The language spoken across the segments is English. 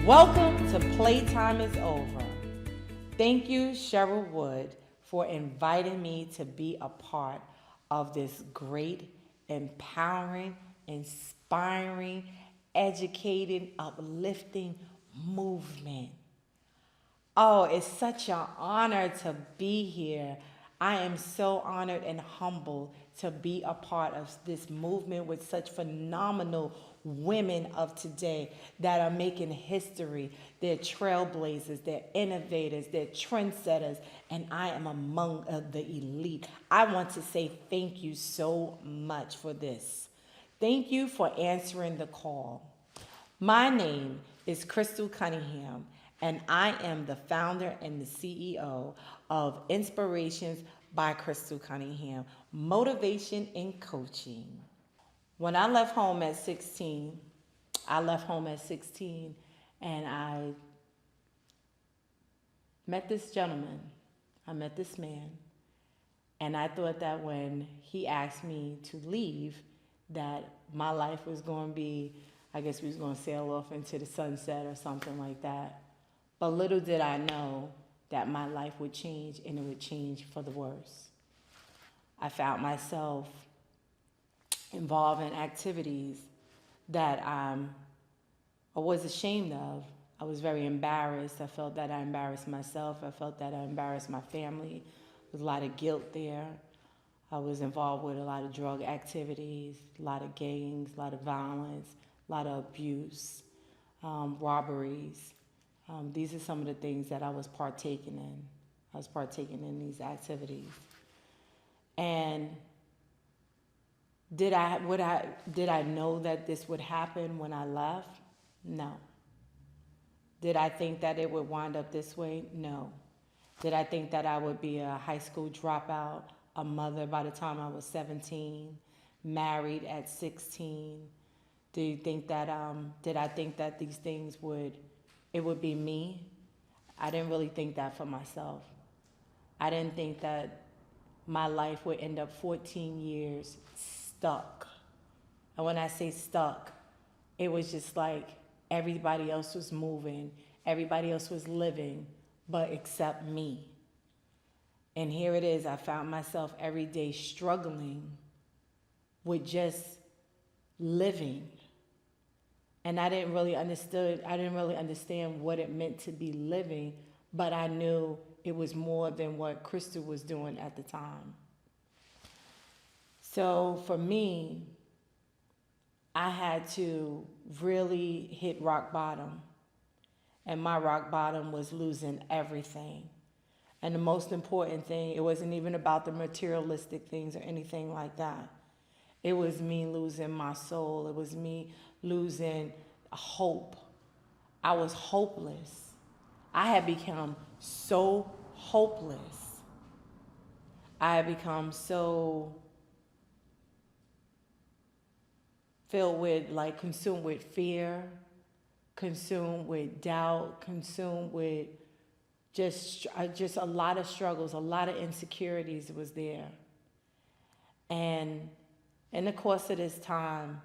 Welcome to Playtime is Over. Thank you, Cheryl Wood, for inviting me to be a part of this great, empowering, inspiring, educating, uplifting movement. Oh, it's such an honor to be here. I am so honored and humbled to be a part of this movement with such phenomenal women of today that are making history. They're trailblazers, they're innovators, they're trendsetters, and I am among the elite. I want to say thank you so much for this. Thank you for answering the call. My name is Crystal Cunningham, and I am the founder and the CEO of Inspirations by Crystal Cunningham, Motivation and Coaching. When I left home at 16, and I met this gentleman. I met this man, and I thought that when he asked me to leave, that my life was going to be, I guess we was going to sail off into the sunset or something like that. But little did I know that my life would change, and it would change for the worse. I found myself involved in activities that I was ashamed of. I was very embarrassed. I felt that I embarrassed myself. I felt that I embarrassed my family. There was a lot of guilt there. I was involved with a lot of drug activities, a lot of gangs, a lot of violence, a lot of abuse, robberies. These are some of the things that I was partaking in. I was partaking in these activities. And did I know that this would happen when I left? No. Did I think that it would wind up this way? No. Did I think that I would be a high school dropout, a mother by the time I was 17, married at 16? Did I think that these things would be me? I didn't really think that for myself. I didn't think that my life would end up 14 years stuck. And when I say stuck, it was just like everybody else was moving, everybody else was living, but except me. And here it is, I found myself every day struggling with just living. And I didn't really understand what it meant to be living, but I knew it was more than what Crystal was doing at the time. So for me, I had to really hit rock bottom. And my rock bottom was losing everything. And the most important thing, it wasn't even about the materialistic things or anything like that. It was me losing my soul. It was me losing hope. I was hopeless. I had become so hopeless. I had become so filled with, consumed with fear, consumed with doubt, consumed with just a lot of struggles, a lot of insecurities was there. And in the course of this time,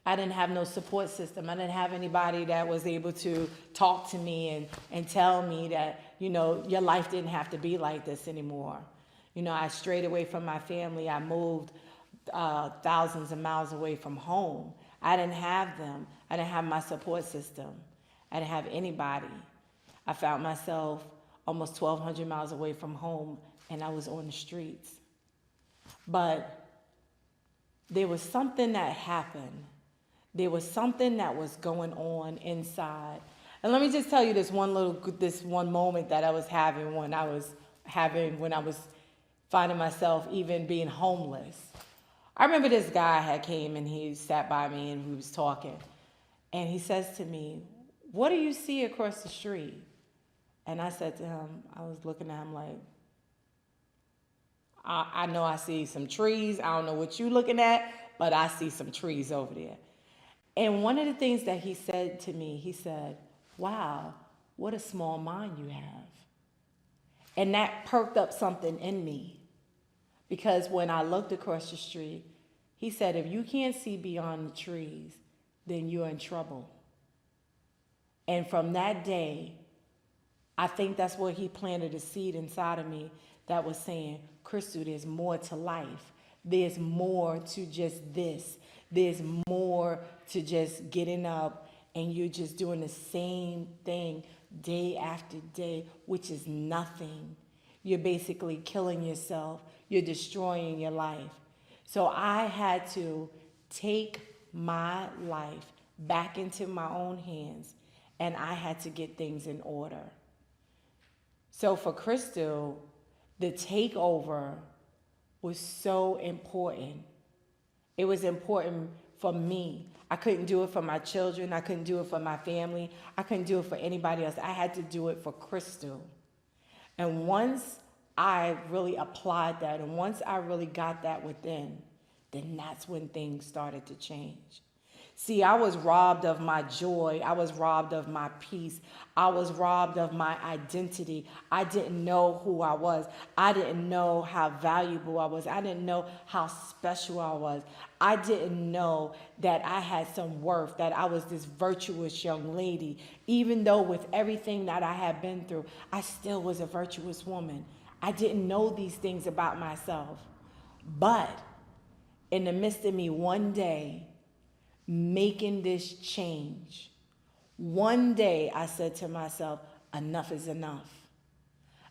I didn't have no support system. I didn't have anybody that was able to talk to me and tell me that, your life didn't have to be like this anymore. I strayed away from my family. I moved thousands of miles away from home. I didn't have them. I didn't have my support system. I didn't have anybody. I found myself almost 1,200 miles away from home, and I was on the streets. But there was something that happened. There was something that was going on inside. And let me just tell you this one moment that I was having when I was finding myself even being homeless. I remember this guy had came and he sat by me and we was talking. And he says to me, "What do you see across the street?" And I said to him, I was looking at him like, I know I see some trees. I don't know what you looking at, but I see some trees over there. And one of the things that he said to me, he said, "Wow, what a small mind you have." And that perked up something in me. Because when I looked across the street, he said, "If you can't see beyond the trees, then you're in trouble." And from that day, I think that's where he planted a seed inside of me that was saying, Crystal, there's more to life. There's more to just this. There's more to just getting up and you're just doing the same thing day after day, which is nothing. You're basically killing yourself. You're destroying your life. So I had to take my life back into my own hands and I had to get things in order. So for Crystal, the takeover was so important. It was important for me. I couldn't do it for my children. I couldn't do it for my family. I couldn't do it for anybody else. I had to do it for Crystal. And once I really applied that and once I really got that within, then that's when things started to change. See, I was robbed of my joy. I was robbed of my peace. I was robbed of my identity. I didn't know who I was. I didn't know how valuable I was. I didn't know how special I was. I didn't know that I had some worth, that I was this virtuous young lady. Even though with everything that I had been through, I still was a virtuous woman. I didn't know these things about myself. But in the midst of me one day, making this change. One day I said to myself, enough is enough.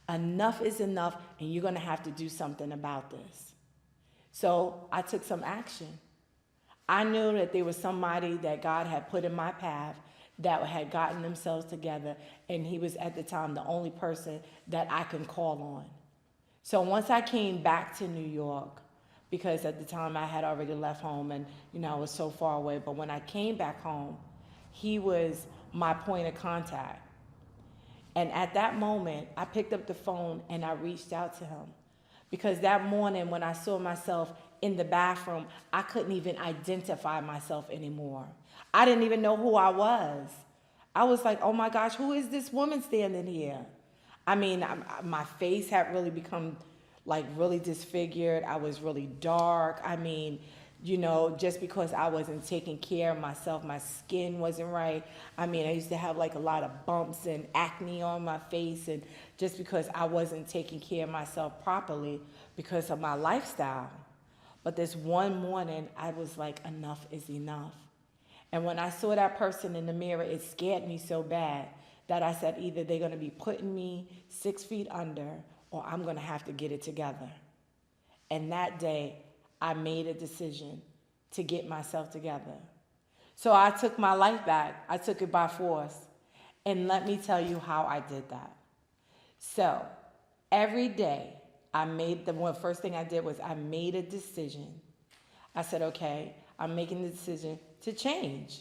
Enough is enough, and you're going to have to do something about this. So I took some action. I knew that there was somebody that God had put in my path that had gotten themselves together, and he was at the time the only person that I can call on. So once I came back to New York, because at the time I had already left home and, I was so far away. But when I came back home, he was my point of contact. And at that moment, I picked up the phone and I reached out to him. Because that morning when I saw myself in the bathroom, I couldn't even identify myself anymore. I didn't even know who I was. I was like, oh my gosh, who is this woman standing here? I mean, my face had really become like really disfigured. I was really dark. I mean, just because I wasn't taking care of myself, my skin wasn't right. I mean, I used to have like a lot of bumps and acne on my face, and just because I wasn't taking care of myself properly because of my lifestyle. But this one morning, I was like, enough is enough. And when I saw that person in the mirror, it scared me so bad that I said, either they're going to be putting me 6 feet under or I'm going to have to get it together. And that day, I made a decision to get myself together. So I took my life back. I took it by force. And let me tell you how I did that. So every day, first thing I did was I made a decision. I said, okay, I'm making the decision to change.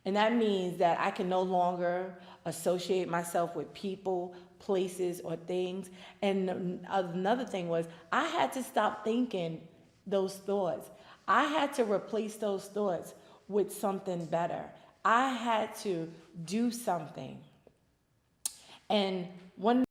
And that means that I can no longer associate myself with people, places, or things. And another thing was I had to stop thinking those thoughts. I had to replace those thoughts with something better. I had to do something. And one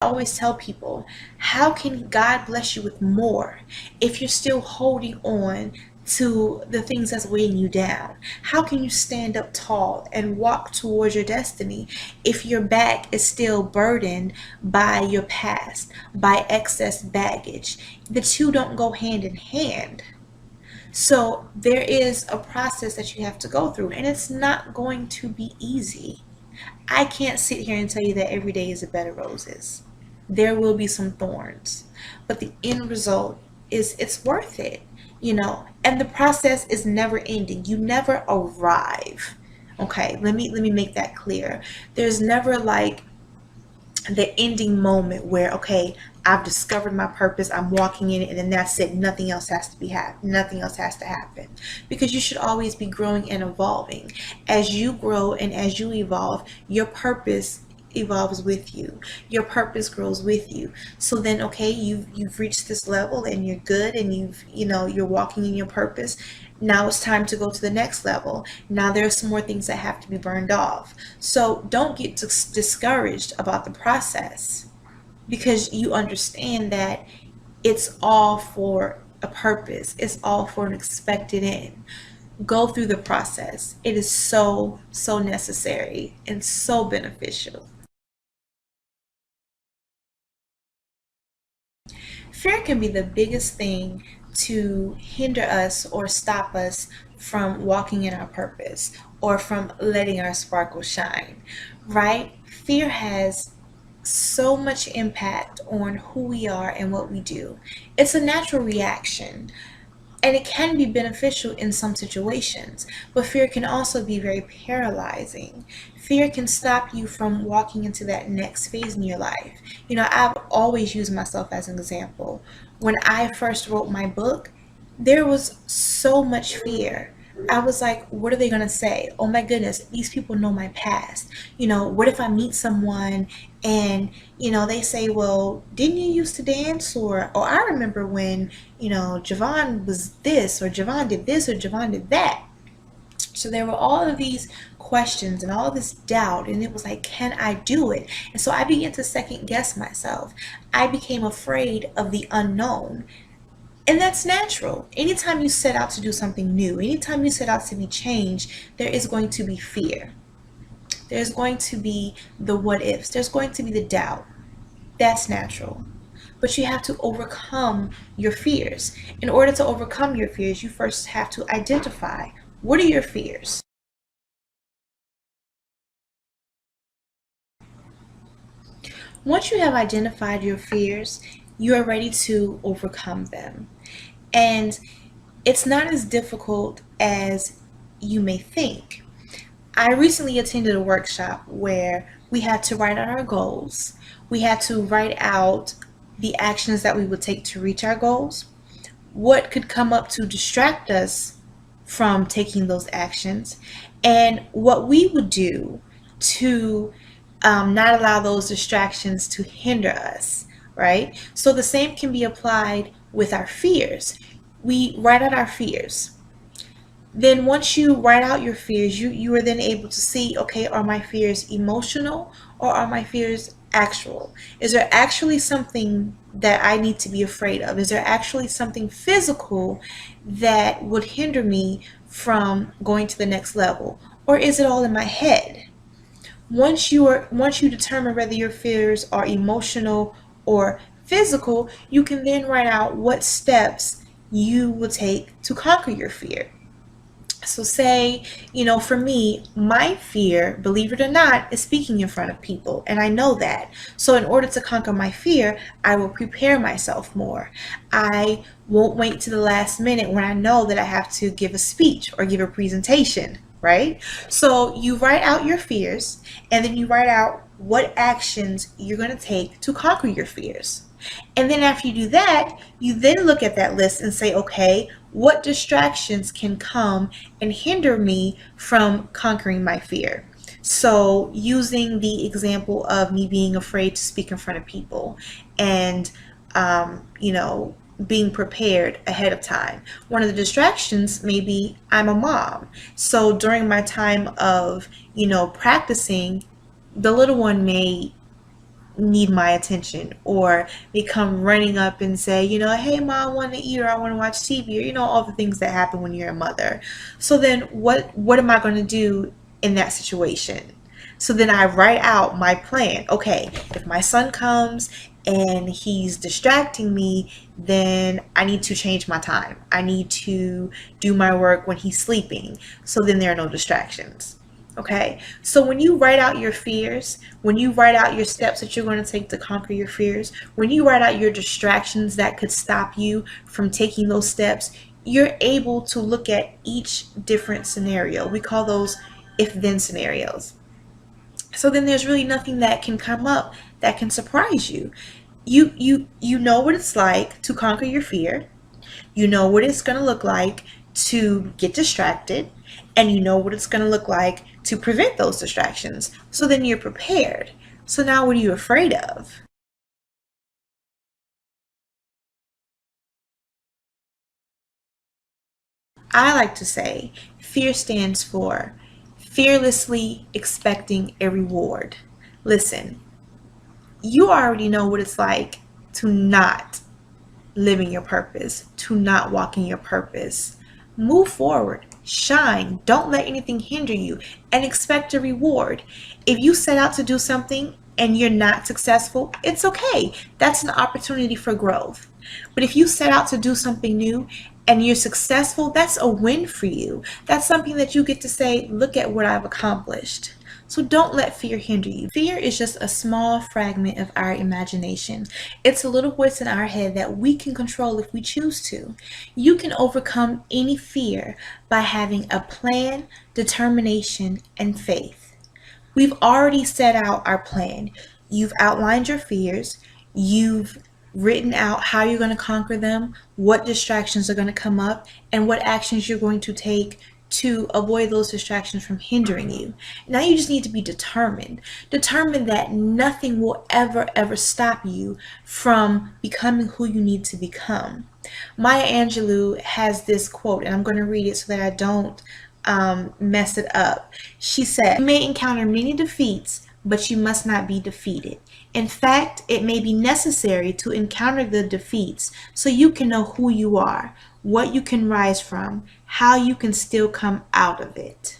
always tell people, how can God bless you with more if you're still holding on to the things that's weighing you down? How can you stand up tall and walk towards your destiny if your back is still burdened by your past, by excess baggage? The two don't go hand in hand. So there is a process that you have to go through, and it's not going to be easy. I can't sit here and tell you that every day is a bed of roses. There will be some thorns, but the end result is it's worth it, and the process is never ending. You never arrive. Okay, let me make that clear. There's never like the ending moment where, okay, I've discovered my purpose, I'm walking in it, and then that's it. Nothing else has to be happen. Nothing else has to happen, because you should always be growing and evolving. As you grow and as you evolve, your purpose evolves with you. Your purpose grows with you. So then, okay, you've reached this level and you're good, and you're walking in your purpose. Now it's time to go to the next level. Now there are some more things that have to be burned off. So don't get discouraged about the process, because you understand that it's all for a purpose. It's all for an expected end. Go through the process. It is so, so necessary and so beneficial. Fear can be the biggest thing to hinder us or stop us from walking in our purpose or from letting our sparkle shine, right? Fear has so much impact on who we are and what we do. It's a natural reaction, and it can be beneficial in some situations, but fear can also be very paralyzing. Fear can stop you from walking into that next phase in your life. I've always used myself as an example. When I first wrote my book, there was so much fear. I was like, what are they going to say? Oh my goodness, these people know my past. What if I meet someone and, they say, well, didn't you used to dance? Or I remember when, Javon was this, or Javon did this, or Javon did that. So there were all of these questions and all this doubt, and it was like, can I do it? And so I began to second guess myself. I became afraid of the unknown. And that's natural. Anytime you set out to do something new, anytime you set out to be changed, there is going to be fear. There's going to be the what ifs. There's going to be the doubt. That's natural. But you have to overcome your fears. In order to overcome your fears, you first have to identify, what are your fears? Once you have identified your fears, you are ready to overcome them. And it's not as difficult as you may think. I recently attended a workshop where we had to write out our goals. We had to write out the actions that we would take to reach our goals, what could come up to distract us from taking those actions, and what we would do to not allow those distractions to hinder us, right? So the same can be applied with our fears. We write out our fears. Then once you write out your fears, you are then able to see, okay, are my fears emotional or are my fears actual? Is there actually something that I need to be afraid of? Is there actually something physical that would hinder me from going to the next level? Or is it all in my head? Once you determine whether your fears are emotional or physical, you can then write out what steps you will take to conquer your fear. So say, for me, my fear, believe it or not, is speaking in front of people, and I know that. So in order to conquer my fear, I will prepare myself more. I won't wait to the last minute when I know that I have to give a speech or give a presentation, right? So you write out your fears, and then you write out what actions you're going to take to conquer your fears. And then after you do that, you then look at that list and say, okay, what distractions can come and hinder me from conquering my fear? So using the example of me being afraid to speak in front of people and, being prepared ahead of time. One of the distractions may be I'm a mom. So during my time of, practicing, the little one may need my attention, or they come running up and say, hey mom, I want to eat, or I want to watch TV, or all the things that happen when you're a mother. So then what am I going to do in that situation? So then I write out my plan. Okay, if my son comes and he's distracting me, then I need to change my time. I need to do my work when he's sleeping. So then there are no distractions. Okay, so when you write out your fears, when you write out your steps that you're going to take to conquer your fears, when you write out your distractions that could stop you from taking those steps, you're able to look at each different scenario. We call those if-then scenarios. So then there's really nothing that can come up that can surprise you. You know what it's like to conquer your fear. You know what it's going to look like to get distracted, and you know what it's going to look like to prevent those distractions. So then you're prepared. So now what are you afraid of? I like to say fear stands for fearlessly expecting a reward. Listen, you already know what it's like to not living your purpose, to not walking your purpose. Move forward, shine, don't let anything hinder you, and expect a reward. If you set out to do something and you're not successful, it's okay. That's an opportunity for growth. But if you set out to do something new and you're successful, that's a win for you. That's something that you get to say, look at what I've accomplished. So don't let fear hinder you. Fear is just a small fragment of our imagination. It's a little voice in our head that we can control if we choose to. You can overcome any fear by having a plan, determination, and faith. We've already set out our plan. You've outlined your fears. You've written out how you're going to conquer them, what distractions are going to come up, and what actions you're going to take to avoid those distractions from hindering you. Now you just need to be determined. Determined that nothing will ever stop you from becoming who you need to become. Maya Angelou has this quote, and I'm going to read it so that I don't mess it up. She said, "You may encounter many defeats, but you must not be defeated. In fact, it may be necessary to encounter the defeats so you can know who you are, what you can rise from, how you can still come out of it."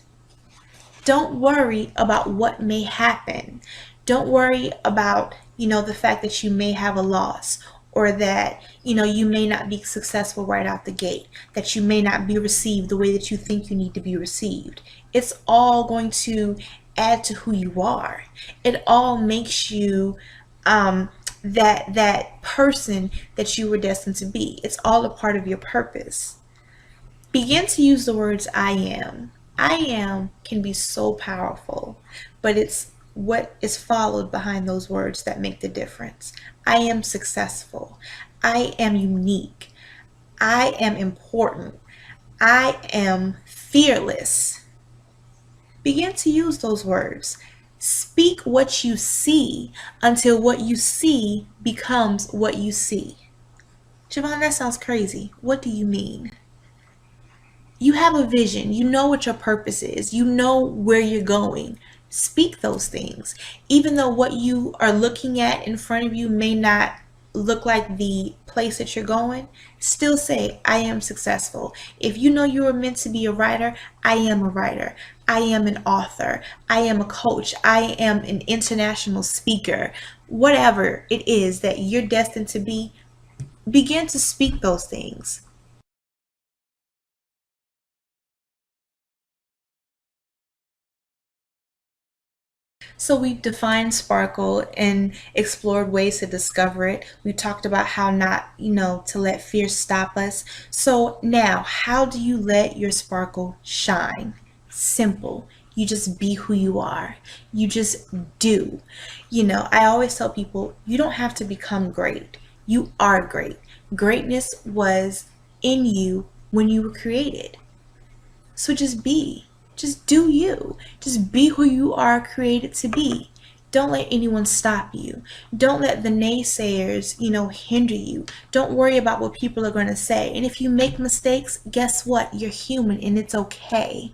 Don't worry about what may happen. Don't worry about, the fact that you may have a loss, or that, you may not be successful right out the gate, that you may not be received the way that you think you need to be received. It's all going to add to who you are. It all makes you that person that you were destined to be. It's all a part of your purpose. Begin to use the words I am. I am can be so powerful, but it's what is followed behind those words that make the difference. I am successful. I am unique. I am important. I am fearless. Begin to use those words. Speak what you see until what you see becomes what you see. Javon, that sounds crazy. What do you mean? You have a vision. You know what your purpose is. You know where you're going. Speak those things. Even though what you are looking at in front of you may not look like the place that you're going, still say, I am successful. If you know you were meant to be a writer, I am a writer. I am an author. I am a coach. I am an international speaker. Whatever it is that you're destined to be, begin to speak those things. So we've defined sparkle and explored ways to discover it. We talked about how not, to let fear stop us. So now, how do you let your sparkle shine? Simple. You just be who you are. You just do. I always tell people, you don't have to become great. You are great. Greatness was in you when you were created. So just be. Just do you. Just be who you are created to be. Don't let anyone stop you. Don't let the naysayers, hinder you. Don't worry about what people are going to say. And if you make mistakes, guess what? You're human and it's okay.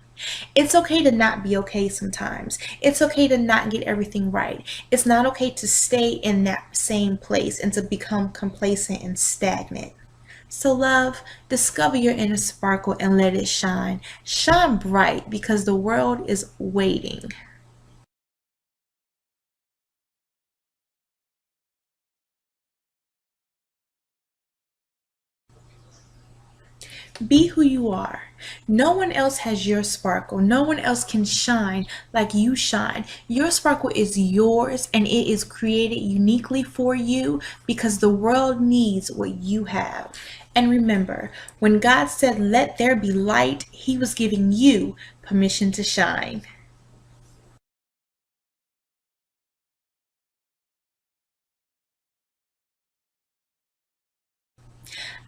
It's okay to not be okay sometimes. It's okay to not get everything right. It's not okay to stay in that same place and to become complacent and stagnant. So, love, discover your inner sparkle and let it shine. Shine bright because the world is waiting. Be who you are. No one else has your sparkle. No one else can shine like you shine. Your sparkle is yours and it is created uniquely for you because the world needs what you have. And remember, when God said, "Let there be light," He was giving you permission to shine.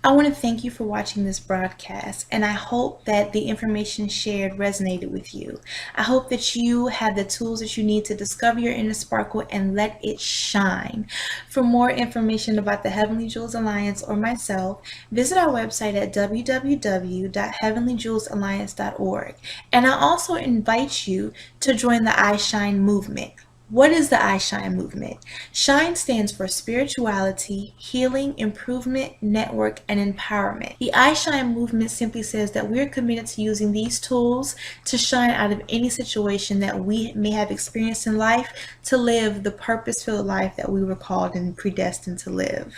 I want to thank you for watching this broadcast, and I hope that the information shared resonated with you. I hope that you have the tools that you need to discover your inner sparkle and let it shine. For more information about the Heavenly Jewels Alliance or myself, visit our website at www.heavenlyjewelsalliance.org. And I also invite you to join the I Shine movement. What is the I Shine movement? SHINE stands for spirituality, healing, improvement, network, and empowerment. The I Shine movement simply says that we're committed to using these tools to shine out of any situation that we may have experienced in life to live the purpose-filled life that we were called and predestined to live.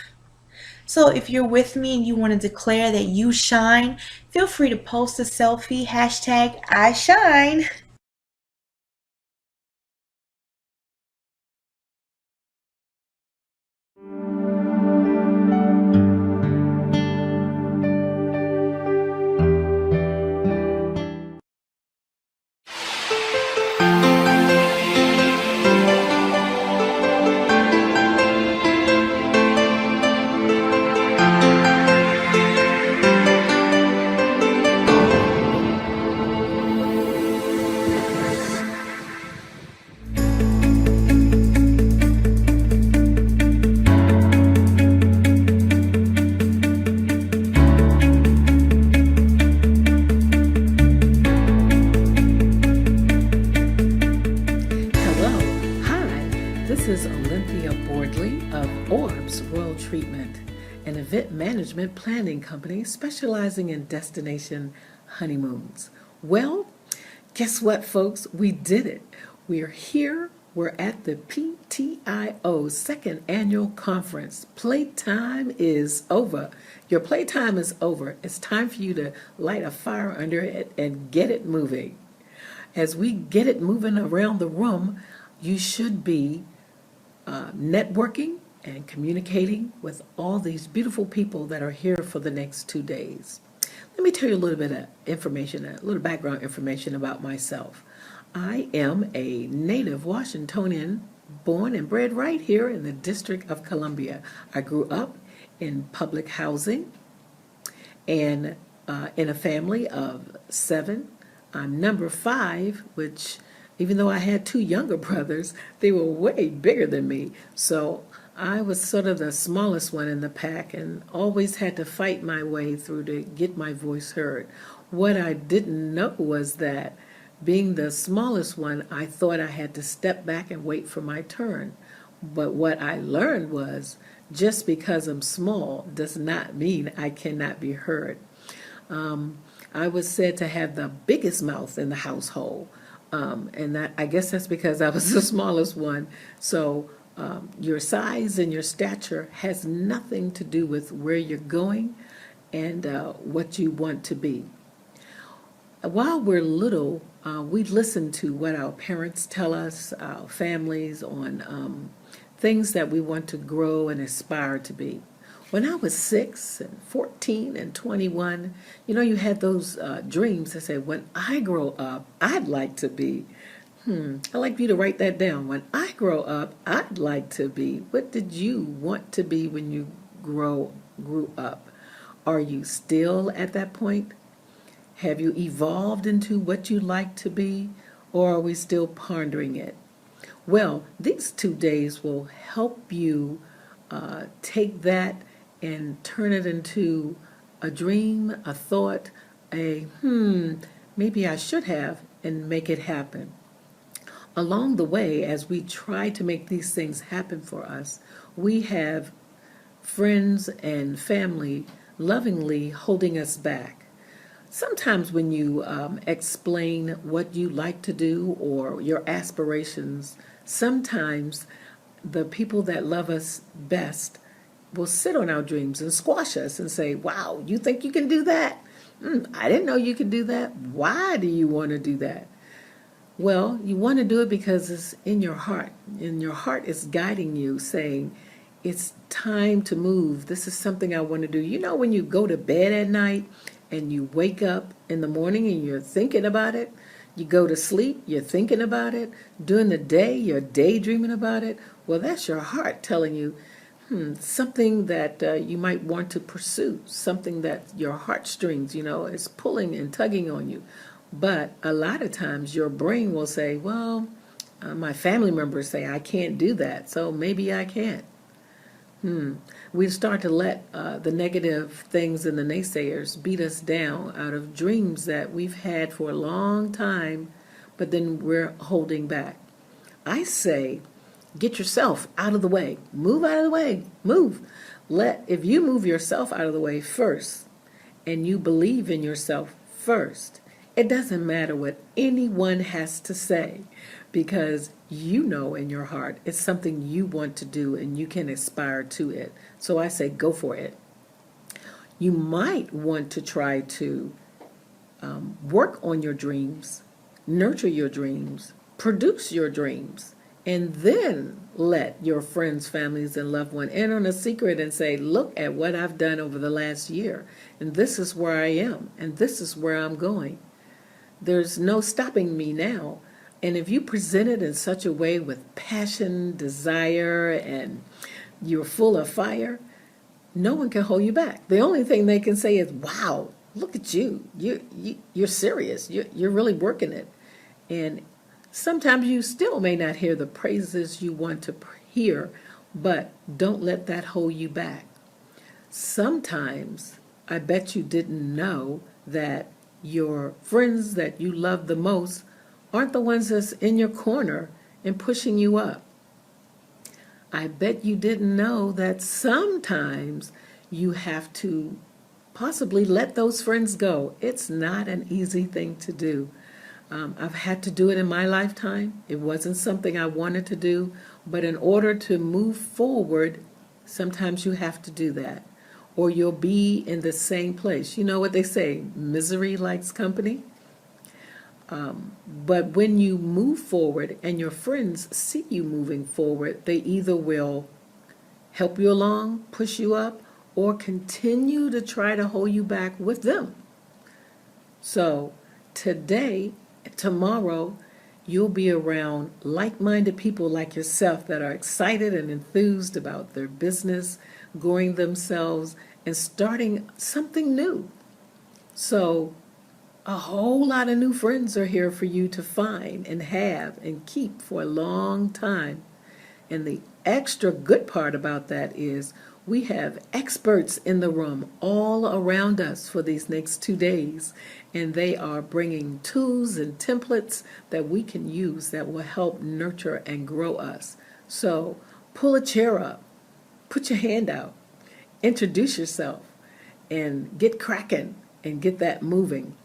So if you're with me and you want to declare that you shine, feel free to post a selfie, hashtag I Shine. Hello, hi, this is Olympia Bordley of Orbs World Treatment, an event management planning company specializing in destination honeymoons. Well, guess what, folks? We did it. We're here. We're at the PTIO second annual conference. Playtime is over. Your playtime is over. It's time for you to light a fire under it and get it moving. As we get it moving around the room, you should be networking and communicating with all these beautiful people that are here for the next 2 days. Let me tell you a little bit of information, a little background information about myself. I am a native Washingtonian, born and bred right here in the District of Columbia. I grew up in public housing and in a family of 7. I'm number 5, which even though I had 2 younger brothers, they were way bigger than me. So I was sort of the smallest one in the pack and always had to fight my way through to get my voice heard. What I didn't know was that being the smallest one, I thought I had to step back and wait for my turn. But what I learned was just because I'm small does not mean I cannot be heard. I was said to have the biggest mouth in the household. And that, I guess that's because I was the smallest one. So your size and your stature has nothing to do with where you're going and what you want to be. While we're little, we listen to what our parents tell us, our families, on things that we want to grow and aspire to be. When I was 6 and 14 and 21, you had those dreams that said, when I grow up, I'd like to be. I'd like you to write that down. When I grow up, I'd like to be. What did you want to be when you grew up? Are you still at that point? Have you evolved into what you like to be, or are we still pondering it? Well, these 2 days will help you take that and turn it into a dream, a thought, a maybe I should have, and make it happen. Along the way, as we try to make these things happen for us, we have friends and family lovingly holding us back. Sometimes when you explain what you like to do or your aspirations, sometimes the people that love us best will sit on our dreams and squash us and say, wow, you think you can do that? I didn't know you could do that. Why do you want to do that? Well, you want to do it because it's in your heart, and your heart is guiding you, saying, it's time to move. This is something I want to do. You know, when you go to bed at night and you wake up in the morning and you're thinking about it, you go to sleep, you're thinking about it, during the day, you're daydreaming about it. Well, that's your heart telling you something that you might want to pursue, something that your heartstrings, is pulling and tugging on you. But a lot of times your brain will say, well, my family members say I can't do that, so maybe I can't. We start to let the negative things and the naysayers beat us down out of dreams that we've had for a long time, but then we're holding back. I say, get yourself out of the way. Move out of the way. Move. If you move yourself out of the way first, and you believe in yourself first, it doesn't matter what anyone has to say, because you know in your heart it's something you want to do and you can aspire to it. So I say go for it. You might want to try to work on your dreams, nurture your dreams, produce your dreams, and then let your friends, families, and loved ones in on a secret and say, look at what I've done over the last year, and this is where I am, and this is where I'm going. There's no stopping me now. And if you present it in such a way with passion, desire, and you're full of fire, no one can hold you back. The only thing they can say is, wow, look at you. You're serious. You're really working it. And sometimes you still may not hear the praises you want to hear, but don't let that hold you back. Sometimes I bet you didn't know that your friends that you love the most aren't the ones that's in your corner and pushing you up. I bet you didn't know that sometimes you have to possibly let those friends go. It's not an easy thing to do. I've had to do it in my lifetime. It wasn't something I wanted to do, but in order to move forward, sometimes you have to do that, or you'll be in the same place. You know what they say, misery likes company. But when you move forward and your friends see you moving forward, they either will help you along, push you up, or continue to try to hold you back with them. So today, tomorrow, you'll be around like-minded people like yourself that are excited and enthused about their business, growing themselves, and starting something new. So a whole lot of new friends are here for you to find and have and keep for a long time. And the extra good part about that is we have experts in the room all around us for these next 2 days, and they are bringing tools and templates that we can use that will help nurture and grow us. So pull a chair up, put your hand out, introduce yourself, and get cracking and get that moving.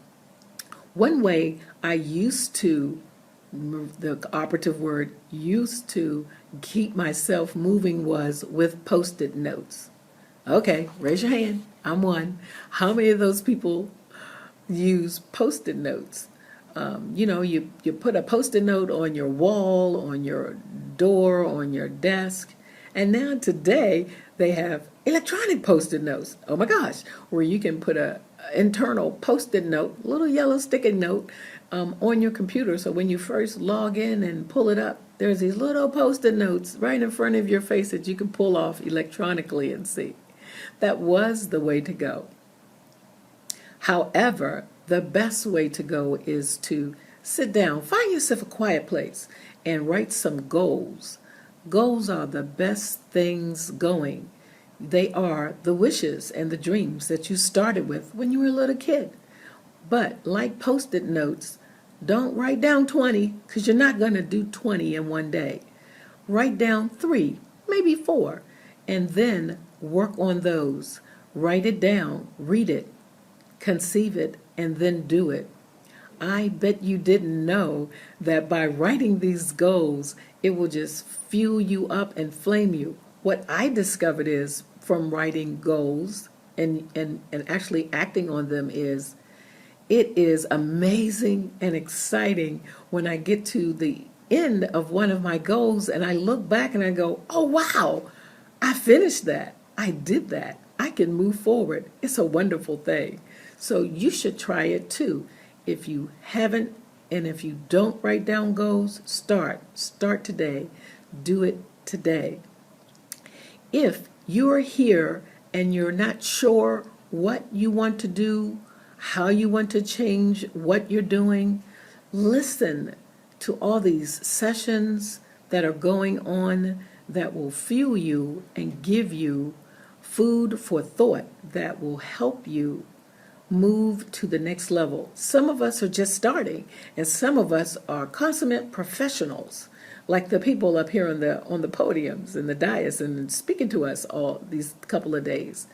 One way I used to, the operative word, used to keep myself moving was with Post-it notes. Okay, raise your hand. I'm one. How many of those people use Post-it notes? You put a Post-it note on your wall, on your door, on your desk. And now today they have electronic Post-it notes. Oh my gosh, where you can put a internal Post-it note, little yellow sticky note on your computer. So when you first log in and pull it up, there's these little Post-it notes right in front of your face that you can pull off electronically and see. That was the way to go. However, the best way to go is to sit down, find yourself a quiet place, and write some goals. Goals are the best things going. They are the wishes and the dreams that you started with when you were a little kid. But like post-it notes, don't write down 20 because you're not going to do 20 in one day. Write down 3, maybe 4, and then work on those. Write it down, read it, conceive it, and then do it. I bet you didn't know that by writing these goals, it will just fuel you up and flame you. What I discovered is from writing goals and actually acting on them is it is amazing and exciting when I get to the end of one of my goals and I look back and I go, oh wow, I finished that. I did that. I can move forward. It's a wonderful thing. So you should try it too. If you haven't, and if you don't write down goals, start today. Do it today. If you're here and you're not sure what you want to do, how you want to change what you're doing, listen to all these sessions that are going on that will fuel you and give you food for thought that will help you move to the next level. Some of us are just starting, and some of us are consummate professionals, like the people up here on the podiums and the dais and speaking to us all these couple of days.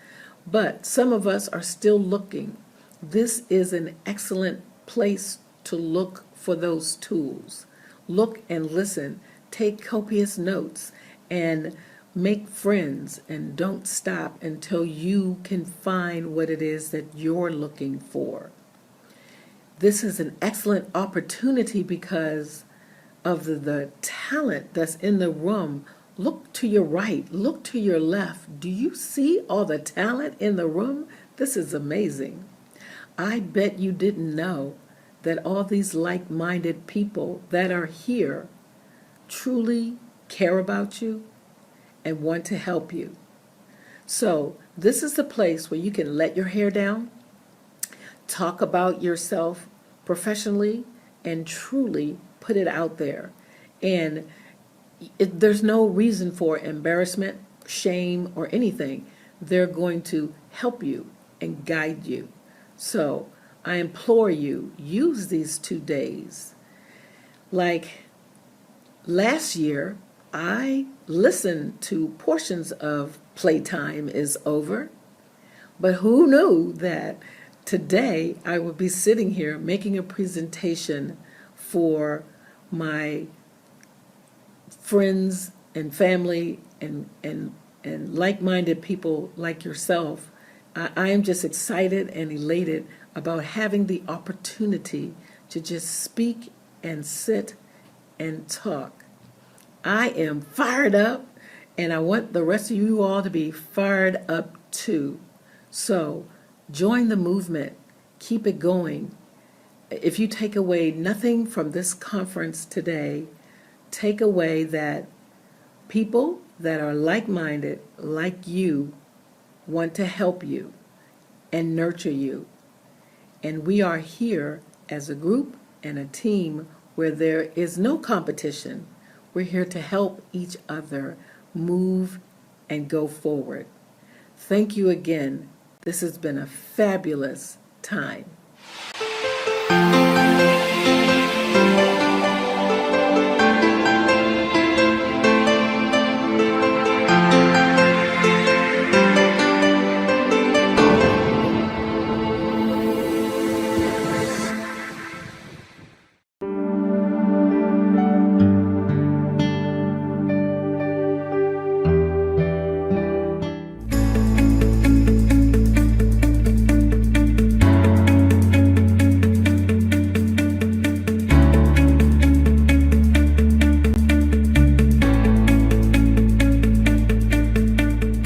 But some of us are still looking. This is an excellent place to look for those tools. Look and listen, take copious notes, and make friends, and don't stop until you can find what it is that you're looking for. This is an excellent opportunity because of the talent that's in the room. Look to your right, look to your left. Do you see all the talent in the room? This is amazing. I bet you didn't know that all these like-minded people that are here truly care about you and want to help you. So this is the place where you can let your hair down, talk about yourself professionally, and truly put it out there. And there's no reason for embarrassment, shame, or anything. They're going to help you and guide you. So I implore you, use these 2 days. Like last year, I listened to portions of Playtime is Over, but who knew that today I would be sitting here making a presentation for my friends and family and like-minded people like yourself. I am just excited and elated about having the opportunity to just speak and sit and talk. I am fired up, and I want the rest of you all to be fired up too. So join the movement. Keep it going. If you take away nothing from this conference today, take away that people that are like-minded, like you, want to help you and nurture you. And we are here as a group and a team where there is no competition. We're here to help each other move and go forward. Thank you again. This has been a fabulous time.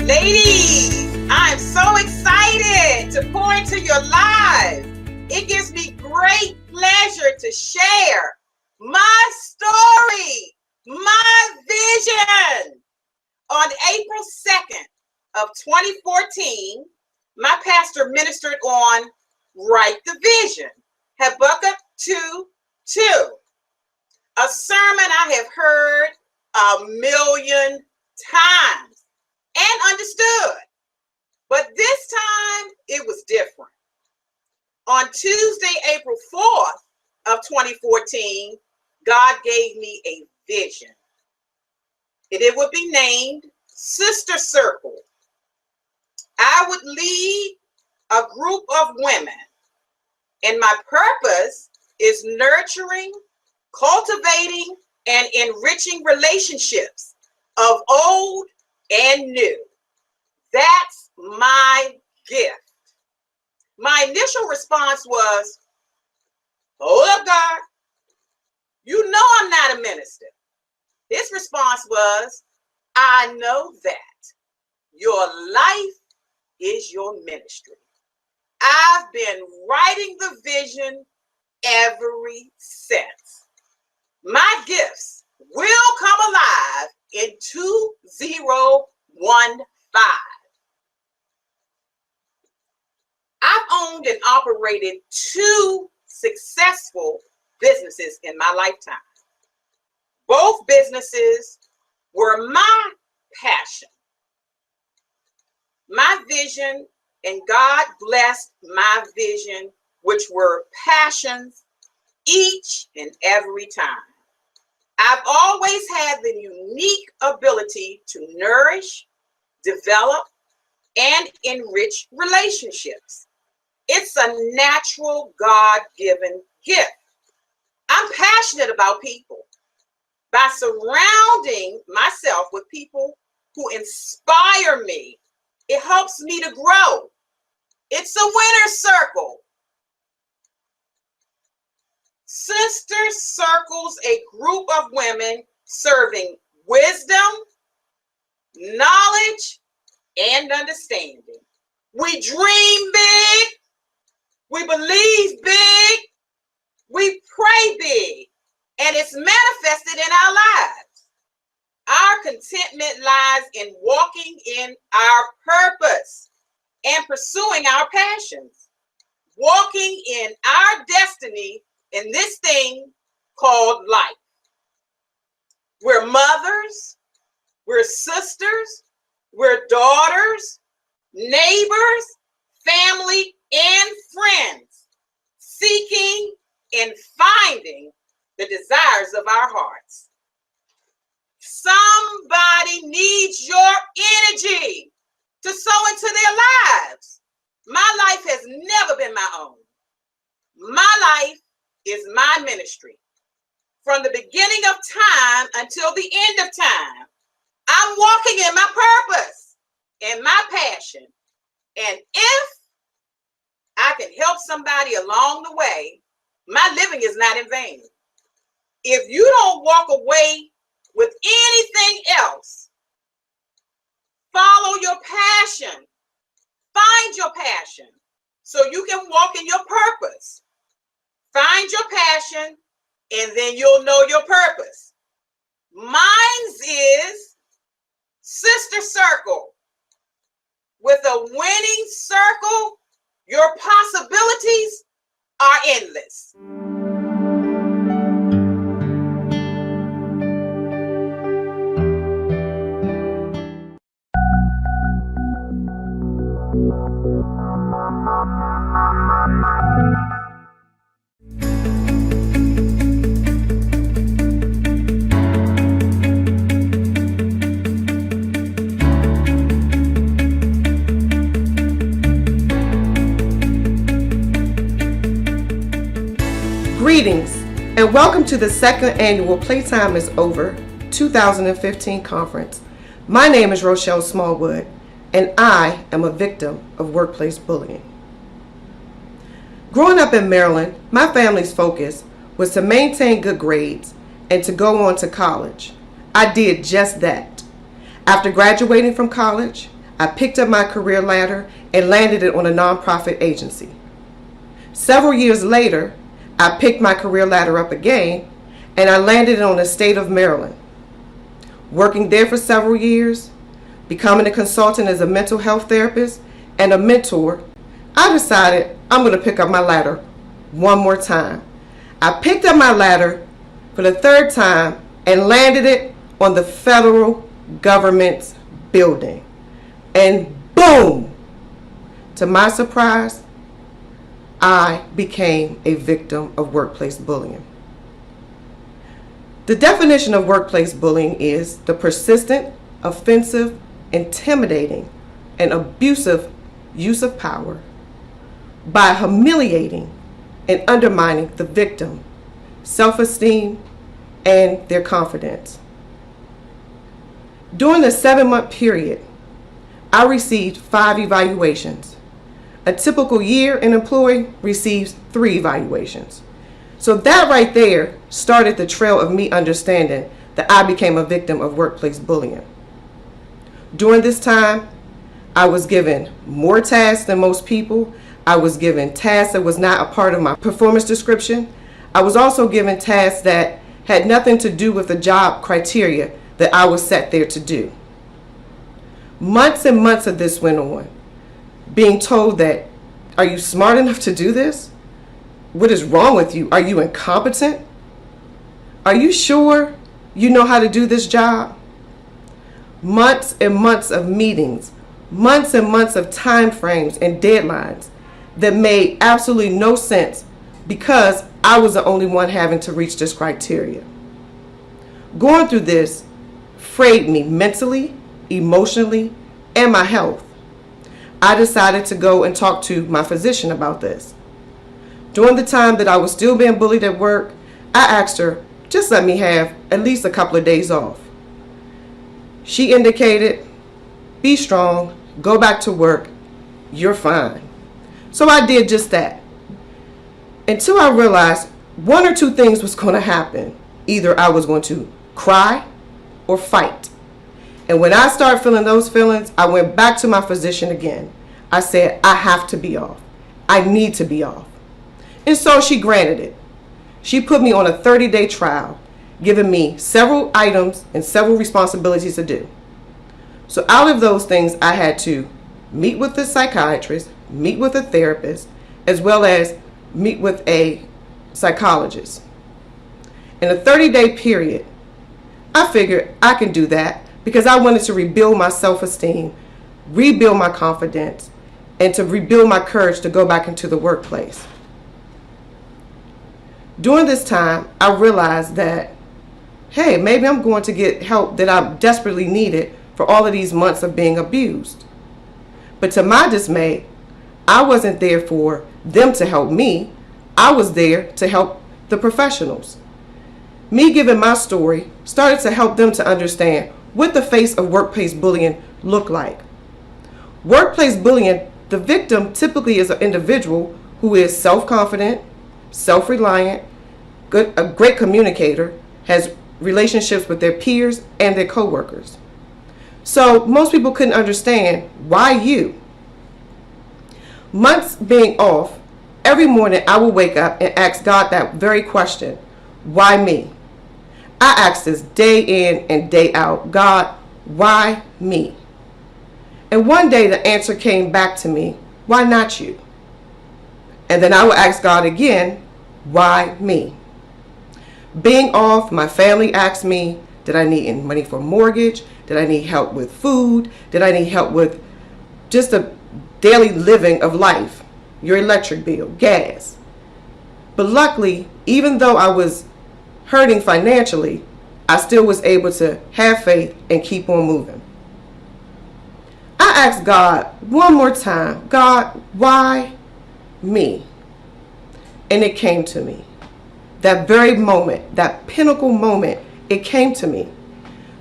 Ladies, I'm so excited to pour into your lives. It gives me great pleasure to share my story, my vision. On April 2nd of 2014, my pastor ministered on Write the Vision, Habakkuk 2:2, a sermon I have heard 1,000,000 times and understood. But this time it was different. On Tuesday, April 4th of 2014, God gave me a vision. It would be named Sister Circle. I would lead a group of women, and my purpose is nurturing, cultivating, and enriching relationships of old and new. That's my gift. My initial response was, hold up, God. You know I'm not a minister. His response was, I know that. Your life is your ministry. I've been writing the vision ever since. My gifts will come alive in 2015. I've owned and operated 2 successful businesses in my lifetime. Both businesses were my passion, my vision, and God blessed my vision, which were passions each and every time. I've always had the unique ability to nourish, develop, and enrich relationships. It's a natural God-given gift. I'm passionate about people. By surrounding myself with people who inspire me, it helps me to grow. It's a winner's circle. Sister Circle's a group of women serving wisdom, knowledge, and understanding. We dream big. We believe big. We pray big. And it's manifested in our lives. Our contentment lies in walking in our purpose and pursuing our passions. Walking in our destiny in this thing called life. We're mothers, we're sisters, we're daughters, neighbors, family, and friends, seeking and finding the desires of our hearts. Somebody needs your energy to sow into their lives. My life has never been my own. My life is my ministry. From the beginning of time until the end of time, I'm walking in my purpose and my passion. And if I can help somebody along the way, my living is not in vain. If you don't walk away with anything else, follow your passion. Find your passion so you can walk in your purpose. Find your passion and then you'll know your purpose. Mine's is Sister Circle. With a winning circle, your possibilities are endless. Greetings and welcome to the second annual Playtime is Over 2015 conference. My name is Rochelle Smallwood and I am a victim of workplace bullying. Growing up in Maryland, my family's focus was to maintain good grades and to go on to college. I did just that. After graduating from college, I picked up my career ladder and landed it on a nonprofit agency. Several years later, I picked my career ladder up again and I landed it on the state of Maryland. Working there for several years, becoming a consultant as a mental health therapist and a mentor, I decided I'm going to pick up my ladder one more time. I picked up my ladder for the third time and landed it on the federal government's building. And boom! To my surprise, I became a victim of workplace bullying. The definition of workplace bullying is the persistent, offensive, intimidating, and abusive use of power by humiliating and undermining the victim, self-esteem, and their confidence. During the 7-month period, I received 5 evaluations. A typical year, an employee receives 3 evaluations. So that right there started the trail of me understanding that I became a victim of workplace bullying. During this time, I was given more tasks than most people. I was given tasks that was not a part of my performance description. I was also given tasks that had nothing to do with the job criteria that I was set there to do. Months and months of this went on, being told that, are you smart enough to do this? What is wrong with you? Are you incompetent? Are you sure you know how to do this job? Months and months of meetings, months and months of time frames and deadlines that made absolutely no sense because I was the only one having to reach this criteria. Going through this frayed me mentally, emotionally, and my health. I decided to go and talk to my physician about this. During the time that I was still being bullied at work, I asked her, just let me have at least a couple of days off. She indicated, be strong, go back to work, you're fine. So I did just that. Until I realized one or two things was going to happen. Either I was going to cry or fight. And when I started feeling those feelings, I went back to my physician again. I said, I have to be off. I need to be off. And so she granted it. She put me on a 30-day trial, giving me several items and several responsibilities to do. So out of those things, I had to meet with the psychiatrist, meet with a therapist, as well as meet with a psychologist. In a 30-day period, I figured I can do that because I wanted to rebuild my self-esteem, rebuild my confidence, and to rebuild my courage to go back into the workplace. During this time, I realized that, hey, maybe I'm going to get help that I desperately needed for all of these months of being abused. But to my dismay, I wasn't there for them to help me. I was there to help the professionals. Me giving my story started to help them to understand what the face of workplace bullying looked like. Workplace bullying, the victim typically is an individual who is self-confident, self-reliant, a great communicator, has relationships with their peers and their coworkers. So most people couldn't understand why you. Months being off, every morning I would wake up and ask God that very question, why me? I asked this day in and day out, God, why me? And one day the answer came back to me, why not you? And then I would ask God again, why me? Being off, my family asked me, did I need any money for a mortgage? Did I need help with food? Did I need help with just the daily living of life? Your electric bill, gas. But luckily, even though I was hurting financially, I still was able to have faith and keep on moving. I asked God one more time, God, why me? And it came to me. That very moment, that pinnacle moment, it came to me.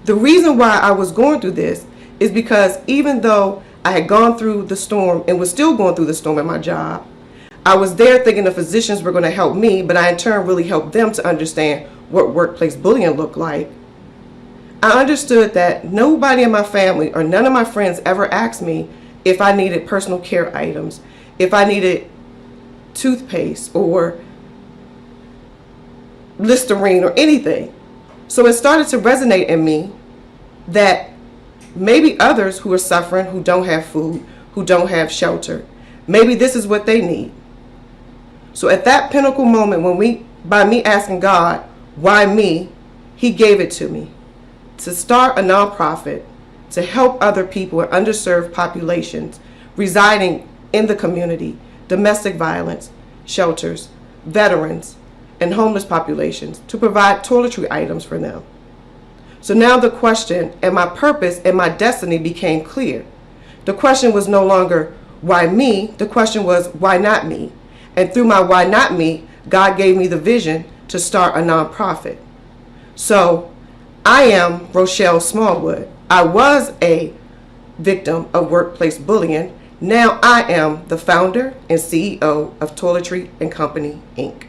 The reason why I was going through this is because even though I had gone through the storm and was still going through the storm at my job, I was there thinking the physicians were going to help me, but I in turn really helped them to understand what workplace bullying looked like. I understood that nobody in my family or none of my friends ever asked me if I needed personal care items, if I needed toothpaste or Listerine or anything. So it started to resonate in me that maybe others who are suffering, who don't have food, who don't have shelter, maybe this is what they need. So at that pinnacle moment, by me asking God, why me, He gave it to me to start a nonprofit to help other people in underserved populations residing in the community, domestic violence, shelters, veterans, and homeless populations to provide toiletry items for them. So now the question and my purpose and my destiny became clear. The question was no longer, why me? The question was, why not me? And through my why not me, God gave me the vision to start a nonprofit. So I am Rochelle Smallwood. I was a victim of workplace bullying. Now I am the founder and CEO of Toiletry and Company, Inc.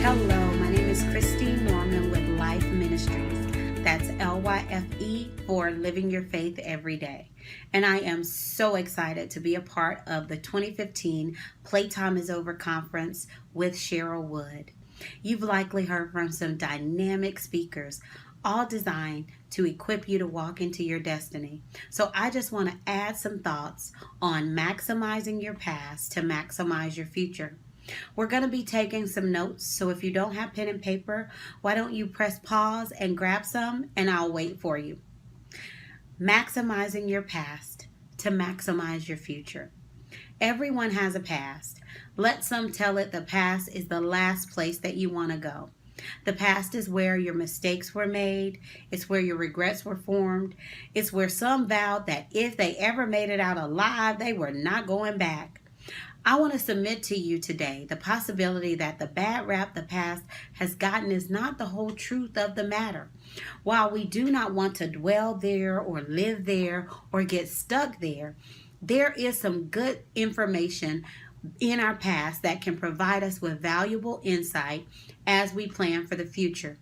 Hello, my name is Christine Norman with Life Ministries. That's LYFE for Living Your Faith Every Day. And I am so excited to be a part of the 2015 Playtime is Over conference with Cheryl Wood. You've likely heard from some dynamic speakers, all designed to equip you to walk into your destiny. So I just want to add some thoughts on maximizing your past to maximize your future. We're going to be taking some notes, so if you don't have pen and paper, why don't you press pause and grab some, and I'll wait for you. Maximizing your past to maximize your future. Everyone has a past. Let some tell it the past is the last place that you want to go. The past is where your mistakes were made. It's where your regrets were formed. It's where some vowed that if they ever made it out alive, they were not going back. I want to submit to you today the possibility that the bad rap the past has gotten is not the whole truth of the matter. While we do not want to dwell there or live there or get stuck there, there is some good information in our past that can provide us with valuable insight as we plan for the future.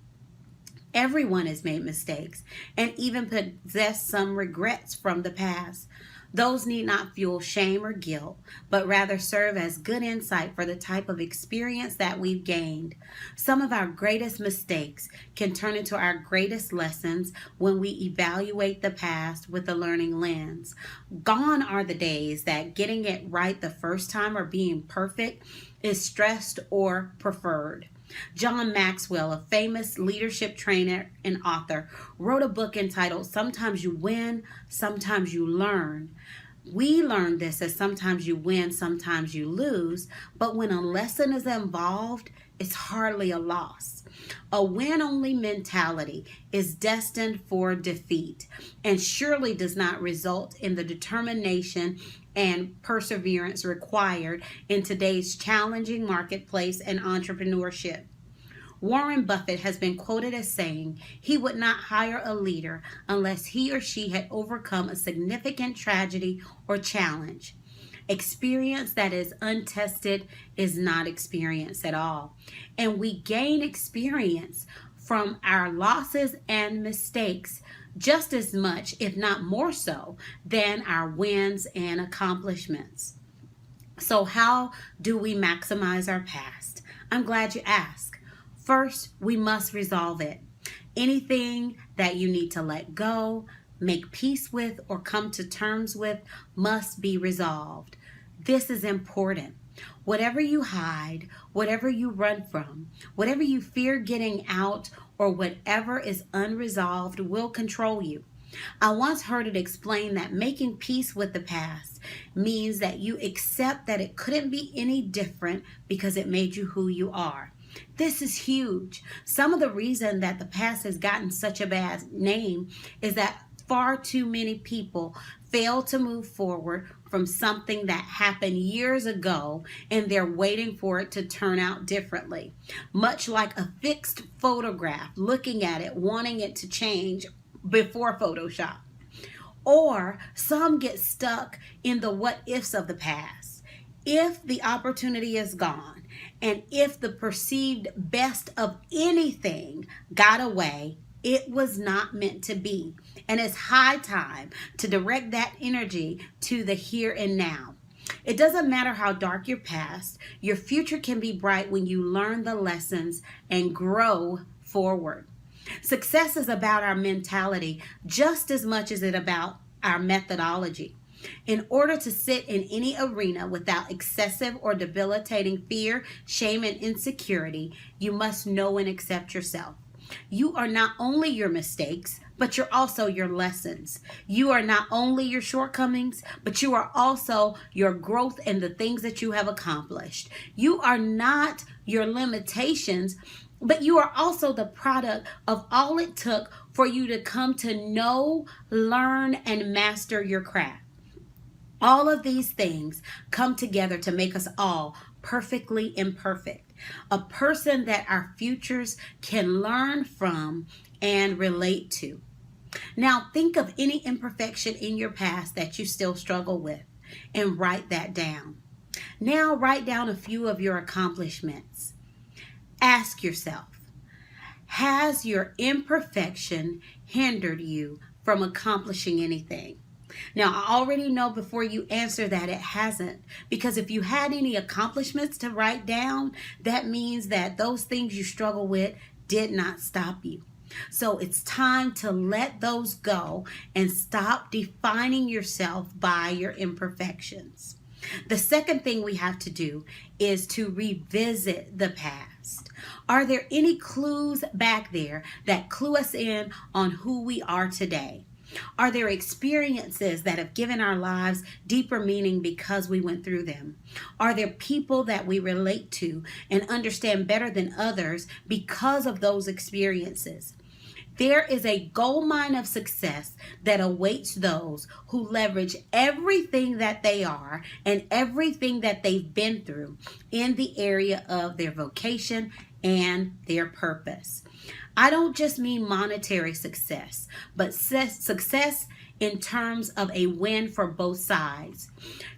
Everyone has made mistakes and even possess some regrets from the past. Those need not fuel shame or guilt, but rather serve as good insight for the type of experience that we've gained. Some of our greatest mistakes can turn into our greatest lessons when we evaluate the past with a learning lens. Gone are the days that getting it right the first time or being perfect is stressed or preferred. John Maxwell, a famous leadership trainer and author, wrote a book entitled Sometimes You Win, Sometimes You Learn. We learn this as sometimes you win, sometimes you lose, but when a lesson is involved, it's hardly a loss. A win-only mentality is destined for defeat and surely does not result in the determination and perseverance required in today's challenging marketplace and entrepreneurship. Warren Buffett has been quoted as saying he would not hire a leader unless he or she had overcome a significant tragedy or challenge. Experience that is untested is not experience at all. And we gain experience from our losses and mistakes just as much, if not more so, than our wins and accomplishments. So how do we maximize our past? I'm glad you asked. First, we must resolve it. Anything that you need to let go, make peace with, or come to terms with must be resolved. This is important. Whatever you hide, whatever you run from, whatever you fear getting out, or whatever is unresolved will control you. I once heard it explained that making peace with the past means that you accept that it couldn't be any different because it made you who you are. This is huge. Some of the reason that the past has gotten such a bad name is that far too many people fail to move forward from something that happened years ago and they're waiting for it to turn out differently. Much like a fixed photograph, looking at it, wanting it to change before Photoshop. Or some get stuck in the what ifs of the past. If the opportunity is gone And if the perceived best of anything got away, it was not meant to be. And it's high time to direct that energy to the here and now. It doesn't matter how dark your past, your future can be bright when you learn the lessons and grow forward. Success is about our mentality just as much as it about our methodology. In order to sit in any arena without excessive or debilitating fear, shame, and insecurity, you must know and accept yourself. You are not only your mistakes, but you're also your lessons. You are not only your shortcomings, but you are also your growth and the things that you have accomplished. You are not your limitations, but you are also the product of all it took for you to come to know, learn, and master your craft. All of these things come together to make us all perfectly imperfect. A person that our futures can learn from and relate to. Now, think of any imperfection in your past that you still struggle with and write that down. Now, write down a few of your accomplishments. Ask yourself, has your imperfection hindered you from accomplishing anything? Now, I already know before you answer that it hasn't, because if you had any accomplishments to write down, that means that those things you struggle with did not stop you. So it's time to let those go and stop defining yourself by your imperfections. The second thing we have to do is to revisit the past. Are there any clues back there that clue us in on who we are today? Are there experiences that have given our lives deeper meaning because we went through them? Are there people that we relate to and understand better than others because of those experiences? There is a gold mine of success that awaits those who leverage everything that they are and everything that they've been through in the area of their vocation and their purpose. I don't just mean monetary success, but success in terms of a win for both sides.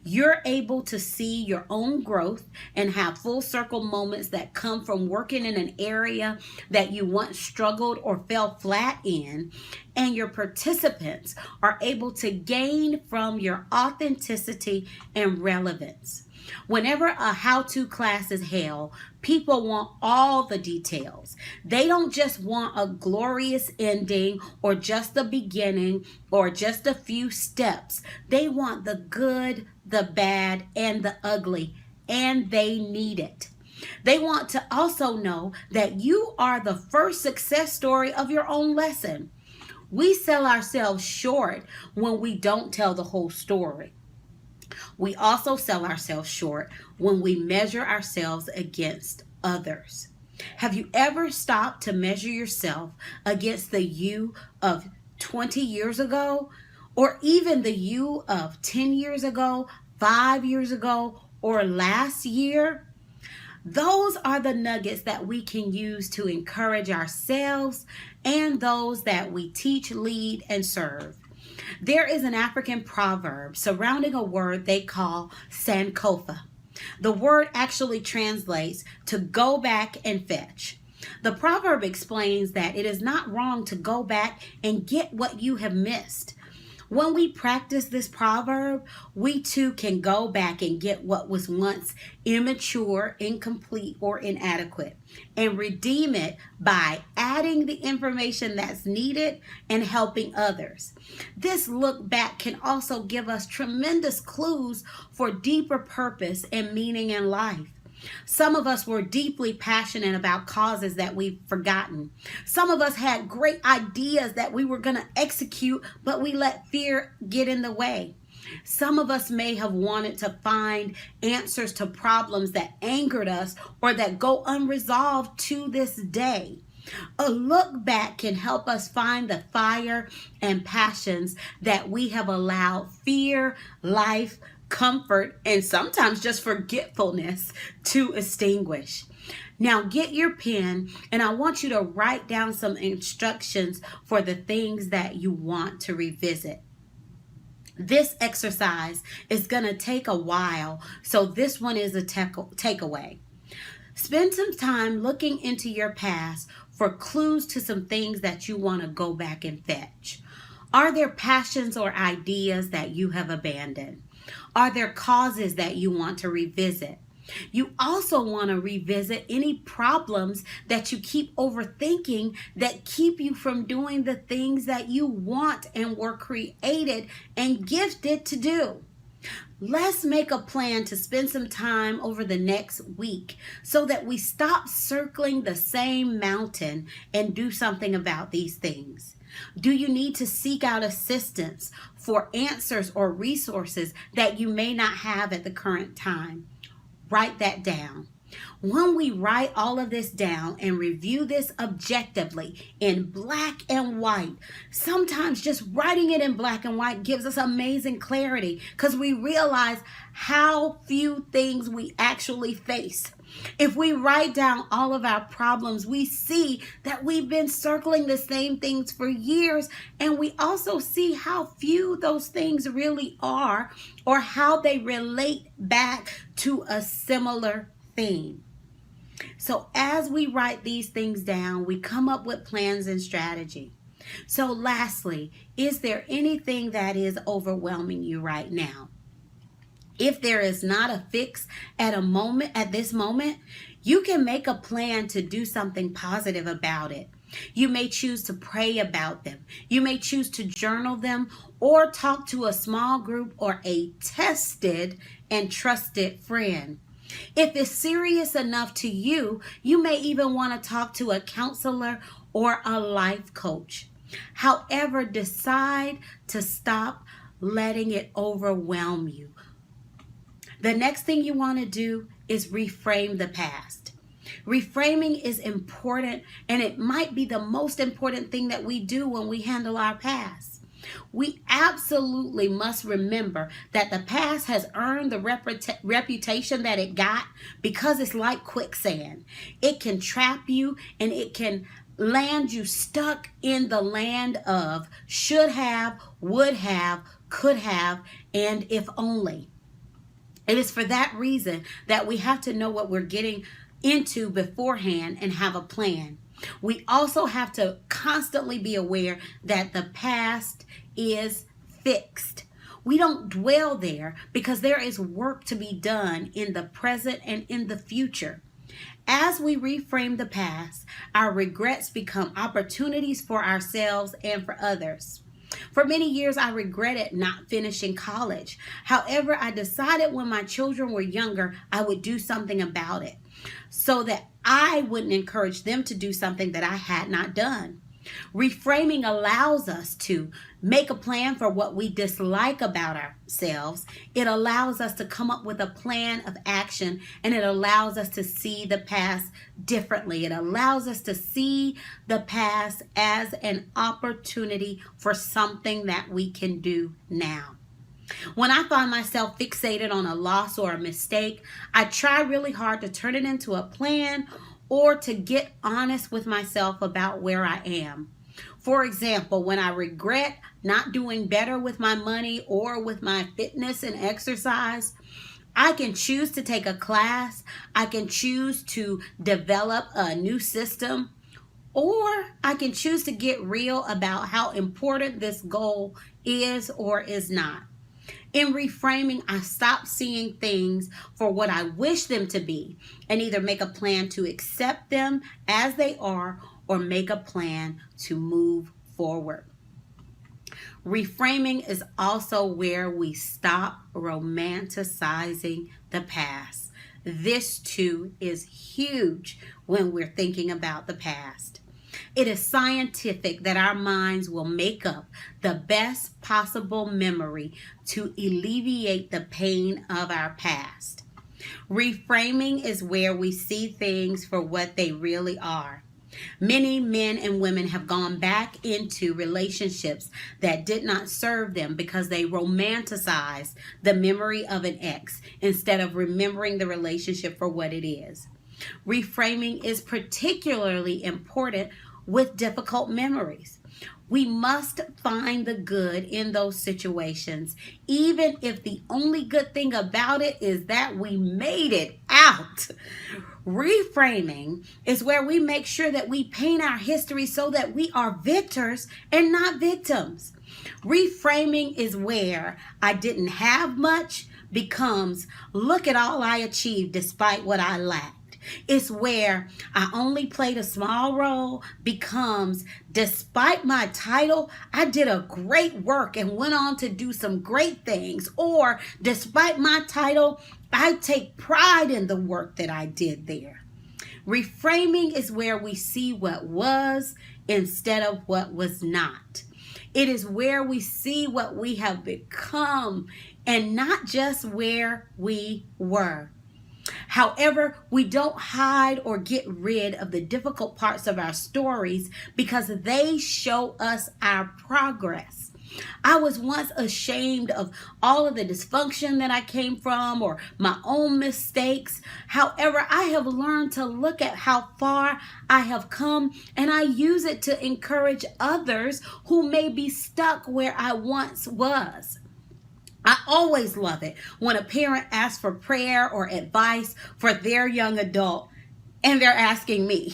You're able to see your own growth and have full circle moments that come from working in an area that you once struggled or fell flat in, and your participants are able to gain from your authenticity and relevance. Whenever a how-to class is held, people want all the details. They don't just want a glorious ending or just the beginning or just a few steps. They want the good, the bad, and the ugly, and they need it. They want to also know that you are the first success story of your own lesson. We sell ourselves short when we don't tell the whole story. We also sell ourselves short when we measure ourselves against others. Have you ever stopped to measure yourself against the you of 20 years ago, or even the you of 10 years ago, 5 years ago, or last year? Those are the nuggets that we can use to encourage ourselves and those that we teach, lead, and serve. There is an African proverb surrounding a word they call Sankofa. The word actually translates to go back and fetch. The proverb explains that it is not wrong to go back and get what you have missed. When we practice this proverb, we too can go back and get what was once immature, incomplete, or inadequate, and redeem it by adding the information that's needed and helping others. This look back can also give us tremendous clues for deeper purpose and meaning in life. Some of us were deeply passionate about causes that we've forgotten. Some of us had great ideas that we were going to execute, but we let fear get in the way. Some of us may have wanted to find answers to problems that angered us or that go unresolved to this day. A look back can help us find the fire and passions that we have allowed fear, life, comfort, and sometimes just forgetfulness to extinguish. Now get your pen and I want you to write down some instructions for the things that you want to revisit. This exercise is going to take a while, so this one is a takeaway. Spend some time looking into your past for clues to some things that you want to go back and fetch. Are there passions or ideas that you have abandoned? Are there causes that you want to revisit? You also want to revisit any problems that you keep overthinking that keep you from doing the things that you want and were created and gifted to do. Let's make a plan to spend some time over the next week so that we stop circling the same mountain and do something about these things. Do you need to seek out assistance for answers or resources that you may not have at the current time? Write that down. When we write all of this down and review this objectively in black and white, sometimes just writing it in black and white gives us amazing clarity because we realize how few things we actually face. If we write down all of our problems, we see that we've been circling the same things for years, and we also see how few those things really are or how they relate back to a similar theme. So as we write these things down, we come up with plans and strategy. So lastly, is there anything that is overwhelming you right now? If there is not a fix at this moment, you can make a plan to do something positive about it. You may choose to pray about them. You may choose to journal them or talk to a small group or a tested and trusted friend. If it's serious enough to you, you may even want to talk to a counselor or a life coach. However, decide to stop letting it overwhelm you. The next thing you want to do is reframe the past. Reframing is important, and it might be the most important thing that we do when we handle our past. We absolutely must remember that the past has earned the reputation that it got because it's like quicksand. It can trap you and it can land you stuck in the land of should have, would have, could have, and if only. It is for that reason that we have to know what we're getting into beforehand and have a plan. We also have to constantly be aware that the past is fixed. We don't dwell there because there is work to be done in the present and in the future. As we reframe the past, our regrets become opportunities for ourselves and for others. For many years, I regretted not finishing college. However, I decided when my children were younger, I would do something about it so that I wouldn't encourage them to do something that I had not done. Reframing allows us to make a plan for what we dislike about ourselves. It allows us to come up with a plan of action, and it allows us to see the past differently. It allows us to see the past as an opportunity for something that we can do now. When I find myself fixated on a loss or a mistake, I try really hard to turn it into a plan or to get honest with myself about where I am. For example, when I regret not doing better with my money or with my fitness and exercise, I can choose to take a class, I can choose to develop a new system, or I can choose to get real about how important this goal is or is not. In reframing, I stop seeing things for what I wish them to be and either make a plan to accept them as they are or make a plan to move forward. Reframing is also where we stop romanticizing the past. This too is huge when we're thinking about the past. It is scientific that our minds will make up the best possible memory to alleviate the pain of our past. Reframing is where we see things for what they really are. Many men and women have gone back into relationships that did not serve them because they romanticized the memory of an ex instead of remembering the relationship for what it is. Reframing is particularly important with difficult memories. We must find the good in those situations, even if the only good thing about it is that we made it out. Reframing is where we make sure that we paint our history so that we are victors and not victims. Reframing is where I didn't have much becomes, look at all I achieved despite what I lacked. It's where I only played a small role becomes, despite my title, I did a great work and went on to do some great things. Or despite my title, I take pride in the work that I did there. Reframing is where we see what was instead of what was not. It is where we see what we have become and not just where we were. However, we don't hide or get rid of the difficult parts of our stories because they show us our progress. I was once ashamed of all of the dysfunction that I came from or my own mistakes. However, I have learned to look at how far I have come, and I use it to encourage others who may be stuck where I once was. I always love it when a parent asks for prayer or advice for their young adult and they're asking me.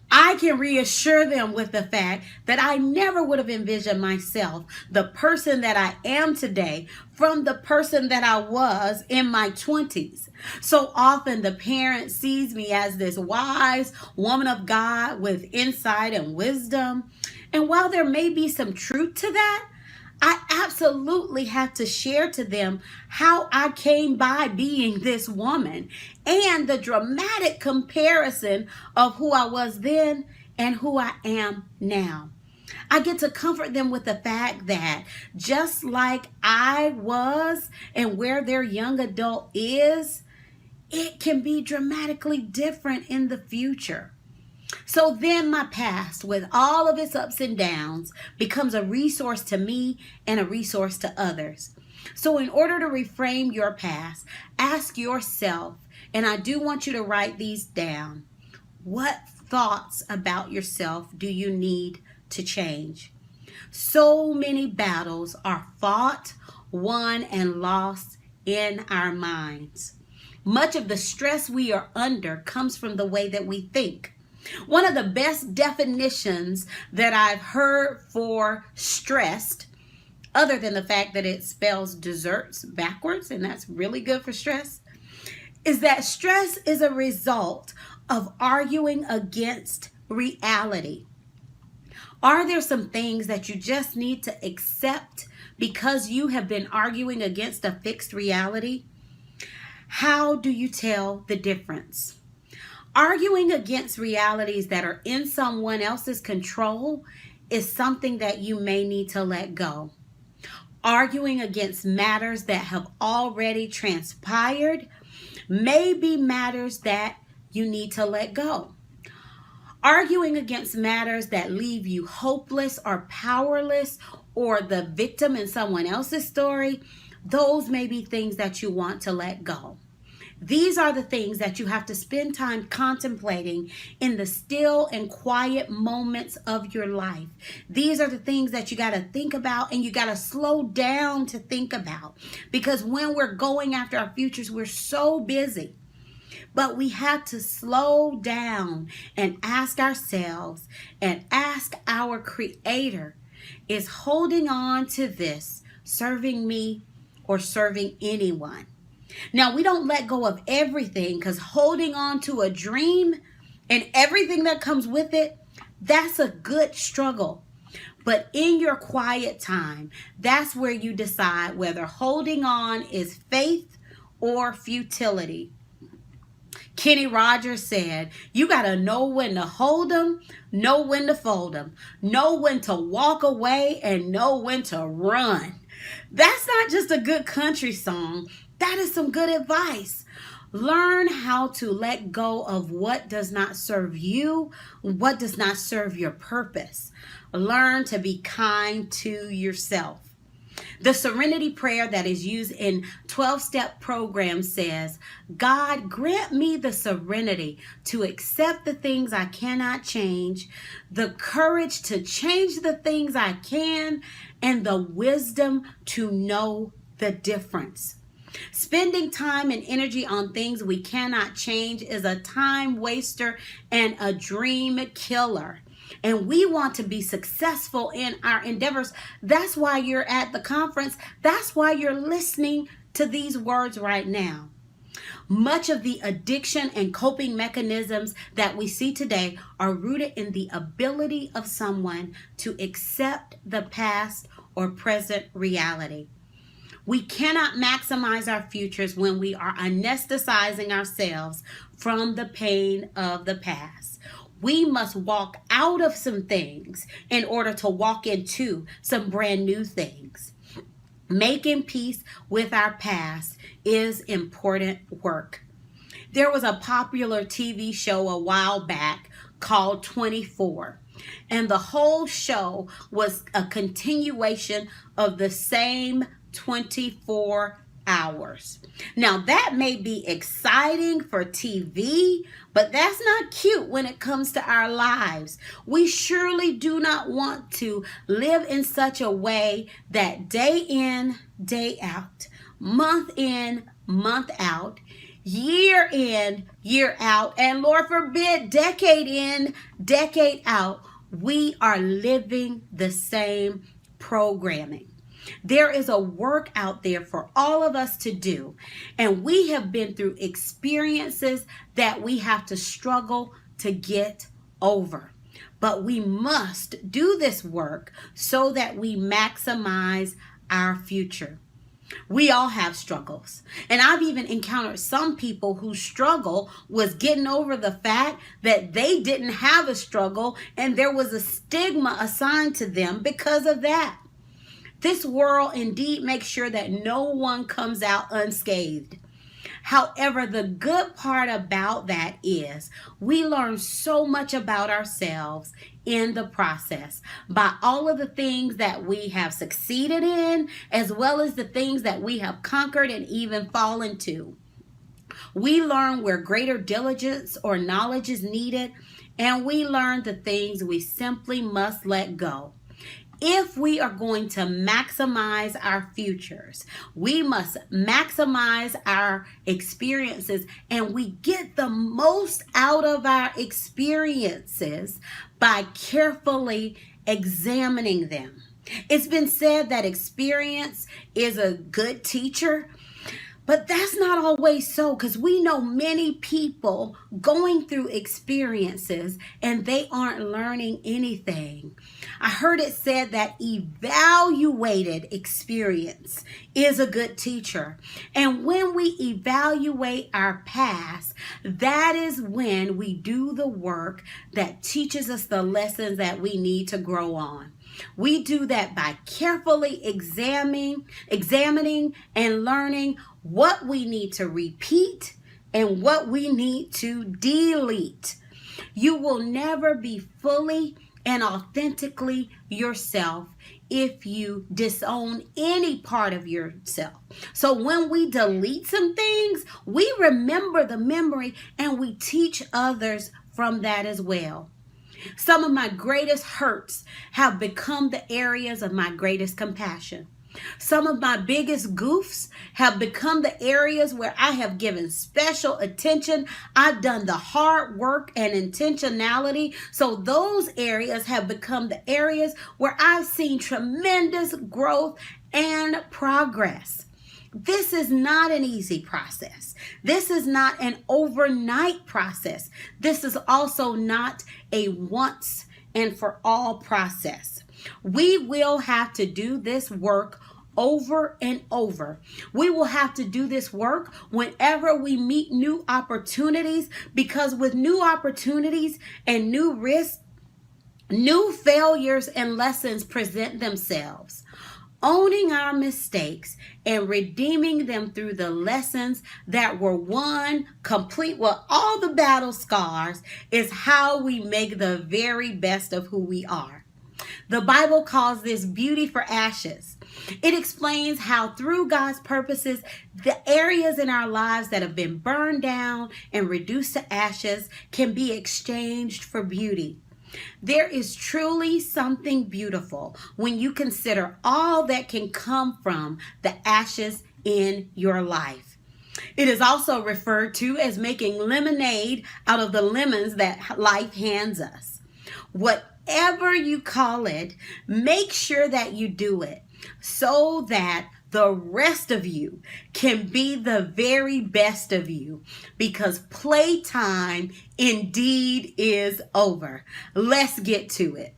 I can reassure them with the fact that I never would have envisioned myself, the person that I am today, from the person that I was in my 20s. So often the parent sees me as this wise woman of God with insight and wisdom. And while there may be some truth to that, I absolutely have to share to them how I came by being this woman and the dramatic comparison of who I was then and who I am now. I get to comfort them with the fact that just like I was and where their young adult is, it can be dramatically different in the future. So then my past, with all of its ups and downs, becomes a resource to me and a resource to others. So in order to reframe your past, ask yourself, and I do want you to write these down, what thoughts about yourself do you need to change? So many battles are fought, won, and lost in our minds. Much of the stress we are under comes from the way that we think. One of the best definitions that I've heard for stressed, other than the fact that it spells desserts backwards, and that's really good for stress, is that stress is a result of arguing against reality. Are there some things that you just need to accept because you have been arguing against a fixed reality? How do you tell the difference? Arguing against realities that are in someone else's control is something that you may need to let go. Arguing against matters that have already transpired may be matters that you need to let go. Arguing against matters that leave you hopeless or powerless or the victim in someone else's story, those may be things that you want to let go. These are the things that you have to spend time contemplating in the still and quiet moments of your life. These are the things that you got to think about, and you got to slow down to think about. Because when we're going after our futures, we're so busy. But we have to slow down and ask ourselves and ask our Creator, is holding on to this serving me or serving anyone? Now, we don't let go of everything, because holding on to a dream and everything that comes with it, that's a good struggle. But in your quiet time, that's where you decide whether holding on is faith or futility. Kenny Rogers said, you got to know when to hold them, know when to fold them, know when to walk away, and know when to run. That's not just a good country song. That is some good advice. Learn how to let go of what does not serve you, what does not serve your purpose. Learn to be kind to yourself. The serenity prayer that is used in 12-step program says, God, grant me the serenity to accept the things I cannot change, the courage to change the things I can, and the wisdom to know the difference. Spending time and energy on things we cannot change is a time waster and a dream killer. And we want to be successful in our endeavors. That's why you're at the conference. That's why you're listening to these words right now. Much of the addiction and coping mechanisms that we see today are rooted in the ability of someone to accept the past or present reality. We cannot maximize our futures when we are anesthetizing ourselves from the pain of the past. We must walk out of some things in order to walk into some brand new things. Making peace with our past is important work. There was a popular TV show a while back called 24. And the whole show was a continuation of the same 24 hours. Now that may be exciting for TV, but that's not cute when it comes to our lives. We surely do not want to live in such a way that day in, day out, month in, month out, year in, year out, and Lord forbid, decade in, decade out, we are living the same programming. There is a work out there for all of us to do, and we have been through experiences that we have to struggle to get over. But we must do this work so that we maximize our future. We all have struggles. And I've even encountered some people whose struggle was getting over the fact that they didn't have a struggle and there was a stigma assigned to them because of that. This world indeed makes sure that no one comes out unscathed. However, the good part about that is we learn so much about ourselves in the process by all of the things that we have succeeded in, as well as the things that we have conquered and even fallen to. We learn where greater diligence or knowledge is needed, and we learn the things we simply must let go. If we are going to maximize our futures, we must maximize our experiences, and we get the most out of our experiences by carefully examining them. It's been said that experience is a good teacher, but that's not always so, because we know many people going through experiences and they aren't learning anything. I heard it said that evaluated experience is a good teacher. And when we evaluate our past, that is when we do the work that teaches us the lessons that we need to grow on. We do that by carefully examining and learning what we need to repeat and what we need to delete. You will never be fully and authentically yourself if you disown any part of yourself. So when we delete some things, we remember the memory and we teach others from that as well. Some of my greatest hurts have become the areas of my greatest compassion. Some of my biggest goofs have become the areas where I have given special attention. I've done the hard work and intentionality. So those areas have become the areas where I've seen tremendous growth and progress. This is not an easy process. This is not an overnight process. This is also not a once and for all process. We will have to do this work over and over. We will have to do this work whenever we meet new opportunities, because with new opportunities and new risks, new failures and lessons present themselves. Owning our mistakes and redeeming them through the lessons that were won, complete with all the battle scars, is how we make the very best of who we are. The Bible calls this beauty for ashes. It explains how through God's purposes, the areas in our lives that have been burned down and reduced to ashes can be exchanged for beauty. There is truly something beautiful when you consider all that can come from the ashes in your life. It is also referred to as making lemonade out of the lemons that life hands us. Whatever you call it, make sure that you do it so that the rest of you can be the very best of you, because playtime indeed is over. Let's get to it.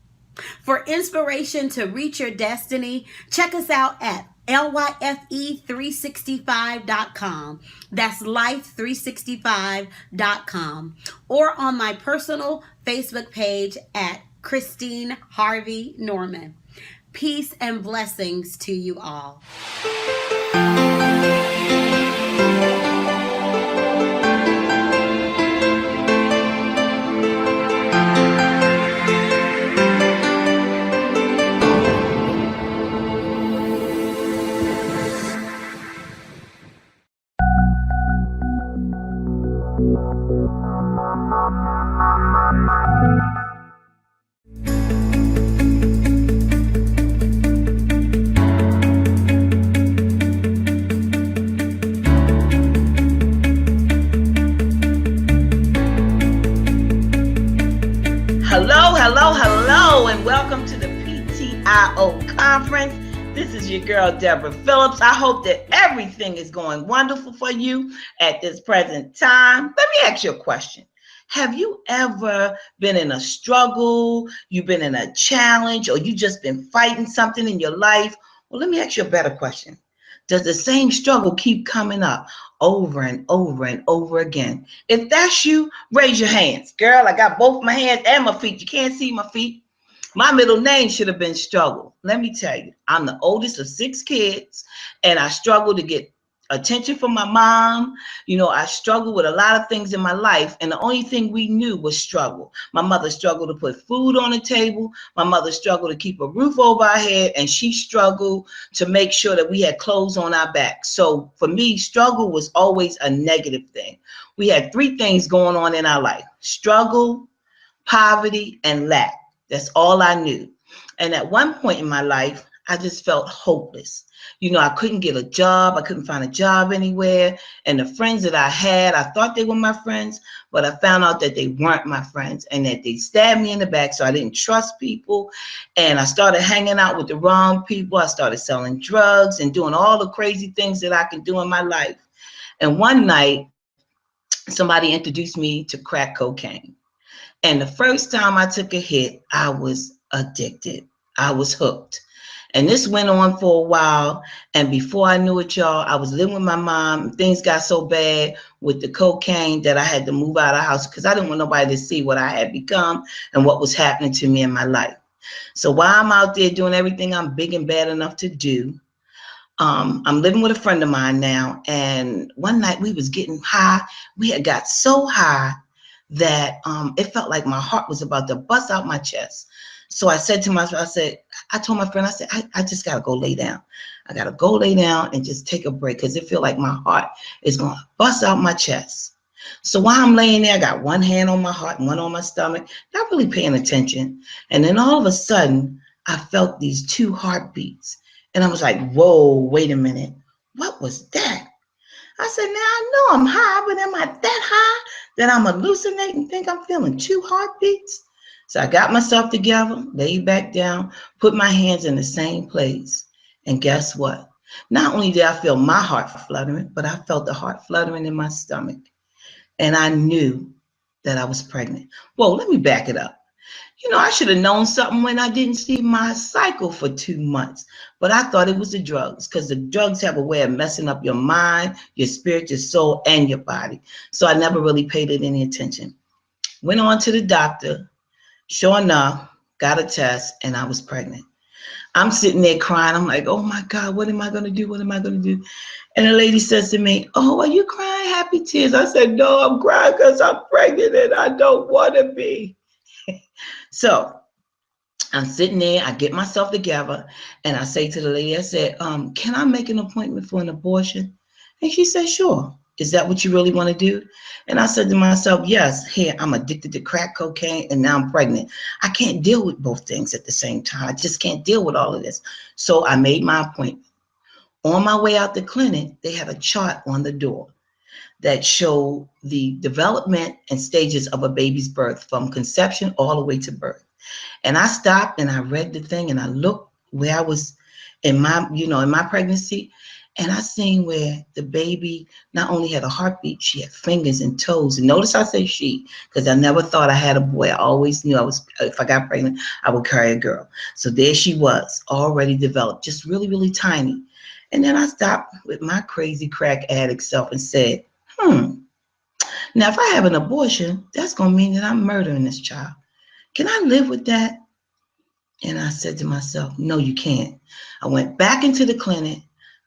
For inspiration to reach your destiny, check us out at LYFE365.com. That's life365.com. Or on my personal Facebook page at Christine Harvey Norman. Peace and blessings to you all. Hello, and welcome to the PTIO conference. This is your girl, Deborah Phillips. I hope that everything is going wonderful for you at this present time. Let me ask you a question. Have you ever been in a struggle, you've been in a challenge, or you just been fighting something in your life? Well, let me ask you a better question. Does the same struggle keep coming up over and over and over again? If that's you, raise your hands. Girl, I got both my hands and my feet. You can't see my feet. My middle name should have been Struggle. Let me tell you, I'm the oldest of 6 kids, and I struggle to get attention from my mom. You know, I struggled with a lot of things in my life, and the only thing we knew was struggle. My mother struggled to put food on the table. My mother struggled to keep a roof over our head, and she struggled to make sure that we had clothes on our back. So for me, struggle was always a negative thing. We had 3 things going on in our life: struggle, poverty, and lack. That's all I knew. And at one point in my life, I just felt hopeless. You know, I couldn't get a job. I couldn't find a job anywhere. And the friends that I had, I thought they were my friends, but I found out that they weren't my friends and that they stabbed me in the back. So I didn't trust people. And I started hanging out with the wrong people. I started selling drugs and doing all the crazy things that I can do in my life. And one night, somebody introduced me to crack cocaine. And the first time I took a hit, I was addicted. I was hooked. And this went on for a while. And before I knew it, y'all, I was living with my mom. Things got so bad with the cocaine that I had to move out of the house because I didn't want nobody to see what I had become and what was happening to me in my life. So while I'm out there doing everything I'm big and bad enough to do, I'm living with a friend of mine now. And one night we was getting high. We had got so high that it felt like my heart was about to bust out my chest. So I said to myself, I told my friend, I said, I just got to go lay down. I got to go lay down and just take a break because it feel like my heart is going to bust out my chest. So while I'm laying there, I got one hand on my heart and one on my stomach, not really paying attention. And then all of a sudden, I felt these 2 heartbeats. And I was like, whoa, wait a minute. What was that? I said, now I know I'm high, but am I that high that I'm hallucinating and think I'm feeling 2 heartbeats? So I got myself together, laid back down, put my hands in the same place. And guess what? Not only did I feel my heart fluttering, but I felt the heart fluttering in my stomach. And I knew that I was pregnant. Whoa, let me back it up. You know, I should have known something when I didn't see my cycle for 2 months. But I thought it was the drugs because the drugs have a way of messing up your mind, your spirit, your soul, and your body. So I never really paid it any attention. Went on to the doctor. Sure enough, got a test, and I was pregnant. I'm sitting there crying. I'm like, oh, my God, what am I going to do? What am I going to do? And the lady says to me, oh, are you crying happy tears? I said, no, I'm crying because I'm pregnant and I don't want to be. So I'm sitting there, I get myself together, and I say to the lady, I said, can I make an appointment for an abortion? And she said, sure. Is that what you really want to do? And I said to myself, yes, here, I'm addicted to crack cocaine, and now I'm pregnant. I can't deal with both things at the same time. I just can't deal with all of this. So I made my appointment. On my way out the clinic, they had a chart on the door that showed the development and stages of a baby's birth, from conception all the way to birth. And I stopped and I read the thing, and I looked where I was in my, in my pregnancy, and I seen where the baby not only had a heartbeat, she had fingers and toes. And notice I say she, because I never thought I had a boy. I always knew if I got pregnant, I would carry a girl. So there she was, already developed, just really, really tiny. And then I stopped with my crazy crack addict self and said, now if I have an abortion, that's going to mean that I'm murdering this child. Can I live with that? And I said to myself, no, you can't. I went back into the clinic.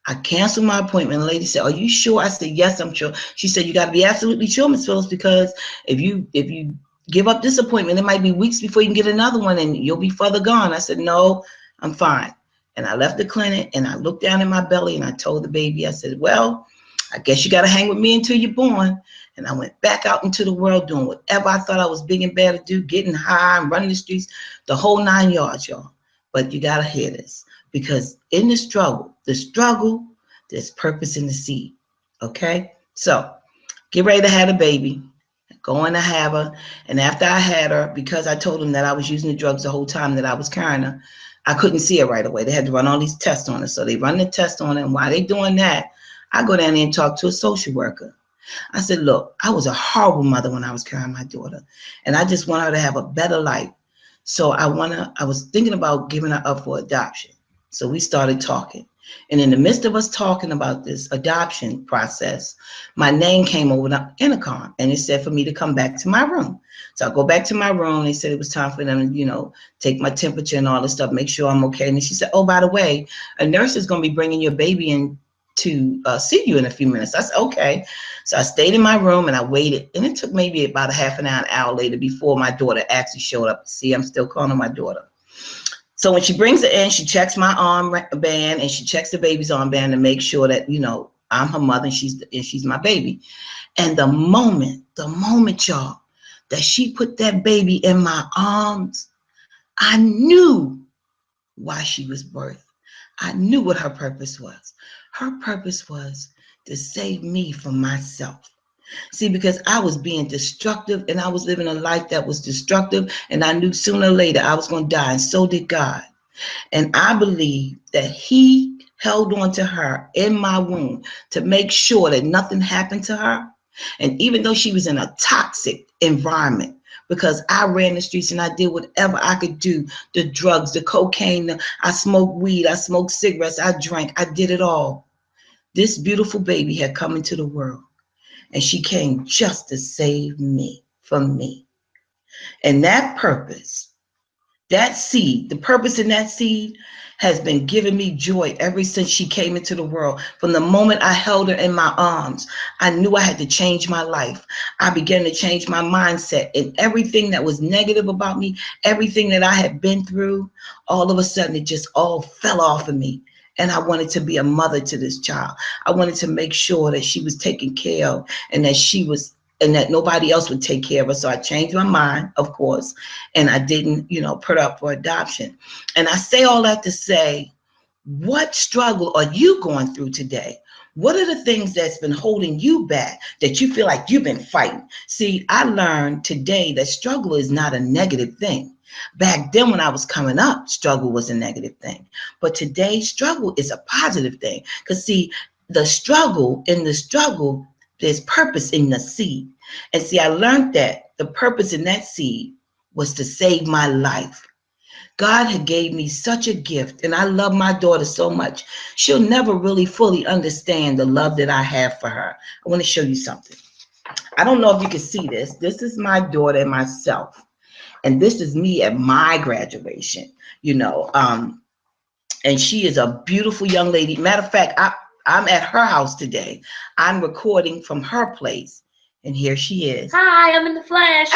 I canceled my appointment. The lady said, are you sure? I said, yes, I'm sure. She said, you got to be absolutely sure, Ms. Phillips, because if you give up this appointment, it might be weeks before you can get another one and you'll be further gone. I said, no, I'm fine. And I left the clinic and I looked down in my belly and I told the baby, I said, well, I guess you got to hang with me until you're born. And I went back out into the world doing whatever I thought I was big and bad to do, getting high and running the streets, the whole 9 yards, y'all. But you got to hear this, because in the struggle, there's purpose in the seed. Okay? So get ready to have a baby. Going to have her. And after I had her, because I told them that I was using the drugs the whole time that I was carrying her, I couldn't see her right away. They had to run all these tests on her. So they run the test on her. And while they doing that, I go down there and talk to a social worker. I said, look, I was a horrible mother when I was carrying my daughter, and I just want her to have a better life. So I was thinking about giving her up for adoption. So we started talking. And in the midst of us talking about this adoption process, my name came over the intercom, and it said for me to come back to my room. So I go back to my room. They said it was time for them to, take my temperature and all this stuff, make sure I'm okay. And then she said, oh, by the way, a nurse is going to be bringing your baby in to see you in a few minutes. I said, okay. So I stayed in my room and I waited. And it took maybe about a half an hour later before my daughter actually showed up. See, I'm still calling her my daughter. So when she brings her in, she checks my armband and she checks the baby's armband to make sure that, I'm her mother and she's my baby. And the moment, y'all, that she put that baby in my arms, I knew why she was birthed. I knew what her purpose was. Her purpose was to save me from myself. See, because I was being destructive and I was living a life that was destructive, and I knew sooner or later I was going to die, and so did God. And I believe that he held on to her in my womb to make sure that nothing happened to her. And even though she was in a toxic environment, because I ran the streets and I did whatever I could do, the drugs, the cocaine, I smoked weed, I smoked cigarettes, I drank, I did it all. This beautiful baby had come into the world, and she came just to save me from me. And that purpose, that seed, the purpose in that seed has been giving me joy ever since she came into the world. From the moment I held her in my arms, I knew I had to change my life. I began to change my mindset, and everything that was negative about me, everything that I had been through, all of a sudden it just all fell off of me. And I wanted to be a mother to this child. I wanted to make sure that she was taken care of, and that nobody else would take care of her. So I changed my mind, of course, and I didn't, put up for adoption. And I say all that to say, what struggle are you going through today? What are the things that's been holding you back that you feel like you've been fighting? See, I learned today that struggle is not a negative thing. Back then when I was coming up, struggle was a negative thing. But today, struggle is a positive thing. Because see, the struggle, there's purpose in the seed. And see, I learned that the purpose in that seed was to save my life. God had gave me such a gift, and I love my daughter so much. She'll never really fully understand the love that I have for her. I want to show you something. I don't know if you can see this. This is my daughter and myself. And this is me at my graduation, and she is a beautiful young lady. Matter of fact, I'm at her house today. I'm recording from her place. And here she is. Hi, I'm in the flesh.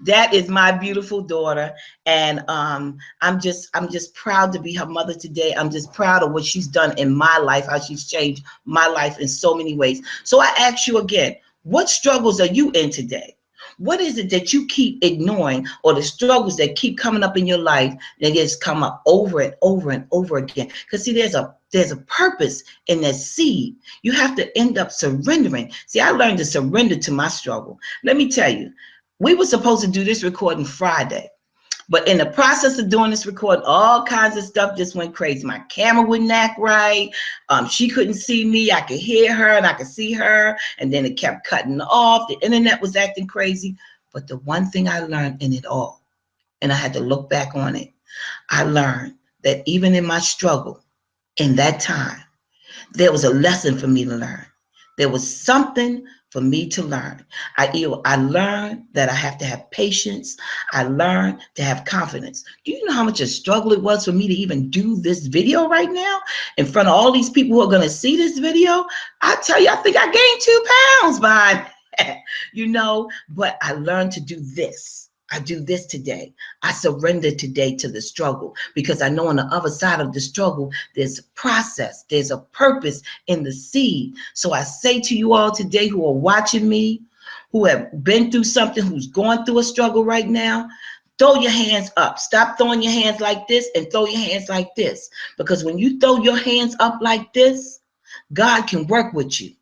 That is my beautiful daughter, and I'm just proud to be her mother today. I'm just proud of what she's done in my life, how she's changed my life in so many ways. So I ask you again, what struggles are you in today? What is it that you keep ignoring, or the struggles that keep coming up in your life that just come up over and over and over again? Because see, there's a purpose in that seed. You have to end up surrendering. See, I learned to surrender to my struggle. Let me tell you, we were supposed to do this recording Friday, but in the process of doing this recording, all kinds of stuff just went crazy. My camera wouldn't act right. She couldn't see me. I could hear her and I could see her. And then it kept cutting off. The internet was acting crazy. But the one thing I learned in it all, and I had to look back on it, I learned that even in my struggle, in that time, there was a lesson for me to learn. There was something for me to learn. I learned that I have to have patience. I learned to have confidence. Do you know how much a struggle it was for me to even do this video right now in front of all these people who are going to see this video? I tell you, I think I gained 2 pounds by it, you know, but I learned to do this. I do this today. I surrender today to the struggle, because I know on the other side of the struggle, there's a process, there's a purpose in the seed. So I say to you all today who are watching me, who have been through something, who's going through a struggle right now, throw your hands up. Stop throwing your hands like this and throw your hands like this. Because when you throw your hands up like this, God can work with you.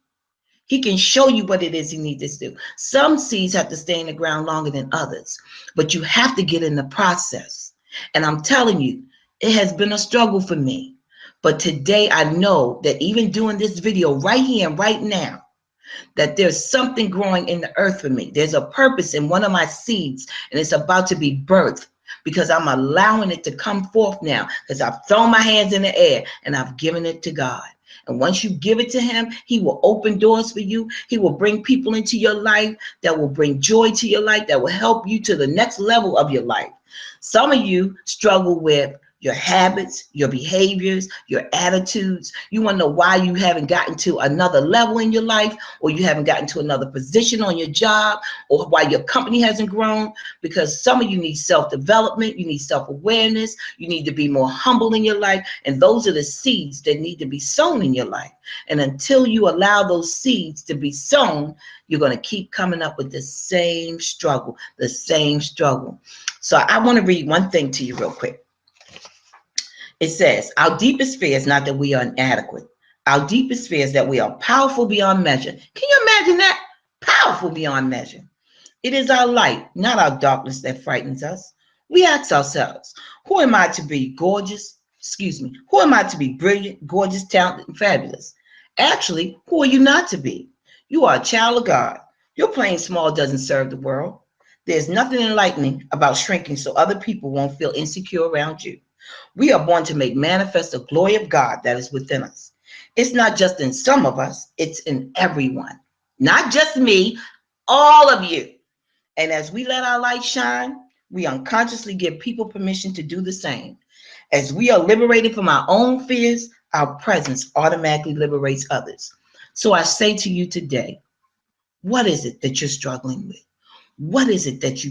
He can show you what it is he needs to do. Some seeds have to stay in the ground longer than others, but you have to get in the process. And I'm telling you, it has been a struggle for me. But today I know that even doing this video right here and right now, that there's something growing in the earth for me. There's a purpose in one of my seeds, and it's about to be birthed, because I'm allowing it to come forth now, because I've thrown my hands in the air and I've given it to God. And once you give it to him, he will open doors for you. He will bring people into your life that will bring joy to your life, that will help you to the next level of your life. Some of you struggle with your habits, your behaviors, your attitudes. You want to know why you haven't gotten to another level in your life, or you haven't gotten to another position on your job, or why your company hasn't grown. Because some of you need self-development, you need self-awareness, you need to be more humble in your life. And those are the seeds that need to be sown in your life. And until you allow those seeds to be sown, you're going to keep coming up with the same struggle, the same struggle. So I want to read one thing to you real quick. It says, our deepest fear is not that we are inadequate. Our deepest fear is that we are powerful beyond measure. Can you imagine that? Powerful beyond measure. It is our light, not our darkness, that frightens us. We ask ourselves, who am I to be gorgeous? Who am I to be brilliant, gorgeous, talented, and fabulous? Actually, who are you not to be? You are a child of God. Your playing small doesn't serve the world. There's nothing enlightening about shrinking so other people won't feel insecure around you. We are born to make manifest the glory of God that is within us. It's not just in some of us, it's in everyone. Not just me, all of you. And as we let our light shine, we unconsciously give people permission to do the same. As we are liberated from our own fears, our presence automatically liberates others. So I say to you today, what is it that you're struggling with? What is it that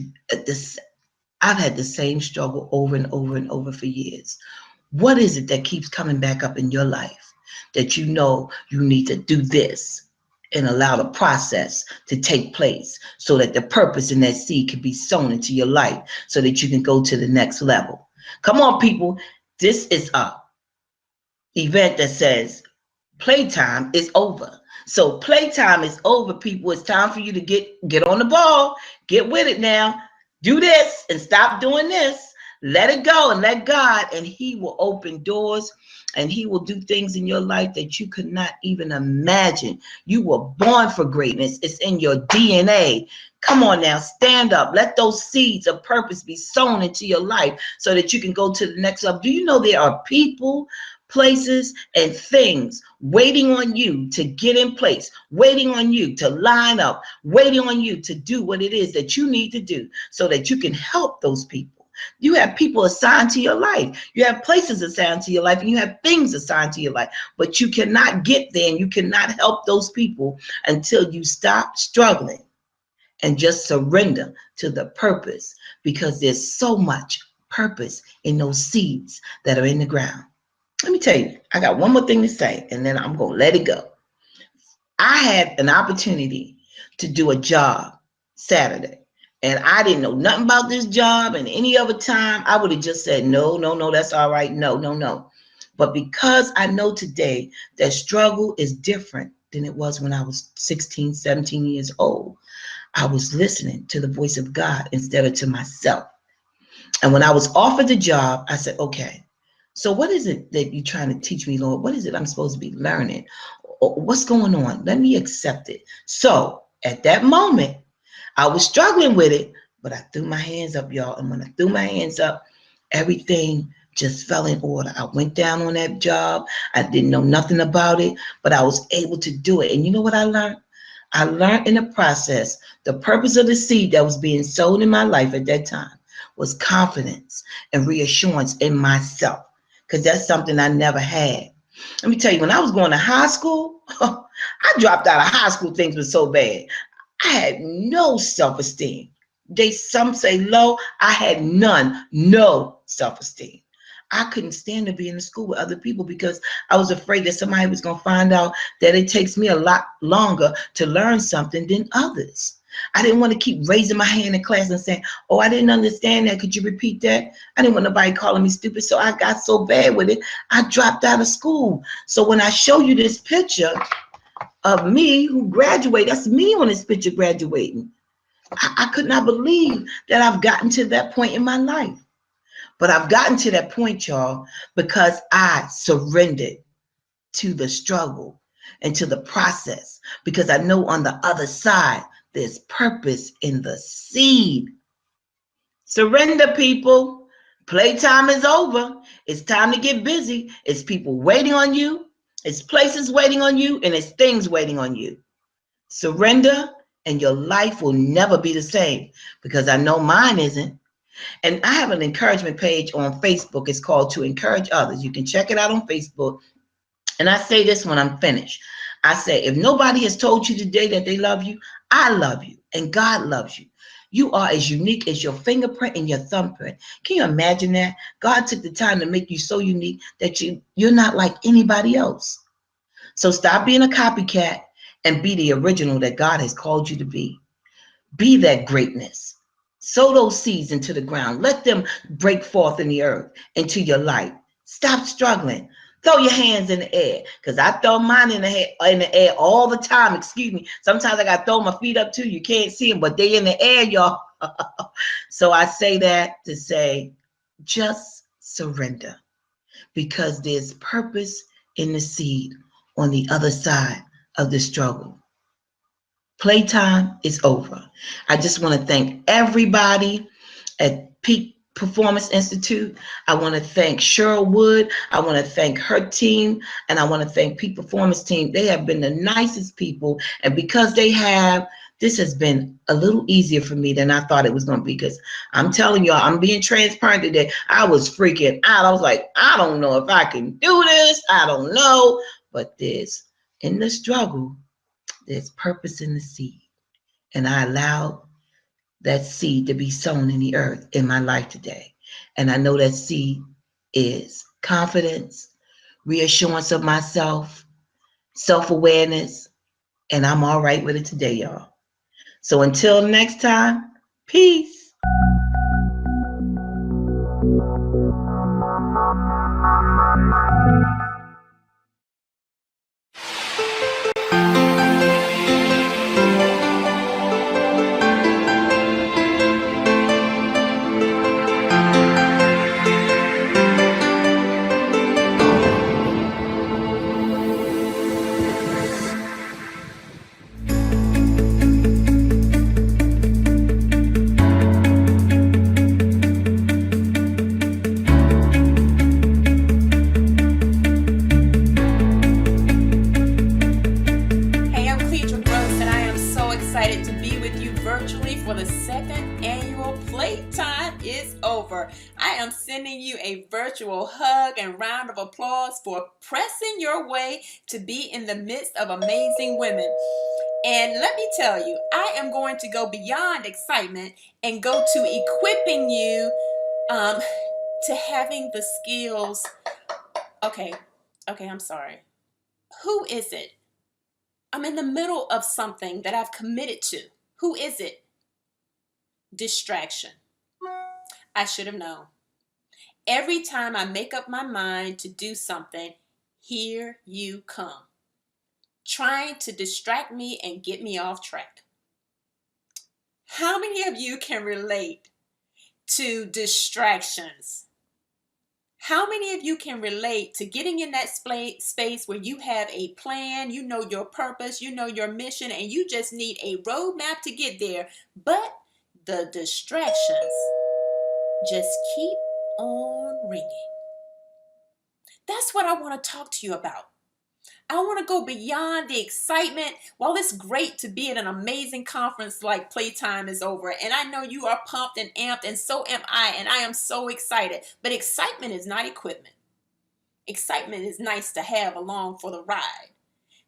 I've had the same struggle over and over and over for years. What is it that keeps coming back up in your life that you know you need to do this and allow the process to take place so that the purpose in that seed can be sown into your life so that you can go to the next level? Come on, people. This is a event that says playtime is over. So playtime is over, people. It's time for you to get on the ball. Get with it now. Do this and stop doing this. Let it go and let God, and he will open doors and he will do things in your life that you could not even imagine. You were born for greatness. It's in your DNA. Come on now, stand up. Let those seeds of purpose be sown into your life so that you can go to the next level. Do you know there are people, places, and things waiting on you to get in place, waiting on you to line up, waiting on you to do what it is that you need to do so that you can help those people? You have people assigned to your life. You have places assigned to your life, and you have things assigned to your life. But you cannot get there, and you cannot help those people until you stop struggling and just surrender to the purpose, because there's so much purpose in those seeds that are in the ground. Let me tell you, I got one more thing to say, and then I'm going to let it go. I had an opportunity to do a job Saturday, and I didn't know nothing about this job, and any other time I would have just said, no, no, no, that's all right. No, no, no. But because I know today that struggle is different than it was when I was 16, 17 years old, I was listening to the voice of God instead of to myself. And when I was offered the job, I said, okay, so what is it that you're trying to teach me, Lord? What is it I'm supposed to be learning? What's going on? Let me accept it. So at that moment, I was struggling with it, but I threw my hands up, y'all. And when I threw my hands up, everything just fell in order. I went down on that job. I didn't know nothing about it, but I was able to do it. And you know what I learned? I learned in the process, the purpose of the seed that was being sown in my life at that time was confidence and reassurance in myself, because that's something I never had. Let me tell you, when I was going to high school, I dropped out of high school. Things were so bad. I had no self-esteem. Some say low. I had none, no self-esteem. I couldn't stand to be in the school with other people because I was afraid that somebody was going to find out that it takes me a lot longer to learn something than others. I didn't want to keep raising my hand in class and saying, oh, I didn't understand that. Could you repeat that? I didn't want nobody calling me stupid. So I got so bad with it, I dropped out of school. So when I show you this picture of me who graduated, that's me on this picture graduating. I could not believe that I've gotten to that point in my life. But I've gotten to that point, y'all, because I surrendered to the struggle and to the process, because I know on the other side, there's purpose in the seed. Surrender, people. Playtime is over. It's time to get busy. It's people waiting on you. It's places waiting on you, and it's things waiting on you. Surrender, and your life will never be the same, because I know mine isn't. And I have an encouragement page on Facebook. It's called To Encourage Others. You can check it out on Facebook. And I say this when I'm finished. I say, if nobody has told you today that they love you, I love you, and God loves you. You are as unique as your fingerprint and your thumbprint. Can you imagine that? God took the time to make you so unique that you're not like anybody else. So stop being a copycat and be the original that God has called you to be. Be that greatness. Sow those seeds into the ground. Let them break forth in the earth, into your light. Stop struggling. Throw your hands in the air, because I throw mine in the air all the time. Excuse me. Sometimes I got to throw my feet up too. You can't see them, but they in the air, y'all. So I say that to say, just surrender, because there's purpose in the seed on the other side of the struggle. Playtime is over. I just want to thank everybody at Peak Performance Institute. I want to thank Cheryl Wood. I want to thank her team, and I want to thank Peak Performance team. They have been the nicest people, and because they have, this has been a little easier for me than I thought it was going to be, because I'm telling y'all, I'm being transparent today. I was freaking out. I was like, I don't know if I can do this. I don't know. But in the struggle, there's purpose in the seed. And I allowed that seed to be sown in the earth in my life today. And I know that seed is confidence, reassurance of myself, self-awareness, and I'm all right with it today, y'all. So until next time, peace. over, I am sending you a virtual hug and round of applause for pressing your way to be in the midst of amazing women. And let me tell you, I am going to go beyond excitement and go to equipping you to having the skills. Okay, I'm sorry. Who is it? I'm in the middle of something that I've committed to. Who is it? Distraction. I should have known. Every time I make up my mind to do something, here you come, trying to distract me and get me off track. How many of you can relate to distractions? How many of you can relate to getting in that space where you have a plan, you know your purpose, you know your mission, and you just need a roadmap to get there, but the distractions just keep on ringing? That's what I want to talk to you about. I want to go beyond the excitement. While it's great to be at an amazing conference like Playtime is over, and I know you are pumped and amped, and so am I, and I am so excited. But excitement is not equipment. Excitement is nice to have along for the ride.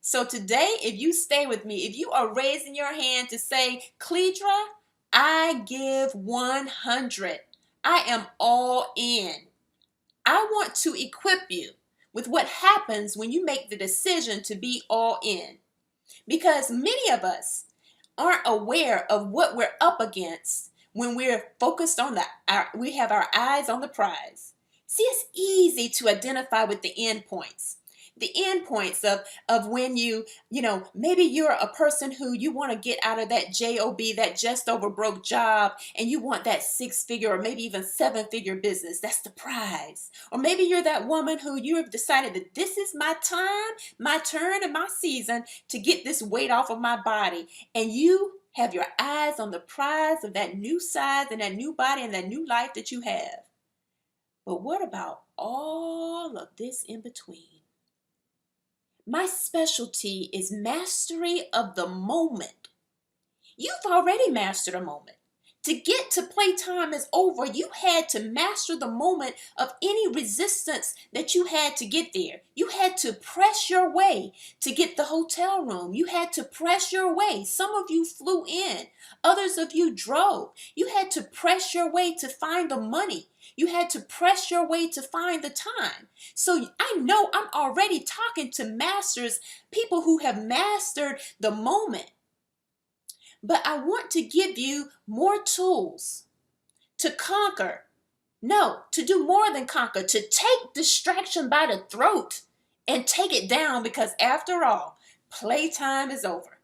So today, if you stay with me, if you are raising your hand to say, Cleedra, I give 100. I am all in. I want to equip you with what happens when you make the decision to be all in. Because many of us aren't aware of what we're up against when we're focused on we have our eyes on the prize. See, it's easy to identify with the end points. The end points of when maybe you're a person who you want to get out of that job, that just over broke job, and you want that 6-figure or maybe even 7-figure business. That's the prize. Or maybe you're that woman who you have decided that this is my time, my turn, and my season to get this weight off of my body. And you have your eyes on the prize of that new size and that new body and that new life that you have. But what about all of this in between? My specialty is mastery of the moment. You've already mastered a moment. To get to Playtime is over, you had to master the moment of any resistance that you had to get there. You had to press your way to get the hotel room. You had to press your way. Some of you flew in. Others of you drove. You had to press your way to find the money. You had to press your way to find the time. So I know I'm already talking to masters, people who have mastered the moment. But I want to give you more tools to conquer. No, to do more than conquer, to take distraction by the throat and take it down, because after all, playtime is over.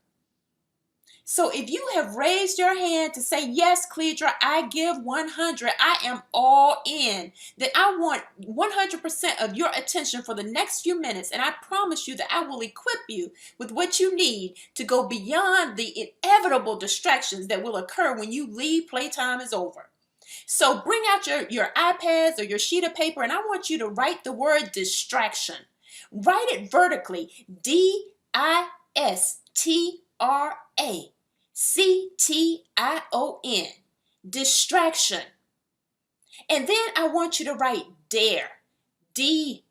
So if you have raised your hand to say, yes, Cleedra, I give 100, I am all in, then I want 100% of your attention for the next few minutes. And I promise you that I will equip you with what you need to go beyond the inevitable distractions that will occur when you leave Playtime is over. So bring out your iPads or your sheet of paper, and I want you to write the word distraction. Write it vertically, DISTRACTION, distraction. And then I want you to write dare, DARE.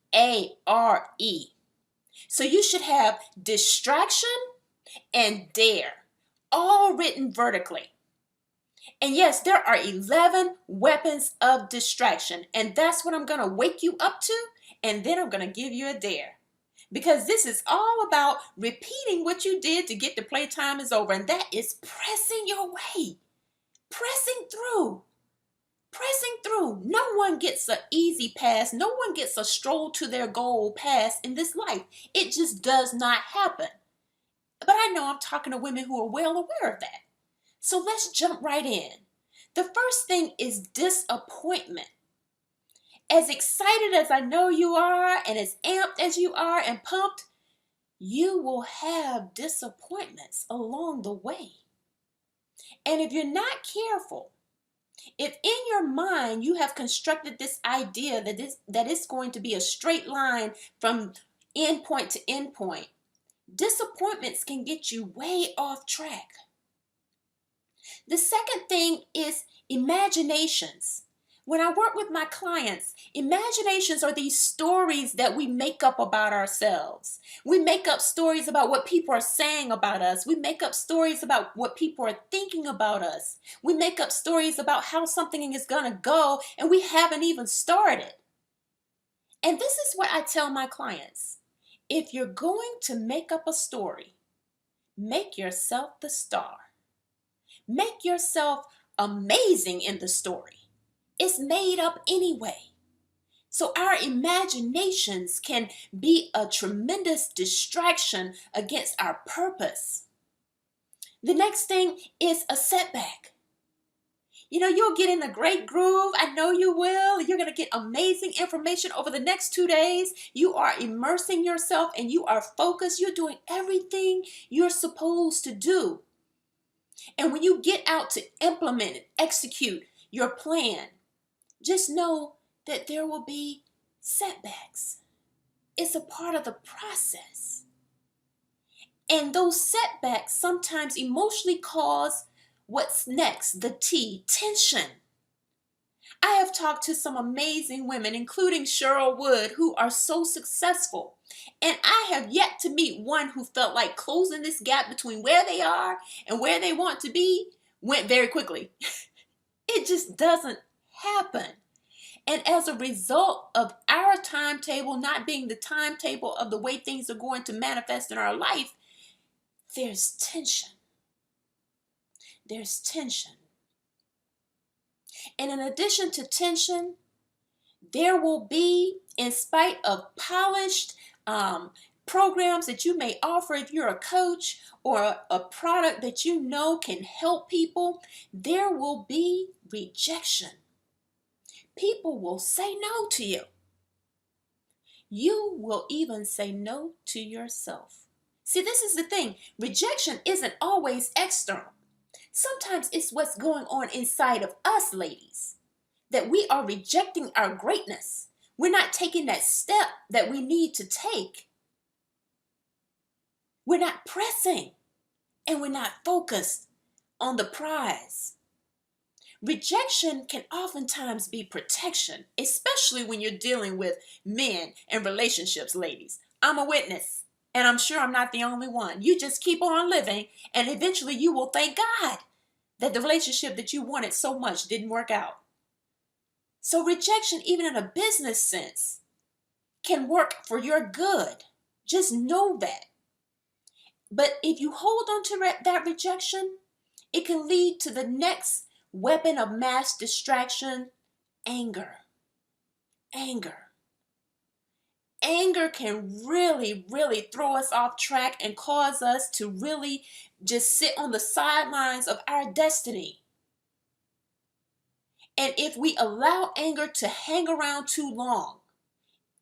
So you should have distraction and dare, all written vertically. And yes, there are 11 weapons of distraction, and that's what I'm going to wake you up to, and then I'm going to give you a dare. Because this is all about repeating what you did to get to Playtime is over. And that is pressing your way. Pressing through. Pressing through. No one gets an easy pass. No one gets a stroll to their goal pass in this life. It just does not happen. But I know I'm talking to women who are well aware of that. So let's jump right in. The first thing is disappointment. As excited as I know you are, and as amped as you are and pumped, you will have disappointments along the way. And if you're not careful, if in your mind you have constructed this idea that it's going to be a straight line from end point to end point, disappointments can get you way off track. The second thing is imaginations. When I work with my clients, imaginations are these stories that we make up about ourselves. We make up stories about what people are saying about us. We make up stories about what people are thinking about us. We make up stories about how something is going to go, and we haven't even started. And this is what I tell my clients. If you're going to make up a story, make yourself the star. Make yourself amazing in the story. It's made up anyway. So our imaginations can be a tremendous distraction against our purpose. The next thing is a setback. You'll get in a great groove. I know you will. You're going to get amazing information over the next 2 days. You are immersing yourself and you are focused. You're doing everything you're supposed to do. And when you get out to implement and execute your plan, just know that there will be setbacks. It's a part of the process. And those setbacks sometimes emotionally cause what's next, the T, tension. I have talked to some amazing women, including Cheryl Wood, who are so successful. And I have yet to meet one who felt like closing this gap between where they are and where they want to be went very quickly. It just doesn't happen. And as a result of our timetable not being the timetable of the way things are going to manifest in our life, there's tension. There's tension. And in addition to tension, there will be, in spite of polished programs that you may offer if you're a coach or a product that you know can help people, there will be rejection. People will say no to you. You will even say no to yourself. See, this is the thing. Rejection isn't always external. Sometimes it's what's going on inside of us, ladies, that we are rejecting our greatness. We're not taking that step that we need to take. We're not pressing, and we're not focused on the prize. Rejection can oftentimes be protection, especially when you're dealing with men and relationships, ladies. I'm a witness, and I'm sure I'm not the only one. You just keep on living, and eventually you will thank God that the relationship that you wanted so much didn't work out. So rejection, even in a business sense, can work for your good. Just know that. But if you hold on to that rejection, it can lead to the next weapon of mass distraction, anger. Anger. Anger can really, really throw us off track and cause us to really just sit on the sidelines of our destiny. And if we allow anger to hang around too long,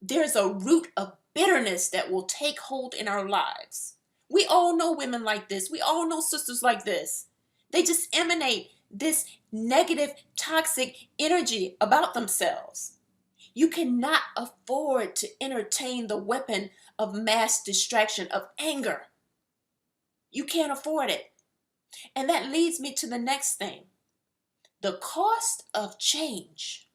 there's a root of bitterness that will take hold in our lives. We all know women like this. We all know sisters like this. They just emanate this negative, toxic energy about themselves. You cannot afford to entertain the weapon of mass distraction, of anger. You can't afford it. And that leads me to the next thing. The cost of change.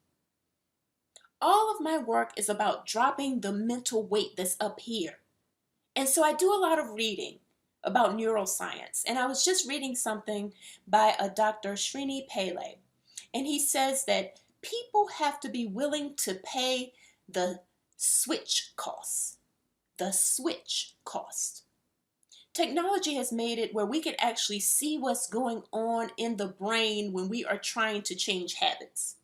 All of my work is about dropping the mental weight that's up here. And so I do a lot of reading about neuroscience. And I was just reading something by a Dr. Srini Pillai. And he says that people have to be willing to pay the switch costs. The switch cost. Technology has made it where we can actually see what's going on in the brain when we are trying to change habits.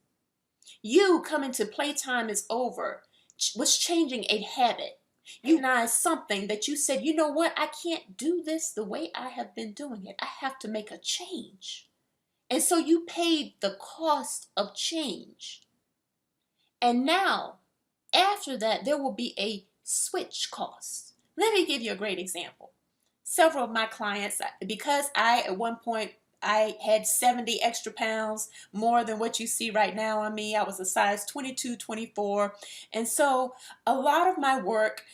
You coming to Playtime is Over was changing a habit. You realized something that you said, you know what, I can't do this the way I have been doing it. I have to make a change. And so you paid the cost of change. And now, after that, there will be a switch cost. Let me give you a great example. Several of my clients, because at one point, I had 70 extra pounds, more than what you see right now on me. I was a size 22, 24. And so a lot of my work,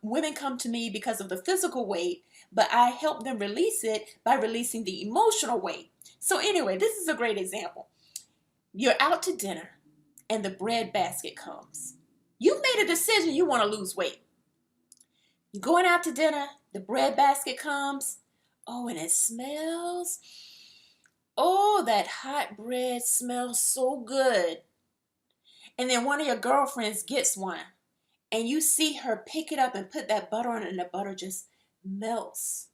women come to me because of the physical weight, but I help them release it by releasing the emotional weight. So anyway, this is a great example. You're out to dinner and the bread basket comes. You've made a decision you want to lose weight. You're going out to dinner, the bread basket comes. Oh, and it smells. Oh, that hot bread smells so good. And then one of your girlfriends gets one, and you see her pick it up and put that butter on it, and the butter just melts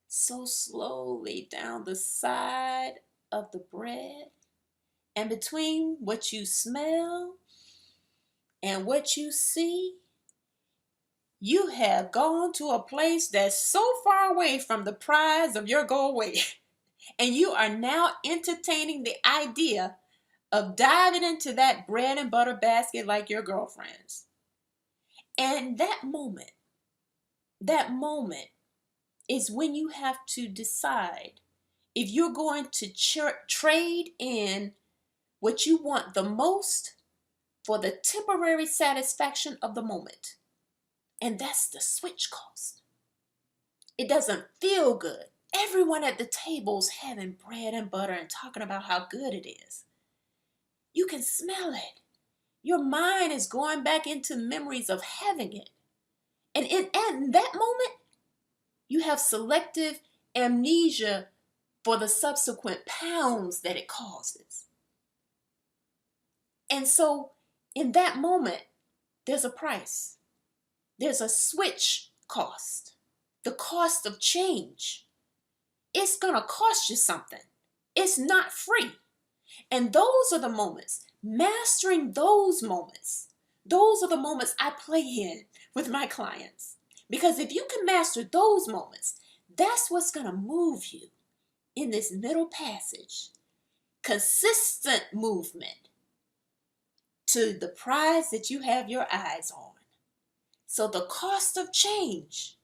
so slowly down the side of the bread. And between what you smell and what you see, you have gone to a place that's so far away from the prize of your goal weight. And you are now entertaining the idea of diving into that bread and butter basket like your girlfriends. And that moment is when you have to decide if you're going to trade in what you want the most for the temporary satisfaction of the moment. And that's the switch cost. It doesn't feel good. Everyone at the table's having bread and butter and talking about how good it is. You can smell it. Your mind is going back into memories of having it. And in that moment, you have selective amnesia for the subsequent pounds that it causes. And so in that moment, there's a price. There's a switch cost, the cost of change. It's going to cost you something. It's not free. And those are the moments, mastering those moments. Those are the moments I play in with my clients. Because if you can master those moments, that's what's going to move you in this middle passage. Consistent movement to the prize that you have your eyes on. So the cost of change,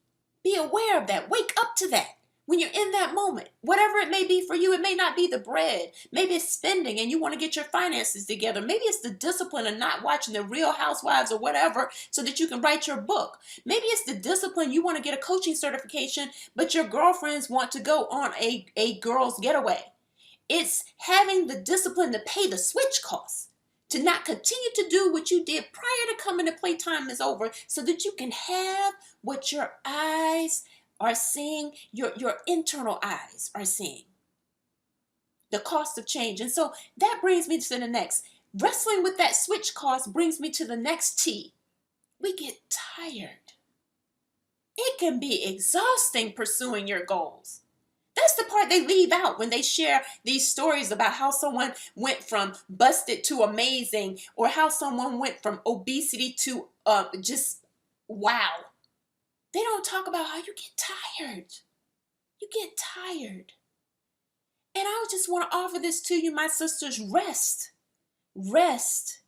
be aware of that. Wake up to that when you're in that moment. Whatever it may be for you, it may not be the bread. Maybe it's spending and you want to get your finances together. Maybe it's the discipline of not watching the Real Housewives or whatever so that you can write your book. Maybe it's the discipline you want to get a coaching certification, but your girlfriends want to go on a girls' getaway. It's having the discipline to pay the switch costs, to not continue to do what you did prior to coming to playtime is over so that you can have what your eyes are seeing, your internal eyes are seeing. The cost of change. And so that brings me to the next. Wrestling with that switch cost brings me to the next T. We get tired. It can be exhausting pursuing your goals. That's the part they leave out when they share these stories about how someone went from busted to amazing, or how someone went from obesity to just wow. They don't talk about how you get tired. You get tired. And I just want to offer this to you, my sisters. Rest. Rest.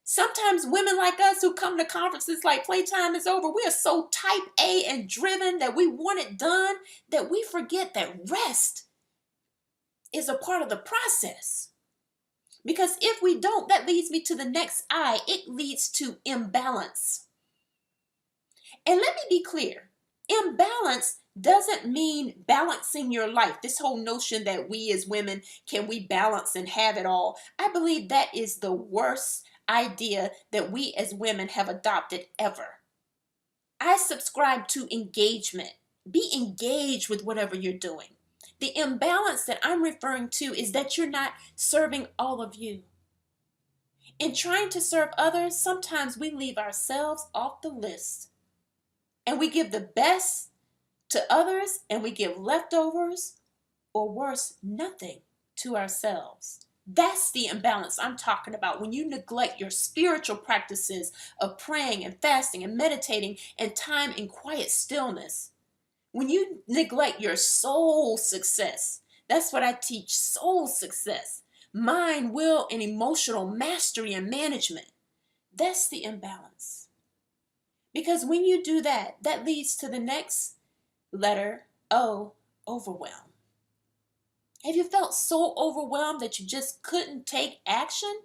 Sometimes women like us who come to conferences like Playtime is Over, we are so type A and driven that we want it done that we forget that rest is a part of the process. Because if we don't, that leads me to the next I. It leads to imbalance. And let me be clear. Imbalance doesn't mean balancing your life. This whole notion that we as women, can we balance and have it all? I believe that is the worst idea that we as women have adopted ever. I subscribe to engagement. Be engaged with whatever you're doing. The imbalance that I'm referring to is that you're not serving all of you. In trying to serve others, sometimes we leave ourselves off the list. And we give the best to others and we give leftovers, or worse, nothing to ourselves. That's the imbalance I'm talking about when you neglect your spiritual practices of praying and fasting and meditating and time in quiet stillness. When you neglect your soul success, that's what I teach, soul success, mind, will, and emotional mastery and management. That's the imbalance. Because when you do that, that leads to the next letter, O, overwhelm. Have you felt so overwhelmed that you just couldn't take action?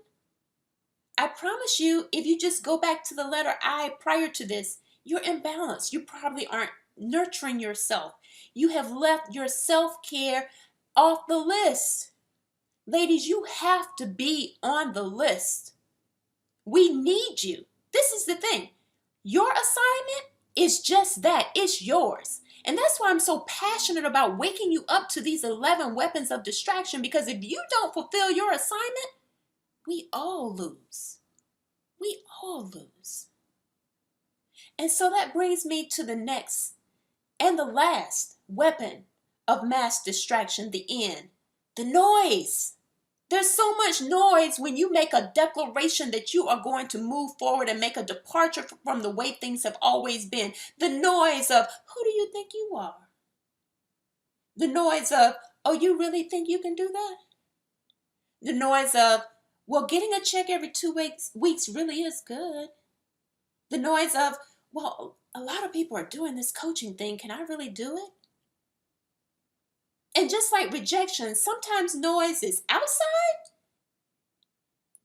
I promise you, if you just go back to the letter I prior to this, you're imbalanced. You probably aren't nurturing yourself. You have left your self-care off the list. Ladies, you have to be on the list. We need you. This is the thing. Your assignment is just that. It's yours. And that's why I'm so passionate about waking you up to these 11 weapons of distraction, because if you don't fulfill your assignment, we all lose. We all lose. And so that brings me to the next and the last weapon of mass distraction, the end, the noise. There's so much noise when you make a declaration that you are going to move forward and make a departure from the way things have always been. The noise of, who do you think you are? The noise of, oh, you really think you can do that? The noise of, well, getting a check every 2 weeks really is good. The noise of, well, a lot of people are doing this coaching thing. Can I really do it? And just like rejection, sometimes noise is outside,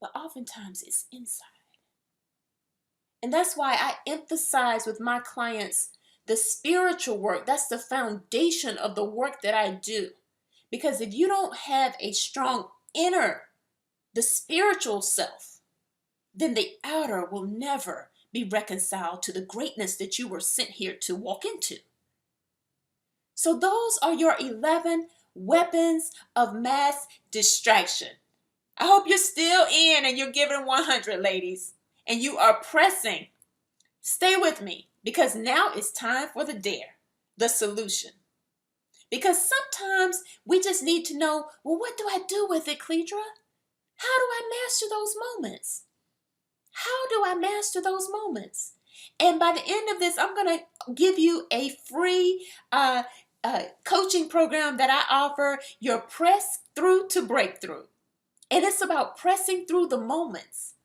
but oftentimes it's inside. And that's why I emphasize with my clients the spiritual work. That's the foundation of the work that I do. Because if you don't have a strong inner, the spiritual self, then the outer will never be reconciled to the greatness that you were sent here to walk into. So those are your 11 weapons of mass distraction. I hope you're still in and you're giving 100, ladies, and you are pressing. Stay with me, because now it's time for the dare, the solution. Because sometimes we just need to know, well, what do I do with it, Cledra? How do I master those moments? How do I master those moments? And by the end of this, I'm going to give you a free coaching program that I offer, your Press Through to Breakthrough. And it's about pressing through the moments.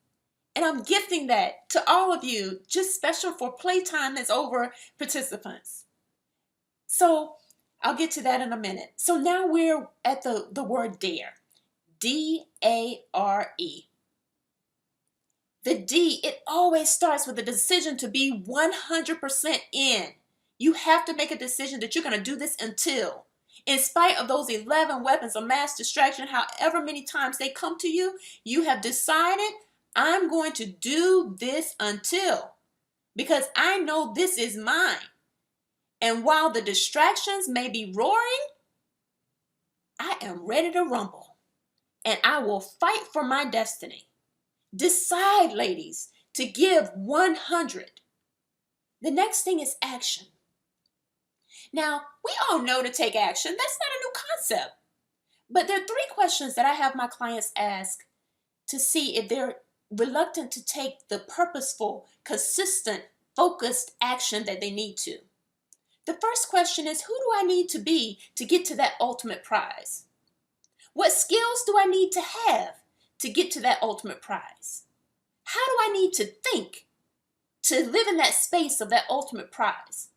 And I'm gifting that to all of you, just special for Playtime is Over participants. So I'll get to that in a minute. So now we're at the word dare. D-A-R-E. The D, it always starts with a decision to be 100% in. You have to make a decision that you're going to do this until. In spite of those 11 weapons of mass distraction, however many times they come to you, you have decided, I'm going to do this until. Because I know this is mine. And while the distractions may be roaring, I am ready to rumble. And I will fight for my destiny. Decide, ladies, to give 100. The next thing is action. Now, we all know to take action. That's not a new concept. But there are 3 questions that I have my clients ask to see if they're reluctant to take the purposeful, consistent, focused action that they need to. The first question is, who do I need to be to get to that ultimate prize? What skills do I need to have to get to that ultimate prize? How do I need to think to live in that space of that ultimate prize?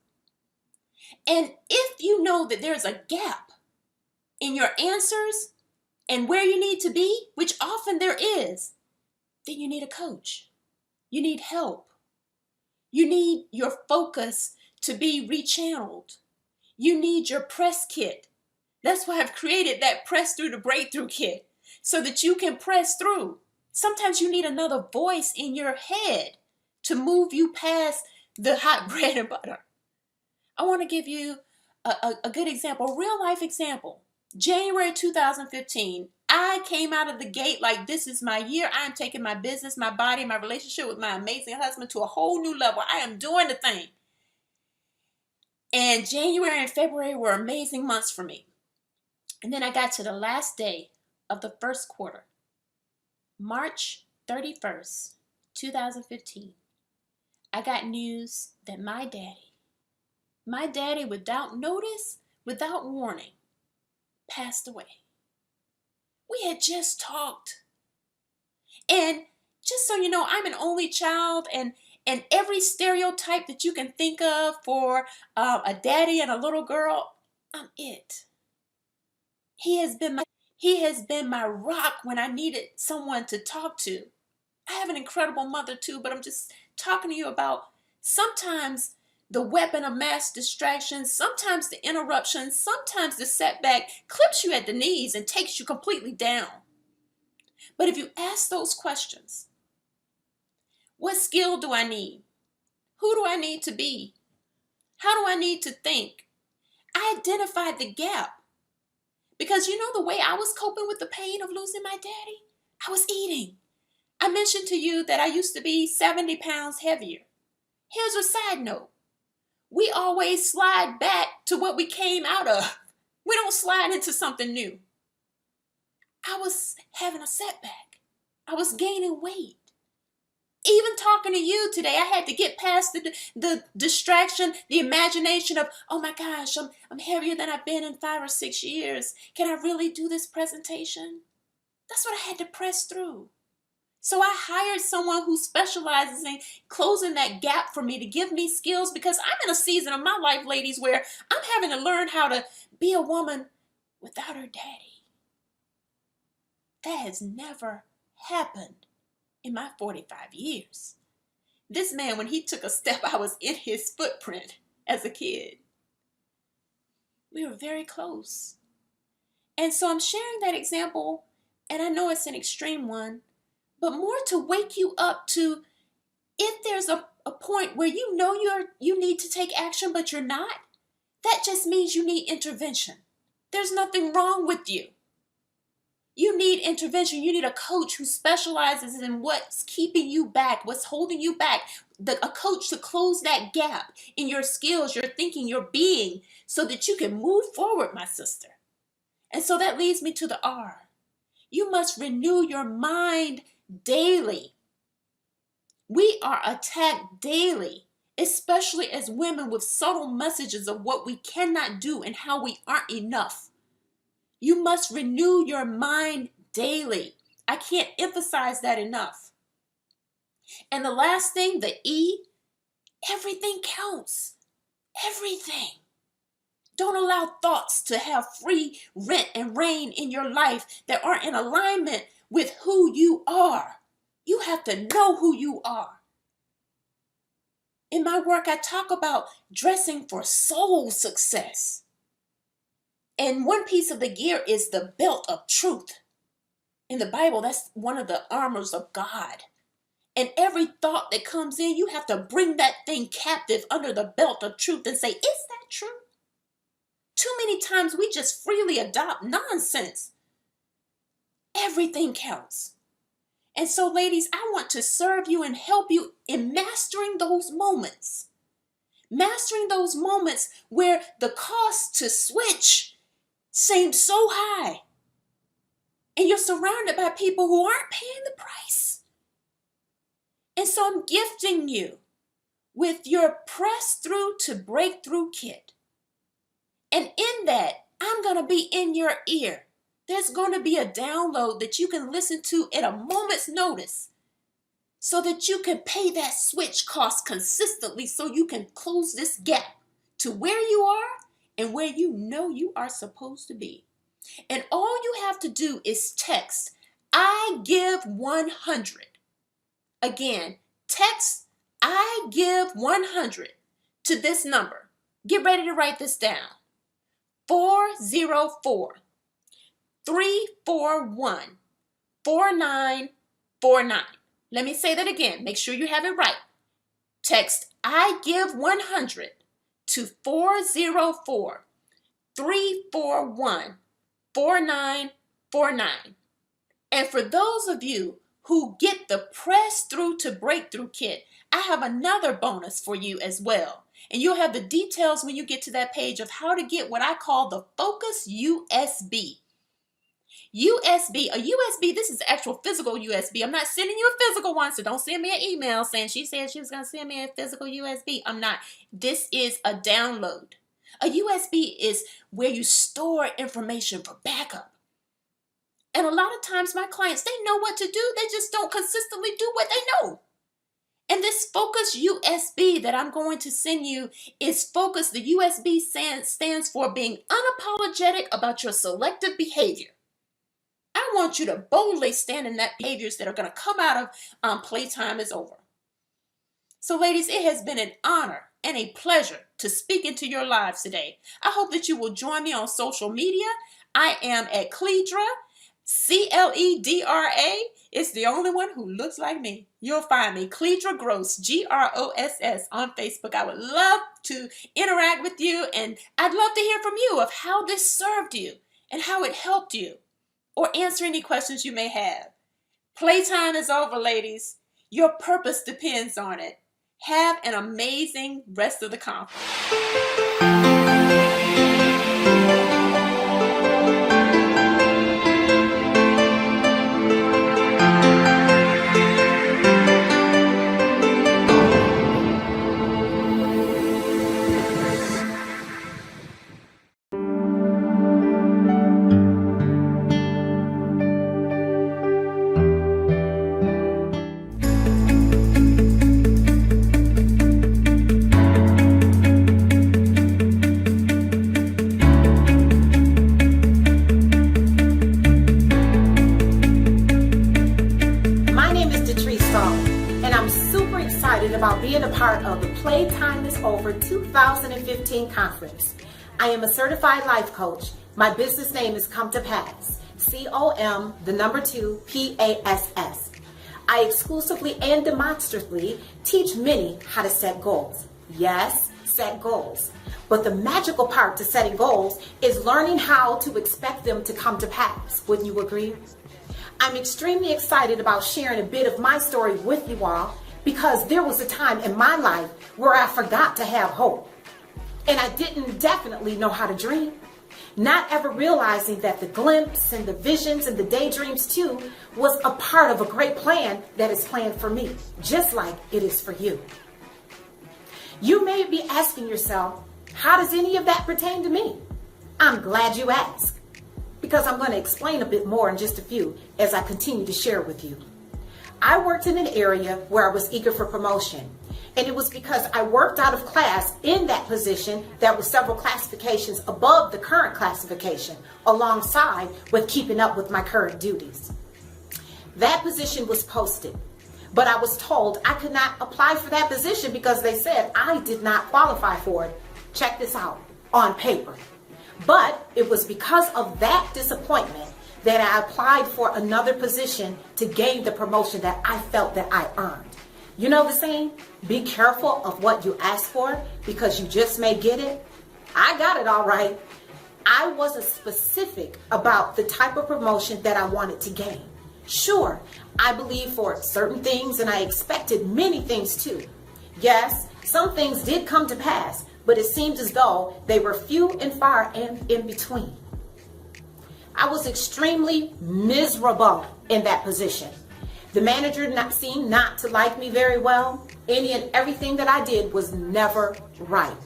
And if you know that there's a gap in your answers and where you need to be, which often there is, then you need a coach. You need help. You need your focus to be rechanneled. You need your press kit. That's why I've created that Press Through to Breakthrough kit, so that you can press through. Sometimes you need another voice in your head to move you past the hot bread and butter. I want to give you a good example, a real life example. January 2015, I came out of the gate like, this is my year. I am taking my business, my body, my relationship with my amazing husband to a whole new level. I am doing the thing. And January and February were amazing months for me. And then I got to the last day of the first quarter, March 31st, 2015. I got news that my daddy without notice, without warning, passed away. We had just talked. And just so you know, I'm an only child, and every stereotype that you can think of for a daddy and a little girl, I'm it. He has been my rock when I needed someone to talk to. I have an incredible mother too, but I'm just talking to you about sometimes the weapon of mass distraction, sometimes the interruption, sometimes the setback clips you at the knees and takes you completely down. But if you ask those questions, What skill do I need? Who do I need to be? How do I need to think? I identified the gap. Because you know the way I was coping with the pain of losing my daddy? I was eating. I mentioned to you that I used to be 70 pounds heavier. Here's a side note. We always slide back to what we came out of. We don't slide into something new. I was having a setback. I was gaining weight. Even talking to you today, I had to get past the distraction, the imagination of, oh my gosh, I'm heavier than I've been in 5 or 6 years. Can I really do this presentation? That's what I had to press through. So I hired someone who specializes in closing that gap for me to give me skills, because I'm in a season of my life, ladies, where I'm having to learn how to be a woman without her daddy. That has never happened in my 45 years. This man, when he took a step, I was in his footprint as a kid. We were very close. And so I'm sharing that example, and I know it's an extreme one, but more to wake you up to, if there's a point where you know you need to take action, but you're not, that just means you need intervention. There's nothing wrong with you. You need intervention. You need a coach who specializes in what's keeping you back, what's holding you back, a coach to close that gap in your skills, your thinking, your being, so that you can move forward, my sister. And so that leads me to the R. You must renew your mind daily. We are attacked daily, especially as women, with subtle messages of what we cannot do and how we aren't enough. You must renew your mind daily. I can't emphasize that enough. And the last thing, the E, everything counts. Everything. Don't allow thoughts to have free rent and reign in your life that aren't in alignment with who you are. You have to know who you are. In my work, I talk about dressing for soul success. And one piece of the gear is the belt of truth. In the Bible, that's one of the armors of God. And every thought that comes in, you have to bring that thing captive under the belt of truth and say, is that true? Too many times we just freely adopt nonsense. Everything counts. And so, ladies, I want to serve you and help you in mastering those moments. Mastering those moments where the cost to switch seems so high. And you're surrounded by people who aren't paying the price. And so I'm gifting you with your Press Through to Breakthrough kit. And in that, I'm going to be in your ear. There's going to be a download that you can listen to at a moment's notice so that you can pay that switch cost consistently, so you can close this gap to where you are and where you know you are supposed to be. And all you have to do is text, I give 100. Again, text, I give 100 to this number. Get ready to write this down. 404 341 4949. Let me say that again. Make sure you have it right. Text I give 100 to 404 341 4949. And for those of you who get the Press Through to Breakthrough kit, I have another bonus for you as well. And you'll have the details when you get to that page of how to get what I call the Focus USB. USB, a USB, this is actual physical USB. I'm not sending you a physical one, so don't send me an email saying she said she was going to send me a physical USB. I'm not. This is a download. A USB is where you store information for backup. And a lot of times my clients, they know what to do. They just don't consistently do what they know. And this Focus USB that I'm going to send you is Focus. The USB stands for being unapologetic about your selective behavior. I want you to boldly stand in that behaviors that are going to come out of Playtime is Over. So ladies, it has been an honor and a pleasure to speak into your lives today. I hope that you will join me on social media. I am at Cledra, Cledra. It's the only one who looks like me. You'll find me, Cleedra Gross, Gross, on Facebook. I would love to interact with you, and I'd love to hear from you of how this served you and how it helped you, or answer any questions you may have. Playtime is over, ladies. Your purpose depends on it. Have an amazing rest of the conference. About being a part of the Playtime is Over 2015 conference. I am a certified life coach. My business name is Come to Pass, COM, the number 2, PASS. I exclusively and demonstratively teach many how to set goals. Yes, set goals. But the magical part to setting goals is learning how to expect them to come to pass. Wouldn't you agree? I'm extremely excited about sharing a bit of my story with you all, because there was a time in my life where I forgot to have hope. And I didn't definitely know how to dream. Not ever realizing that the glimpse and the visions and the daydreams too was a part of a great plan that is planned for me, just like it is for you. You may be asking yourself, how does any of that pertain to me? I'm glad you asked, because I'm going to explain a bit more in just a few as I continue to share with you. I worked in an area where I was eager for promotion, and it was because I worked out of class in that position that was several classifications above the current classification, alongside with keeping up with my current duties. That position was posted, but I was told I could not apply for that position because they said I did not qualify for it. Check this out, on paper. But it was because of that disappointment that I applied for another position to gain the promotion that I felt that I earned. You know the saying, be careful of what you ask for because you just may get it. I got it all right. I wasn't specific about the type of promotion that I wanted to gain. Sure, I believed for certain things and I expected many things too. Yes, some things did come to pass, but it seemed as though they were few and far and in between. I was extremely miserable in that position. The manager seemed not to like me very well. Any and everything that I did was never right.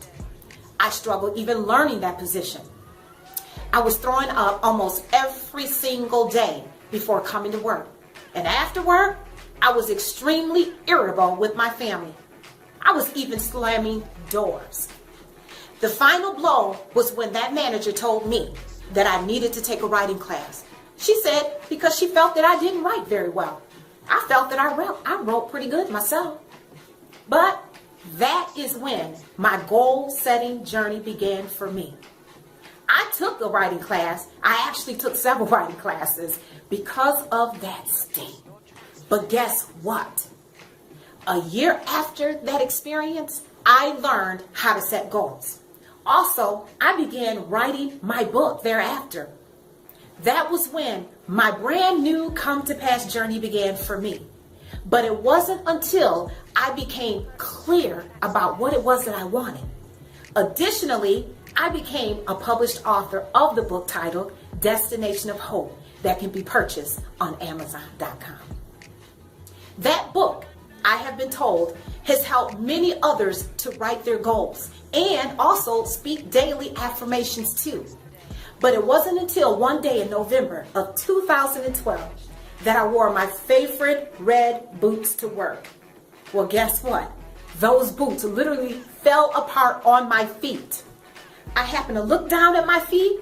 I struggled even learning that position. I was throwing up almost every single day before coming to work. And after work, I was extremely irritable with my family. I was even slamming doors. The final blow was when that manager told me that I needed to take a writing class. She said because she felt that I didn't write very well. I felt that I wrote pretty good myself. But that is when my goal-setting journey began for me. I took a writing class. I actually took several writing classes because of that state. But guess what? A year after that experience, I learned how to set goals. Also, I began writing my book thereafter. That was when my brand new Come to Pass journey began for me. But it wasn't until I became clear about what it was that I wanted. Additionally, I became a published author of the book titled Destination of Hope that can be purchased on Amazon.com. That book, I have been told, has helped many others to write their goals and also speak daily affirmations too. But it wasn't until one day in November of 2012 that I wore my favorite red boots to work. Well, guess what? Those boots literally fell apart on my feet. I happened to look down at my feet.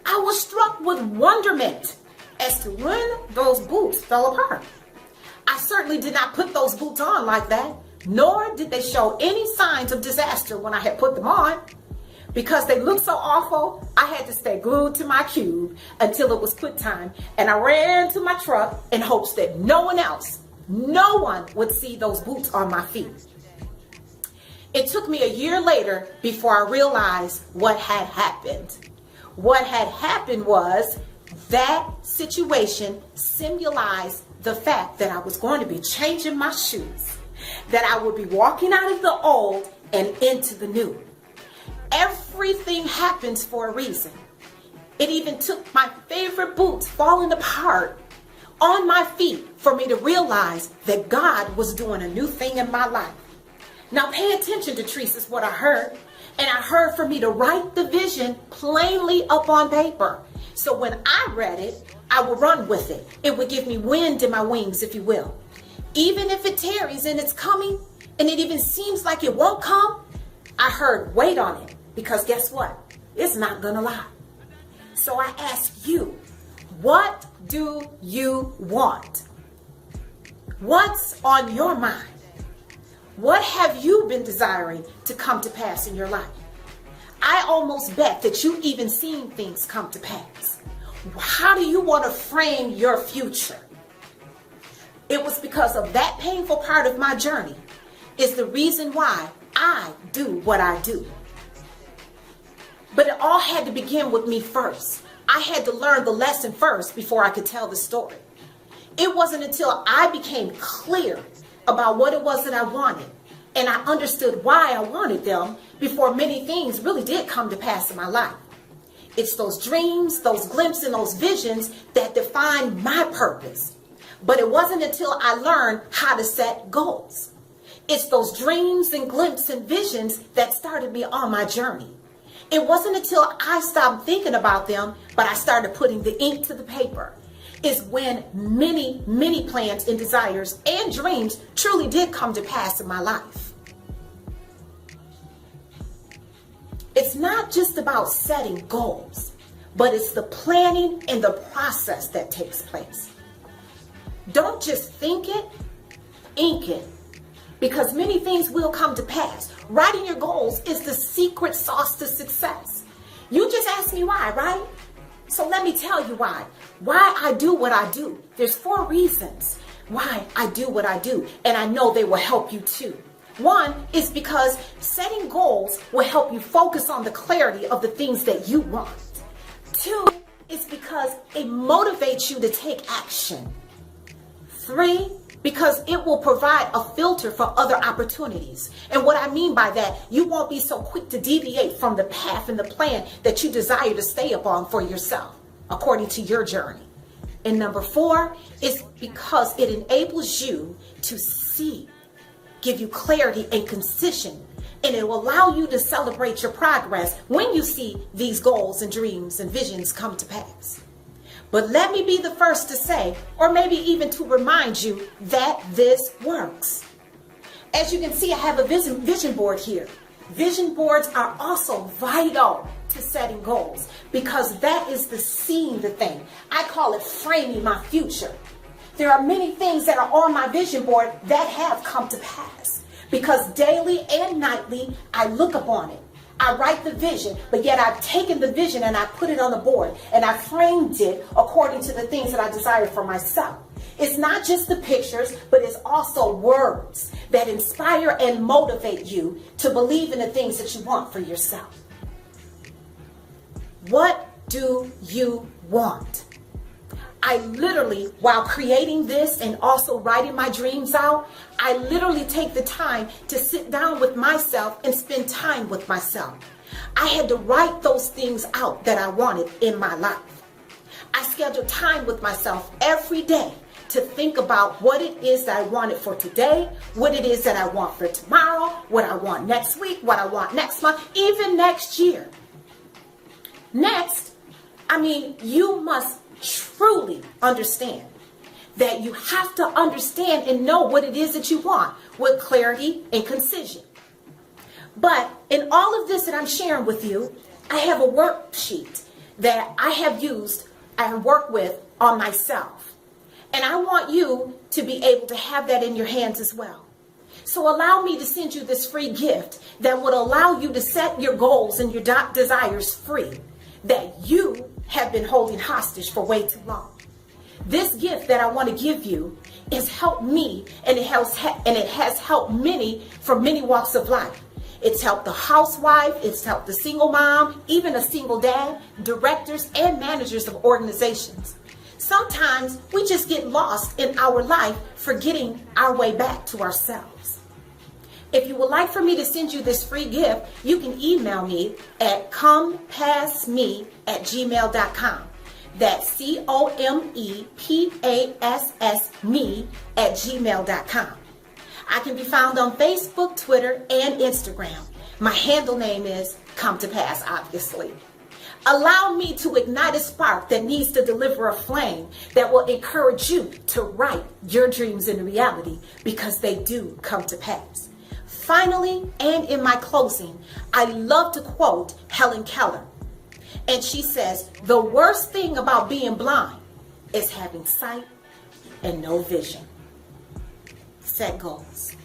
I was struck with wonderment as to when those boots fell apart. I certainly did not put those boots on like that, nor did they show any signs of disaster when I had put them on. Because they looked so awful, I had to stay glued to my cube until it was quit time, and I ran to my truck in hopes that no one else no one would see those boots on my feet. It took me a year later before I realized what had happened. What had happened was that situation symbolized the fact that I was going to be changing my shoes, that I would be walking out of the old and into the new. Everything happens for a reason. It even took my favorite boots falling apart on my feet for me to realize that God was doing a new thing in my life. Now pay attention, Detrice, is what I heard. And I heard for me to write the vision plainly up on paper. So when I read it, I would run with it. It would give me wind in my wings, if you will. Even if it tarries and it's coming, and it even seems like it won't come, I heard wait on it. Because guess what? It's not gonna lie. So I ask you, what do you want? What's on your mind? What have you been desiring to come to pass in your life? I almost bet that you've even seen things come to pass. How do you want to frame your future? It was because of that painful part of my journey is the reason why I do what I do. But it all had to begin with me first. I had to learn the lesson first before I could tell the story. It wasn't until I became clear about what it was that I wanted, and I understood why I wanted them before many things really did come to pass in my life. It's those dreams, those glimpses, and those visions that define my purpose. But it wasn't until I learned how to set goals. It's those dreams and glimpses and visions that started me on my journey. It wasn't until I stopped thinking about them, but I started putting the ink to the paper, is when many, many plans and desires and dreams truly did come to pass in my life. It's not just about setting goals, but it's the planning and the process that takes place. Don't just think it, ink it, because many things will come to pass. Writing your goals is the secret sauce to success. You just asked me why, right? So let me tell you why. Why I do what I do. There's 4 reasons why I do what I do, and I know they will help you too. 1 is because setting goals will help you focus on the clarity of the things that you want. 2 is because it motivates you to take action. 3, because it will provide a filter for other opportunities. And what I mean by that, you won't be so quick to deviate from the path and the plan that you desire to stay upon for yourself, according to your journey. And number 4 is because it enables you to see, give you clarity and concision, and it will allow you to celebrate your progress when you see these goals and dreams and visions come to pass. But let me be the first to say, or maybe even to remind you, that this works. As you can see, I have a vision board here. Vision boards are also vital to setting goals because that is the seeing the thing. I call it framing my future. There are many things that are on my vision board that have come to pass because daily and nightly I look upon it. I write the vision, but yet I've taken the vision and I put it on the board and I framed it according to the things that I desire for myself. It's not just the pictures, but it's also words that inspire and motivate you to believe in the things that you want for yourself. What do you want? I literally, while creating this and also writing my dreams out, I literally take the time to sit down with myself and spend time with myself. I had to write those things out that I wanted in my life. I scheduled time with myself every day to think about what it is that I wanted for today, what it is that I want for tomorrow, what I want next week, what I want next month, even next year. Next, you must truly understand that you have to understand and know what it is that you want with clarity and concision. But in all of this that I'm sharing with you, I have a worksheet that I have used and worked with on myself. And I want you to be able to have that in your hands as well. So allow me to send you this free gift that would allow you to set your goals and your desires free that you have been holding hostage for way too long. This gift that I want to give you It's helped me, and it has helped many from many walks of life. It's helped the housewife, it's helped the single mom, even a single dad, directors and managers of organizations. Sometimes we just get lost in our life, forgetting our way back to ourselves. If you would like for me to send you this free gift, you can email me at comepassme@gmail.com. That's COMEPASS I can be found on Facebook, Twitter, and Instagram. My handle name is Come to Pass, obviously. Allow me to ignite a spark that needs to deliver a flame that will encourage you to write your dreams into reality, because they do come to pass. Finally, and in my closing, I love to quote Helen Keller. And she says, the worst thing about being blind is having sight and no vision. Set goals.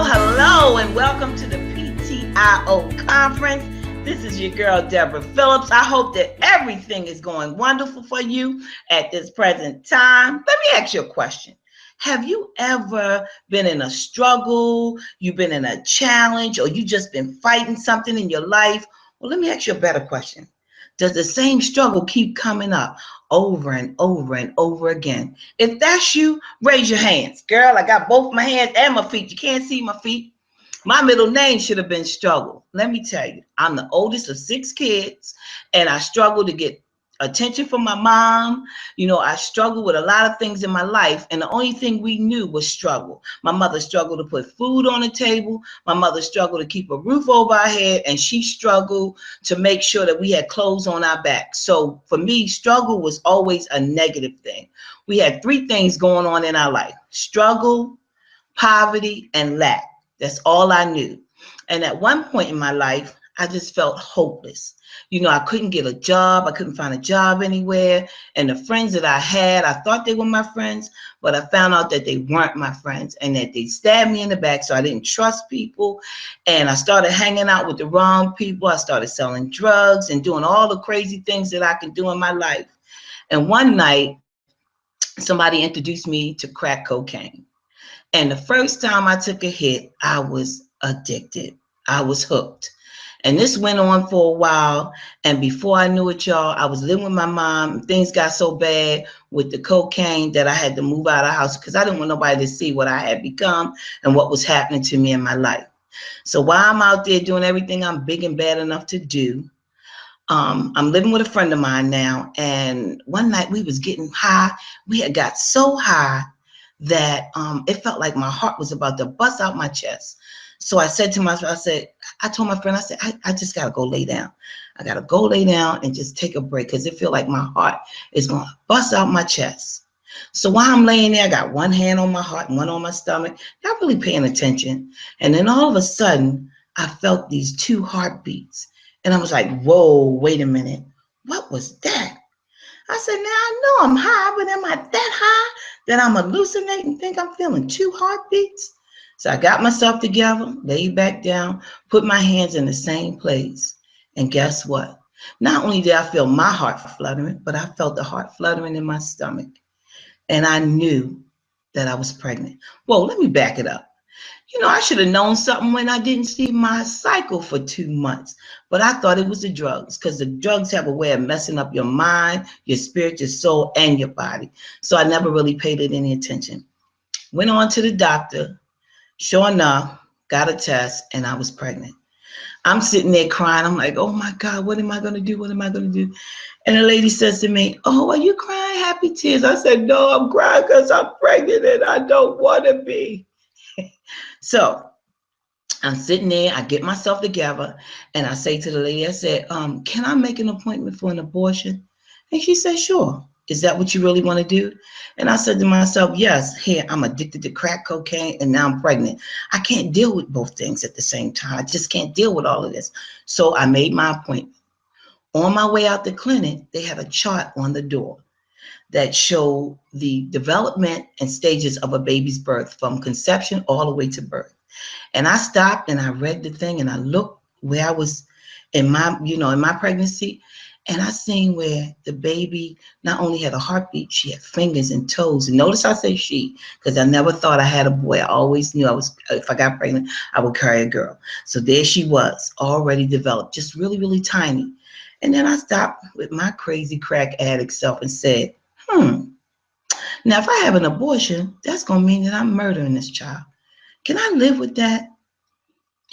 Hello, and welcome to the PTIO conference. This is your girl, Deborah Phillips. I hope that everything is going wonderful for you at this present time. Let me ask you a question. Have you ever been in a struggle, you've been in a challenge, or you just been fighting something in your life? Well, let me ask you a better question. Does the same struggle keep coming up over and over and over again? If that's you, raise your hands. Girl, I got both my hands and my feet. You can't see my feet. My middle name should have been Struggle. Let me tell you, I'm the oldest of 6 kids, and I struggle to get attention from my mom. You know, I struggled with a lot of things in my life, and the only thing we knew was struggle. My mother struggled to put food on the table. My mother struggled to keep a roof over our head, and she struggled to make sure that we had clothes on our back. So for me, struggle was always a negative thing. We had 3 things going on in our life: struggle, poverty, and lack. That's all I knew. And at one point in my life, I just felt hopeless. You know, I couldn't get a job. I couldn't find a job anywhere. And the friends that I had, I thought they were my friends, but I found out that they weren't my friends and that they stabbed me in the back. So I didn't trust people. And I started hanging out with the wrong people. I started selling drugs and doing all the crazy things that I could do in my life. And one night, somebody introduced me to crack cocaine. And the first time I took a hit, I was addicted. I was hooked. And this went on for a while. And before I knew it, y'all, I was living with my mom. Things got so bad with the cocaine that I had to move out of the house because I didn't want nobody to see what I had become and what was happening to me in my life. So while I'm out there doing everything I'm big and bad enough to do, I'm living with a friend of mine now. And one night we was getting high. We had got so high that it felt like my heart was about to bust out my chest. So I said to myself, I told my friend, I said, I just got to go lay down. I got to go lay down and just take a break because it feel like my heart is going to bust out my chest. So while I'm laying there, I got one hand on my heart and one on my stomach, not really paying attention. And then all of a sudden, I felt these 2 heartbeats. And I was like, whoa, wait a minute. What was that? I said, now I know I'm high, but am I that high that I'm hallucinating and think I'm feeling 2 heartbeats? So I got myself together, laid back down, put my hands in the same place. And guess what? Not only did I feel my heart fluttering, but I felt the heart fluttering in my stomach. And I knew that I was pregnant. Whoa, let me back it up. You know, I should have known something when I didn't see my cycle for 2 months. But I thought it was the drugs because the drugs have a way of messing up your mind, your spirit, your soul, and your body. So I never really paid it any attention. Went on to the doctor. Sure enough, got a test, and I was pregnant. I'm sitting there crying. I'm like, oh my God, what am I going to do? What am I going to do? And the lady says to me, oh, are you crying happy tears? I said, no, I'm crying because I'm pregnant and I don't want to be. So I'm sitting there, I get myself together, and I say to the lady, I said, can I make an appointment for an abortion? And she said, sure. Is that what you really want to do? And I said to myself, yes, here, I'm addicted to crack cocaine and now I'm pregnant. I can't deal with both things at the same time. I just can't deal with all of this. So I made my appointment. On my way out the clinic, they had a chart on the door that showed the development and stages of a baby's birth from conception all the way to birth. And I stopped and I read the thing and I looked where I was in my, in my pregnancy. And I seen where the baby not only had a heartbeat, she had fingers and toes. And notice I say she, because I never thought I had a boy. I always knew if I got pregnant, I would carry a girl. So there she was, already developed, just really, really tiny. And then I stopped with my crazy crack addict self and said, now if I have an abortion, that's going to mean that I'm murdering this child. Can I live with that?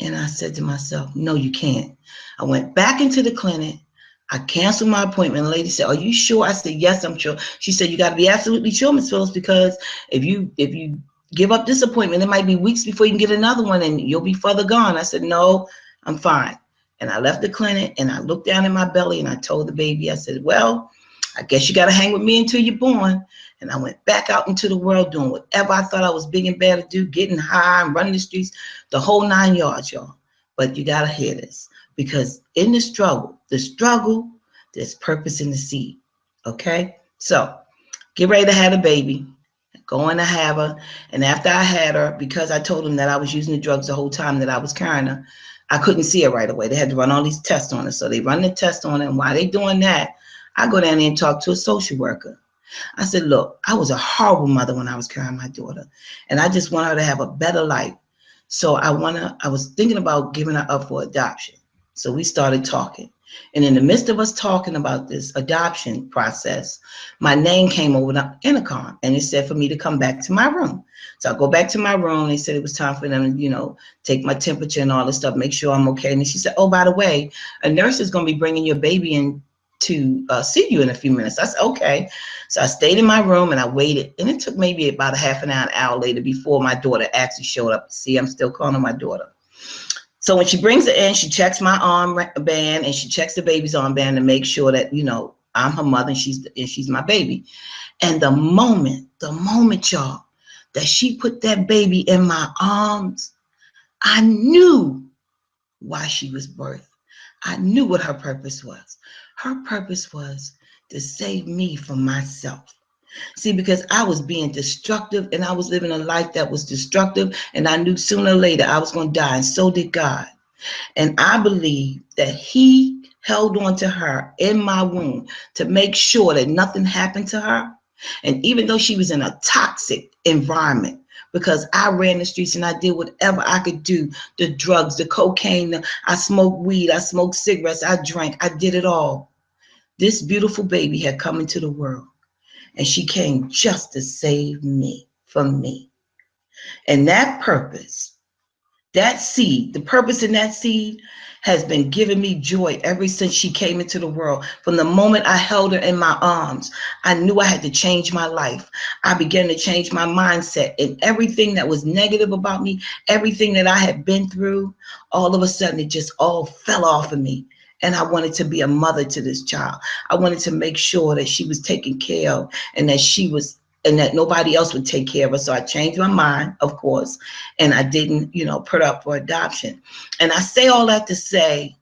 And I said to myself, no, you can't. I went back into the clinic. I canceled my appointment. The lady said, are you sure? I said, yes, I'm sure. She said, you got to be absolutely sure, Ms. Phillips, because if you give up this appointment, it might be weeks before you can get another one and you'll be further gone. I said, no, I'm fine. And I left the clinic and I looked down in my belly and I told the baby, I said, well, I guess you got to hang with me until you're born. And I went back out into the world doing whatever I thought I was big and bad to do, getting high and running the streets, the whole 9 yards, y'all. But you got to hear this, because in the struggle, there's purpose in the seed. Okay? So get ready to have a baby. Going to have her. And after I had her, because I told them that I was using the drugs the whole time that I was carrying her, I couldn't see her right away. They had to run all these tests on her. So they run the test on her. And while they doing that, I go down there and talk to a social worker. I said, look, I was a horrible mother when I was carrying my daughter. And I just want her to have a better life. So I was thinking about giving her up for adoption. So we started talking. And in the midst of us talking about this adoption process, my name came over the intercom and it said for me to come back to my room. So I go back to my room. They said it was time for them to, take my temperature and all this stuff, make sure I'm okay. And then she said, oh, by the way, a nurse is going to be bringing your baby in to see you in a few minutes. I said, okay. So I stayed in my room and I waited. And it took maybe about a half an hour later before my daughter actually showed up. See, I'm still calling her my daughter. So when she brings it in, she checks my armband and she checks the baby's armband to make sure that, I'm her mother and she's my baby. And the moment, y'all, that she put that baby in my arms, I knew why she was birthed. I knew what her purpose was. Her purpose was to save me from myself. See, because I was being destructive and I was living a life that was destructive, and I knew sooner or later I was going to die, and so did God. And I believe that he held on to her in my womb to make sure that nothing happened to her. And even though she was in a toxic environment, because I ran the streets and I did whatever I could do, the drugs, the cocaine, I smoked weed, I smoked cigarettes, I drank, I did it all. This beautiful baby had come into the world. And she came just to save me from me. And that purpose, that seed, the purpose in that seed has been giving me joy ever since she came into the world. From the moment I held her in my arms, I knew I had to change my life. I began to change my mindset, and everything that was negative about me, everything that I had been through, all of a sudden it just all fell off of me. And I wanted to be a mother to this child. I wanted to make sure that she was taken care of and that nobody else would take care of her. So I changed my mind, of course, and I didn't, put up for adoption. And I say all that to say,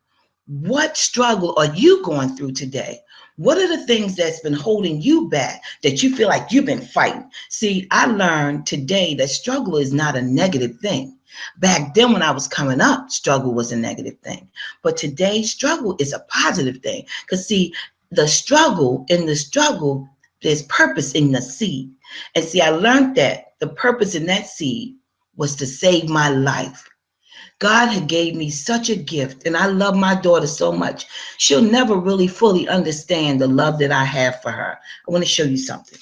what struggle are you going through today? What are the things that's been holding you back that you feel like you've been fighting? See, I learned today that struggle is not a negative thing. Back then when I was coming up, struggle was a negative thing. But today, struggle is a positive thing. Because see, in the struggle, there's purpose in the seed. And see, I learned that the purpose in that seed was to save my life. God had gave me such a gift, and I love my daughter so much. She'll never really fully understand the love that I have for her. I want to show you something.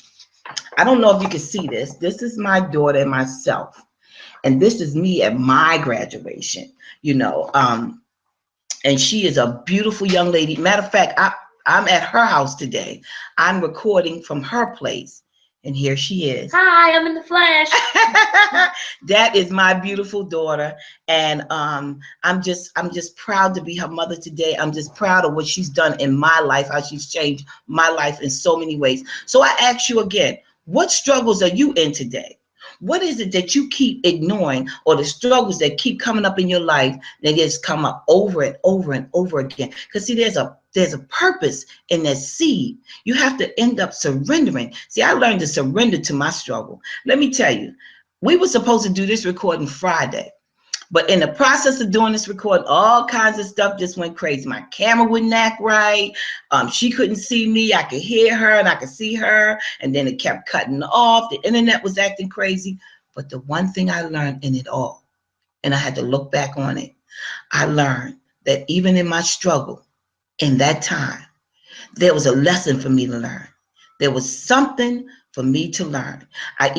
I don't know if you can see this. This is my daughter and myself. And this is me at my graduation, and she is a beautiful young lady. Matter of fact, I'm at her house today. I'm recording from her place And here she is. Hi, I'm in the flesh. That is my beautiful daughter, and I'm just proud to be her mother today. I'm just proud of what she's done in my life, how she's changed my life in so many ways. So I ask you again, what struggles are you in today? What is it that you keep ignoring, or the struggles that keep coming up in your life that just come up over and over and over again? Because see, there's a purpose in that seed. You have to end up surrendering. See, I learned to surrender to my struggle. Let me tell you, we were supposed to do this recording Friday, but in the process of doing this recording, all kinds of stuff just went crazy. My camera wouldn't act right. She couldn't see me. I could hear her and I could see her, and then it kept cutting off. The internet was acting crazy. But the one thing I learned in it all, and I had to look back on it, I learned that even in my struggle, in that time, there was a lesson for me to learn. There was something for me to learn. I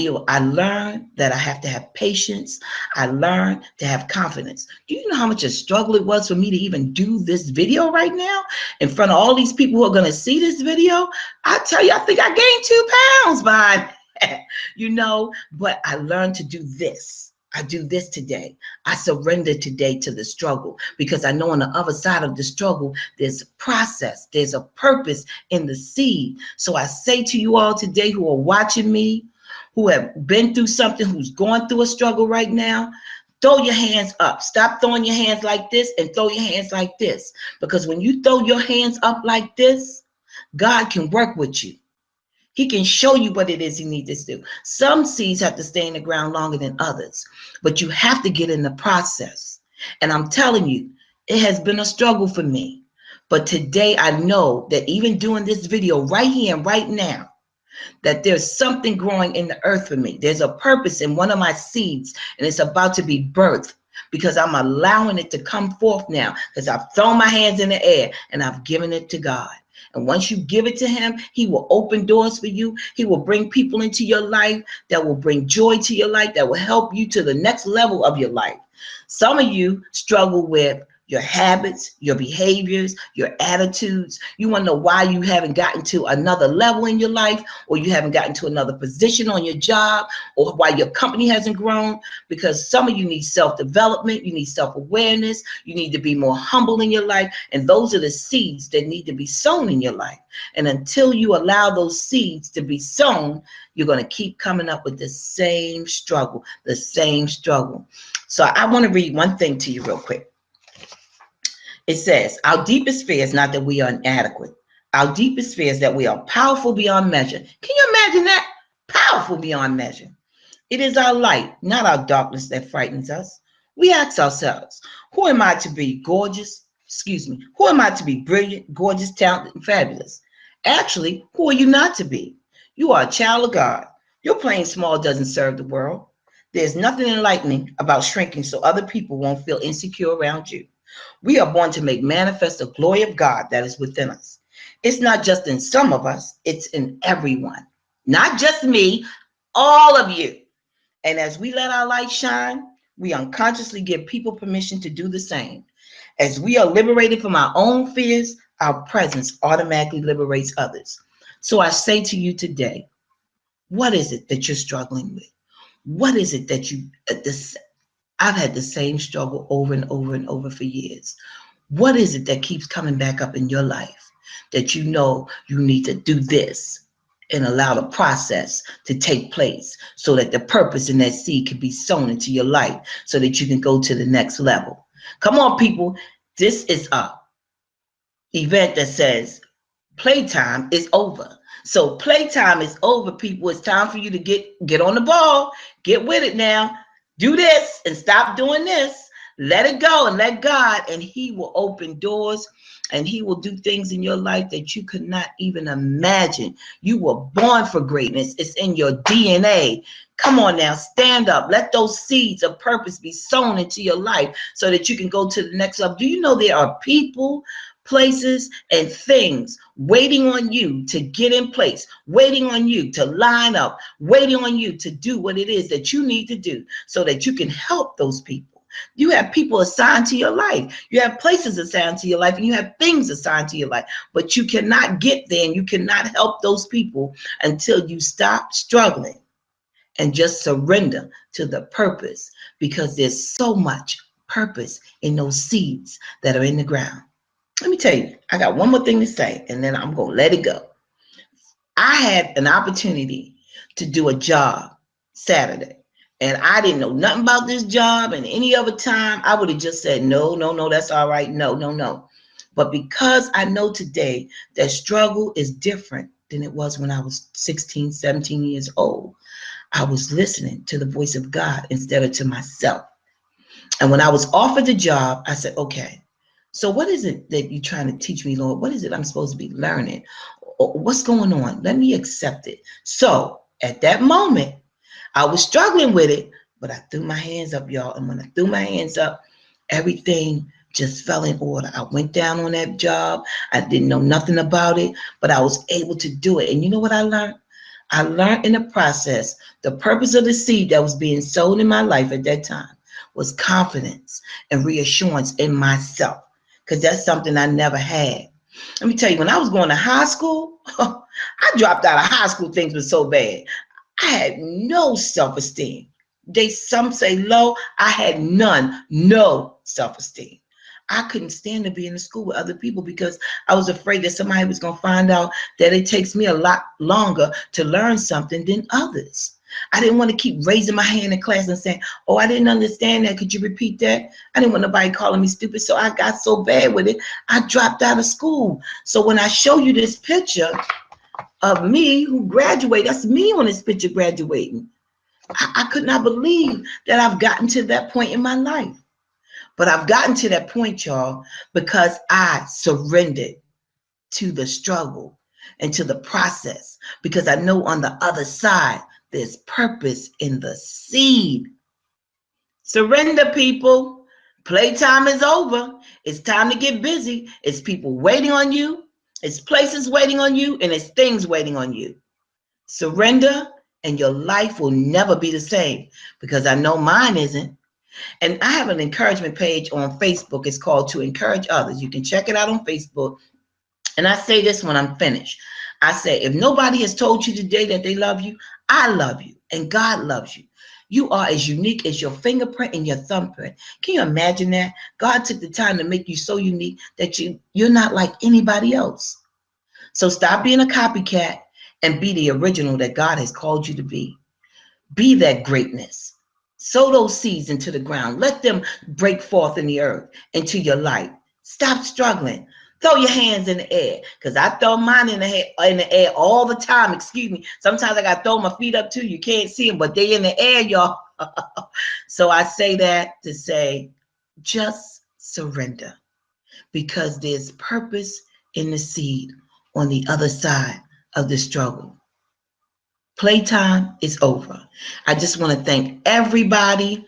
learned that I have to have patience. I learned to have confidence. Do you know how much a struggle it was for me to even do this video right now in front of all these people who are going to see this video? I tell you, I think I gained 2 pounds behind that, you know, but I learned to do this. I do this today. I surrender today to the struggle, because I know on the other side of the struggle, there's a process, there's a purpose in the seed. So I say to you all today who are watching me, who have been through something, who's going through a struggle right now, throw your hands up. Stop throwing your hands like this and throw your hands like this. Because when you throw your hands up like this, God can work with you. He can show you what it is he needs to do. Some seeds have to stay in the ground longer than others, but you have to get in the process. And I'm telling you, it has been a struggle for me. But today I know that even doing this video right here and right now, that there's something growing in the earth for me. There's a purpose in one of my seeds, and it's about to be birthed, because I'm allowing it to come forth now, because I've thrown my hands in the air and I've given it to God. And once you give it to him, he will open doors for you. He will bring people into your life that will bring joy to your life, that will help you to the next level of your life. Some of you struggle with your habits, your behaviors, your attitudes. You want to know why you haven't gotten to another level in your life, or you haven't gotten to another position on your job, or why your company hasn't grown. Because some of you need self-development, you need self-awareness, you need to be more humble in your life. And those are the seeds that need to be sown in your life. And until you allow those seeds to be sown, you're going to keep coming up with the same struggle, the same struggle. So I want to read one thing to you real quick. It says, our deepest fear is not that we are inadequate. Our deepest fear is that we are powerful beyond measure. Can you imagine that? Powerful beyond measure. It is our light, not our darkness, that frightens us. We ask ourselves, who am I to be gorgeous? Who am I to be brilliant, gorgeous, talented, and fabulous? Actually, who are you not to be? You are a child of God. Your playing small doesn't serve the world. There's nothing enlightening about shrinking so other people won't feel insecure around you. We are born to make manifest the glory of God that is within us. It's not just in some of us, it's in everyone. Not just me, all of you. And as we let our light shine, we unconsciously give people permission to do the same. As we are liberated from our own fears, our presence automatically liberates others. So I say to you today, what is it that you're struggling with? What is it that I've had the same struggle over and over and over for years. What is it that keeps coming back up in your life that you know you need to do this and allow the process to take place so that the purpose in that seed can be sown into your life so that you can go to the next level? Come on, people. This is a event that says playtime is over. So playtime is over, people. It's time for you to get on the ball. Get with it now. Do this and stop doing this. Let it go and let God, and he will open doors and he will do things in your life that you could not even imagine. You were born for greatness. It's in your DNA. Come on now, stand up. Let those seeds of purpose be sown into your life so that you can go to the next level. Do you know there are people, places, and things waiting on you to get in place, waiting on you to line up, waiting on you to do what it is that you need to do so that you can help those people, You have people assigned to your life. You have places assigned to your life, and you have things assigned to your life. But you cannot get there and you cannot help those people until you stop struggling and just surrender to the purpose, because there's so much purpose in those seeds that are in the ground. Let me tell you, I got one more thing to say, and then I'm going to let it go. I had an opportunity to do a job Saturday, and I didn't know nothing about this job, and any other time I would have just said, no, that's all right. No. But because I know today that struggle is different than it was when I was 16, 17 years old, I was listening to the voice of God instead of to myself. And when I was offered the job, I said, okay, so what is it that you're trying to teach me, Lord? What is it I'm supposed to be learning? What's going on? Let me accept it. So at that moment, I was struggling with it, but I threw my hands up, y'all. And when I threw my hands up, everything just fell in order. I went down on that job. I didn't know nothing about it, but I was able to do it. And you know what I learned? I learned in the process, the purpose of the seed that was being sown in my life at that time was confidence and reassurance in myself, because that's something I never had. Let me tell you, when I was going to high school, I dropped out of high school. Things were so bad. I had no self-esteem. Some say low. I had none, no self-esteem. I couldn't stand to be in the school with other people because I was afraid that somebody was going to find out that it takes me a lot longer to learn something than others. I didn't want to keep raising my hand in class and saying, oh, I didn't understand that. Could you repeat that? I didn't want nobody calling me stupid. So I got so bad with it, I dropped out of school. So when I show you this picture of me who graduated, that's me on this picture graduating. I could not believe that I've gotten to that point in my life. But I've gotten to that point, y'all, because I surrendered to the struggle and to the process, because I know on the other side, there's purpose in the seed. Surrender, people. Playtime is over. It's time to get busy. It's people waiting on you. It's places waiting on you, and it's things waiting on you. Surrender, and your life will never be the same, because I know mine isn't. And I have an encouragement page on Facebook. It's called To Encourage Others. You can check it out on Facebook. And I say this when I'm finished. I say, if nobody has told you today that they love you, I love you, and God loves you. You are as unique as your fingerprint and your thumbprint. Can you imagine that? God took the time to make you so unique that you're not like anybody else. So stop being a copycat and be the original that God has called you to be. Be that greatness. Sow those seeds into the ground. Let them break forth in the earth, into your life. Stop struggling. Throw your hands in the air, because I throw mine in the air all the time. Excuse me. Sometimes I got to throw my feet up too. You can't see them, but they in the air, y'all. So I say that to say, just surrender, because there's purpose in the seed on the other side of the struggle. Playtime is over. I just want to thank everybody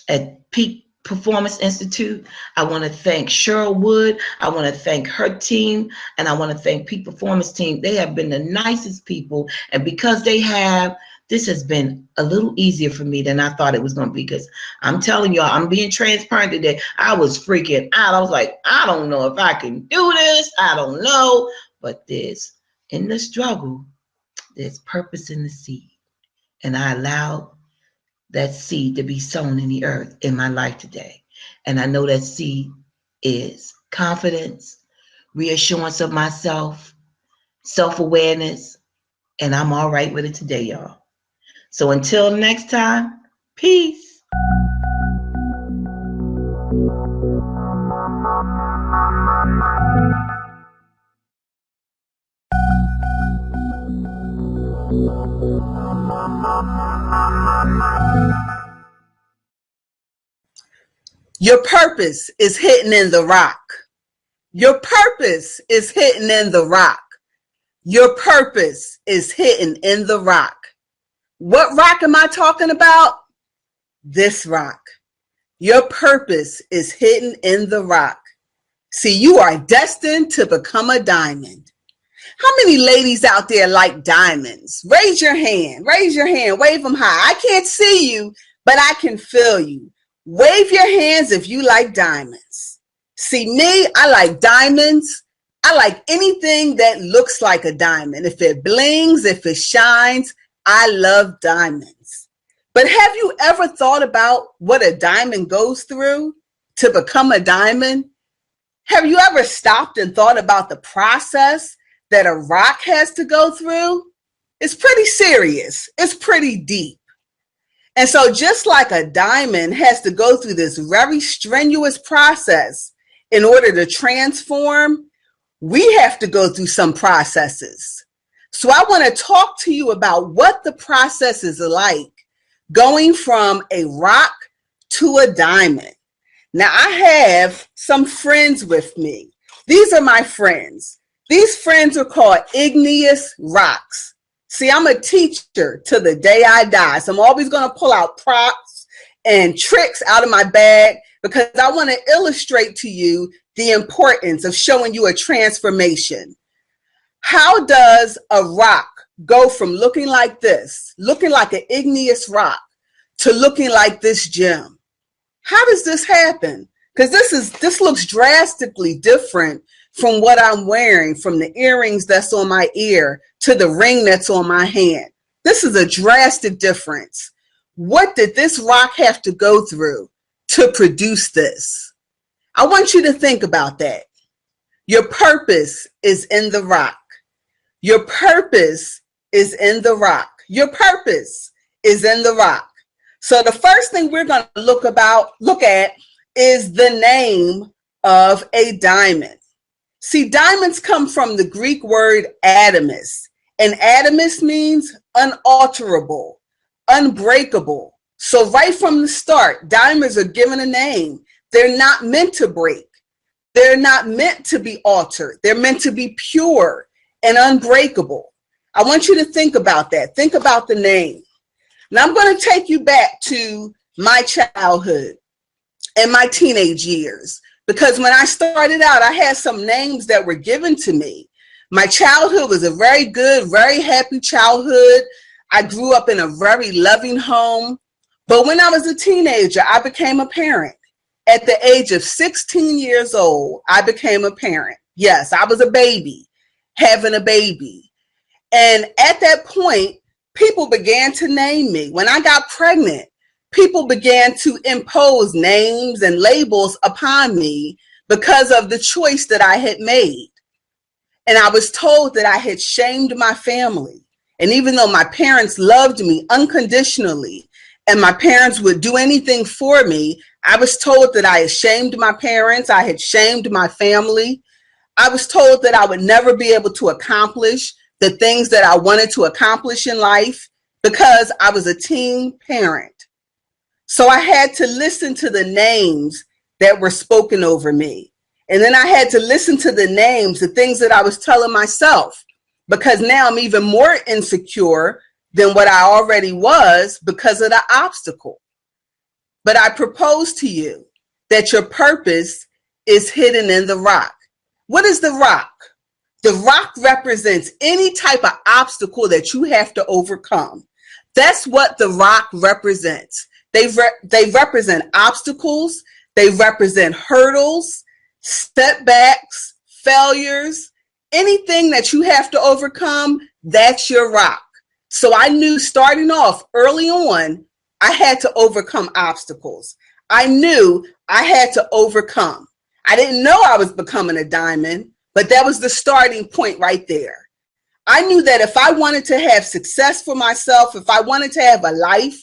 at Peak Performance Institute. I want to thank Cheryl Wood. I want to thank her team, and I want to thank Peak Performance team. They have been the nicest people, and because they have, this has been a little easier for me than I thought it was going to be, because I'm telling y'all, I'm being transparent today. I was freaking out. I was like, I don't know if I can do this. I don't know. But in the struggle, there's purpose in the seed. And I allowed that seed to be sown in the earth in my life today. And I know that seed is confidence, reassurance of myself, self-awareness, and I'm all right with it today, y'all. So until next time, peace. Your purpose is hidden in the rock. Your purpose is hidden in the rock. Your purpose is hidden in the rock. What rock am I talking about? This rock. Your purpose is hidden in the rock. See, you are destined to become a diamond. How many ladies out there like diamonds? Raise your hand. Raise your hand. Wave them high. I can't see you, but I can feel you. Wave your hands if you like diamonds. See me, I like diamonds. I like anything that looks like a diamond. If it blings, if it shines, I love diamonds. But have you ever thought about what a diamond goes through to become a diamond? Have you ever stopped and thought about the process that a rock has to go through? It's pretty serious. It's pretty deep. And so just like a diamond has to go through this very strenuous process in order to transform, we have to go through some processes. So I want to talk to you about what the process is like going from a rock to a diamond. Now, I have some friends with me. These are my friends. These friends are called igneous rocks. See, I'm a teacher to the day I die. So I'm always going to pull out props and tricks out of my bag because I want to illustrate to you the importance of showing you a transformation. How does a rock go from looking like this, looking like an igneous rock, to looking like this gem? How does this happen? Because this looks drastically different from what I'm wearing, from the earrings that's on my ear to the ring that's on my hand. This is a drastic difference. What did this rock have to go through to produce this? I want you to think about that. Your purpose is in the rock. Your purpose is in the rock. Your purpose is in the rock. So the first thing we're going to look at is the name of a diamond. See, diamonds come from the Greek word adamus, and adamus means unalterable, unbreakable. So right from the start, diamonds are given a name. They're not meant to break. They're not meant to be altered. They're meant to be pure and unbreakable. I want you to think about that. Think about the name. Now I'm going to take you back to my childhood and my teenage years, because when I started out, I had some names that were given to me. My childhood was a very good, very happy childhood. I grew up in a very loving home. But when I was a teenager, I became a parent. At the age of 16 years old, I became a parent. Yes, I was a baby, having a baby. And at that point, people began to name me. When I got pregnant, people began to impose names and labels upon me because of the choice that I had made. And I was told that I had shamed my family. And even though my parents loved me unconditionally and my parents would do anything for me, I was told that I had shamed my parents. I had shamed my family. I was told that I would never be able to accomplish the things that I wanted to accomplish in life because I was a teen parent. So I had to listen to the names that were spoken over me. And then I had to listen to the names, the things that I was telling myself, because now I'm even more insecure than what I already was because of the obstacle. But I propose to you that your purpose is hidden in the rock. What is the rock? The rock represents any type of obstacle that you have to overcome. That's what the rock represents. They represent obstacles. They represent hurdles, setbacks, failures, anything that you have to overcome. That's your rock. So I knew starting off early on, I had to overcome obstacles. I knew I had to overcome. I didn't know I was becoming a diamond, but that was the starting point right there. I knew that if I wanted to have success for myself, if I wanted to have a life,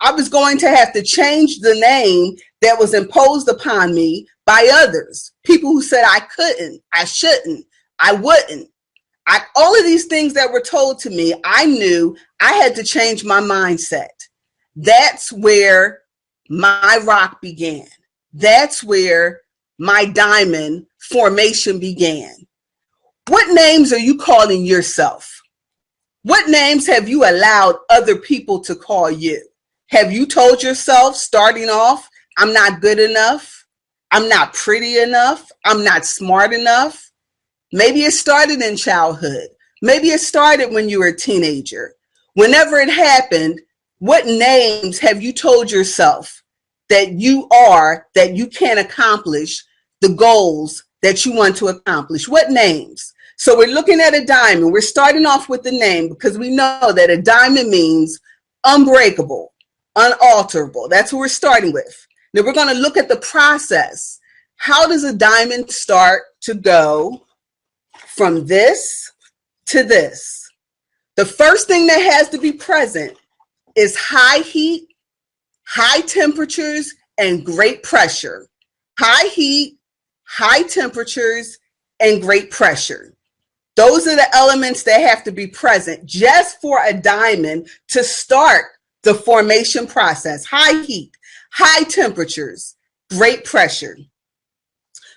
I was going to have to change the name that was imposed upon me by others. People who said I couldn't, I shouldn't, I wouldn't. All of these things that were told to me, I knew I had to change my mindset. That's where my rock began. That's where my diamond formation began. What names are you calling yourself? What names have you allowed other people to call you? Have you told yourself starting off, I'm not good enough, I'm not pretty enough, I'm not smart enough? Maybe it started in childhood. Maybe it started when you were a teenager. Whenever it happened, what names have you told yourself that you are that you can't accomplish the goals that you want to accomplish? What names? So we're looking at a diamond. We're starting off with the name because we know that a diamond means unbreakable, unalterable. That's what we're starting with. Now we're going to look at the process. How does a diamond start to go from this to this? The first thing that has to be present is high heat, high temperatures, and great pressure. High heat, high temperatures, and great pressure. Those are the elements that have to be present just for a diamond to start the formation process. High heat, high temperatures, great pressure.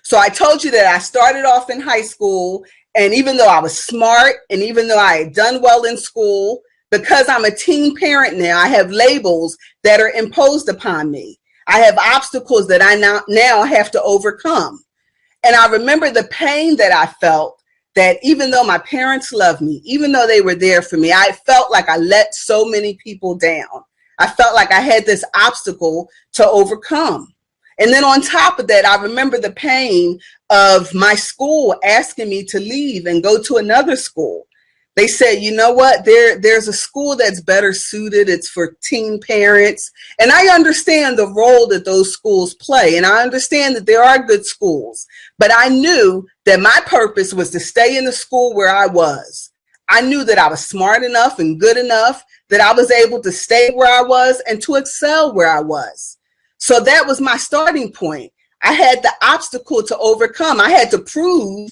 So I told you that I started off in high school, and even though I was smart and even though I had done well in school, because I'm a teen parent now, I have labels that are imposed upon me. I have obstacles that I now have to overcome. And I remember the pain that I felt, that even though my parents loved me, even though they were there for me, I felt like I let so many people down. I felt like I had this obstacle to overcome. And then on top of that, I remember the pain of my school asking me to leave and go to another school. They said, you know what, there's a school that's better suited. It's for teen parents. And I understand the role that those schools play. And I understand that there are good schools. But I knew that my purpose was to stay in the school where I was. I knew that I was smart enough and good enough that I was able to stay where I was and to excel where I was. So that was my starting point. I had the obstacle to overcome. I had to prove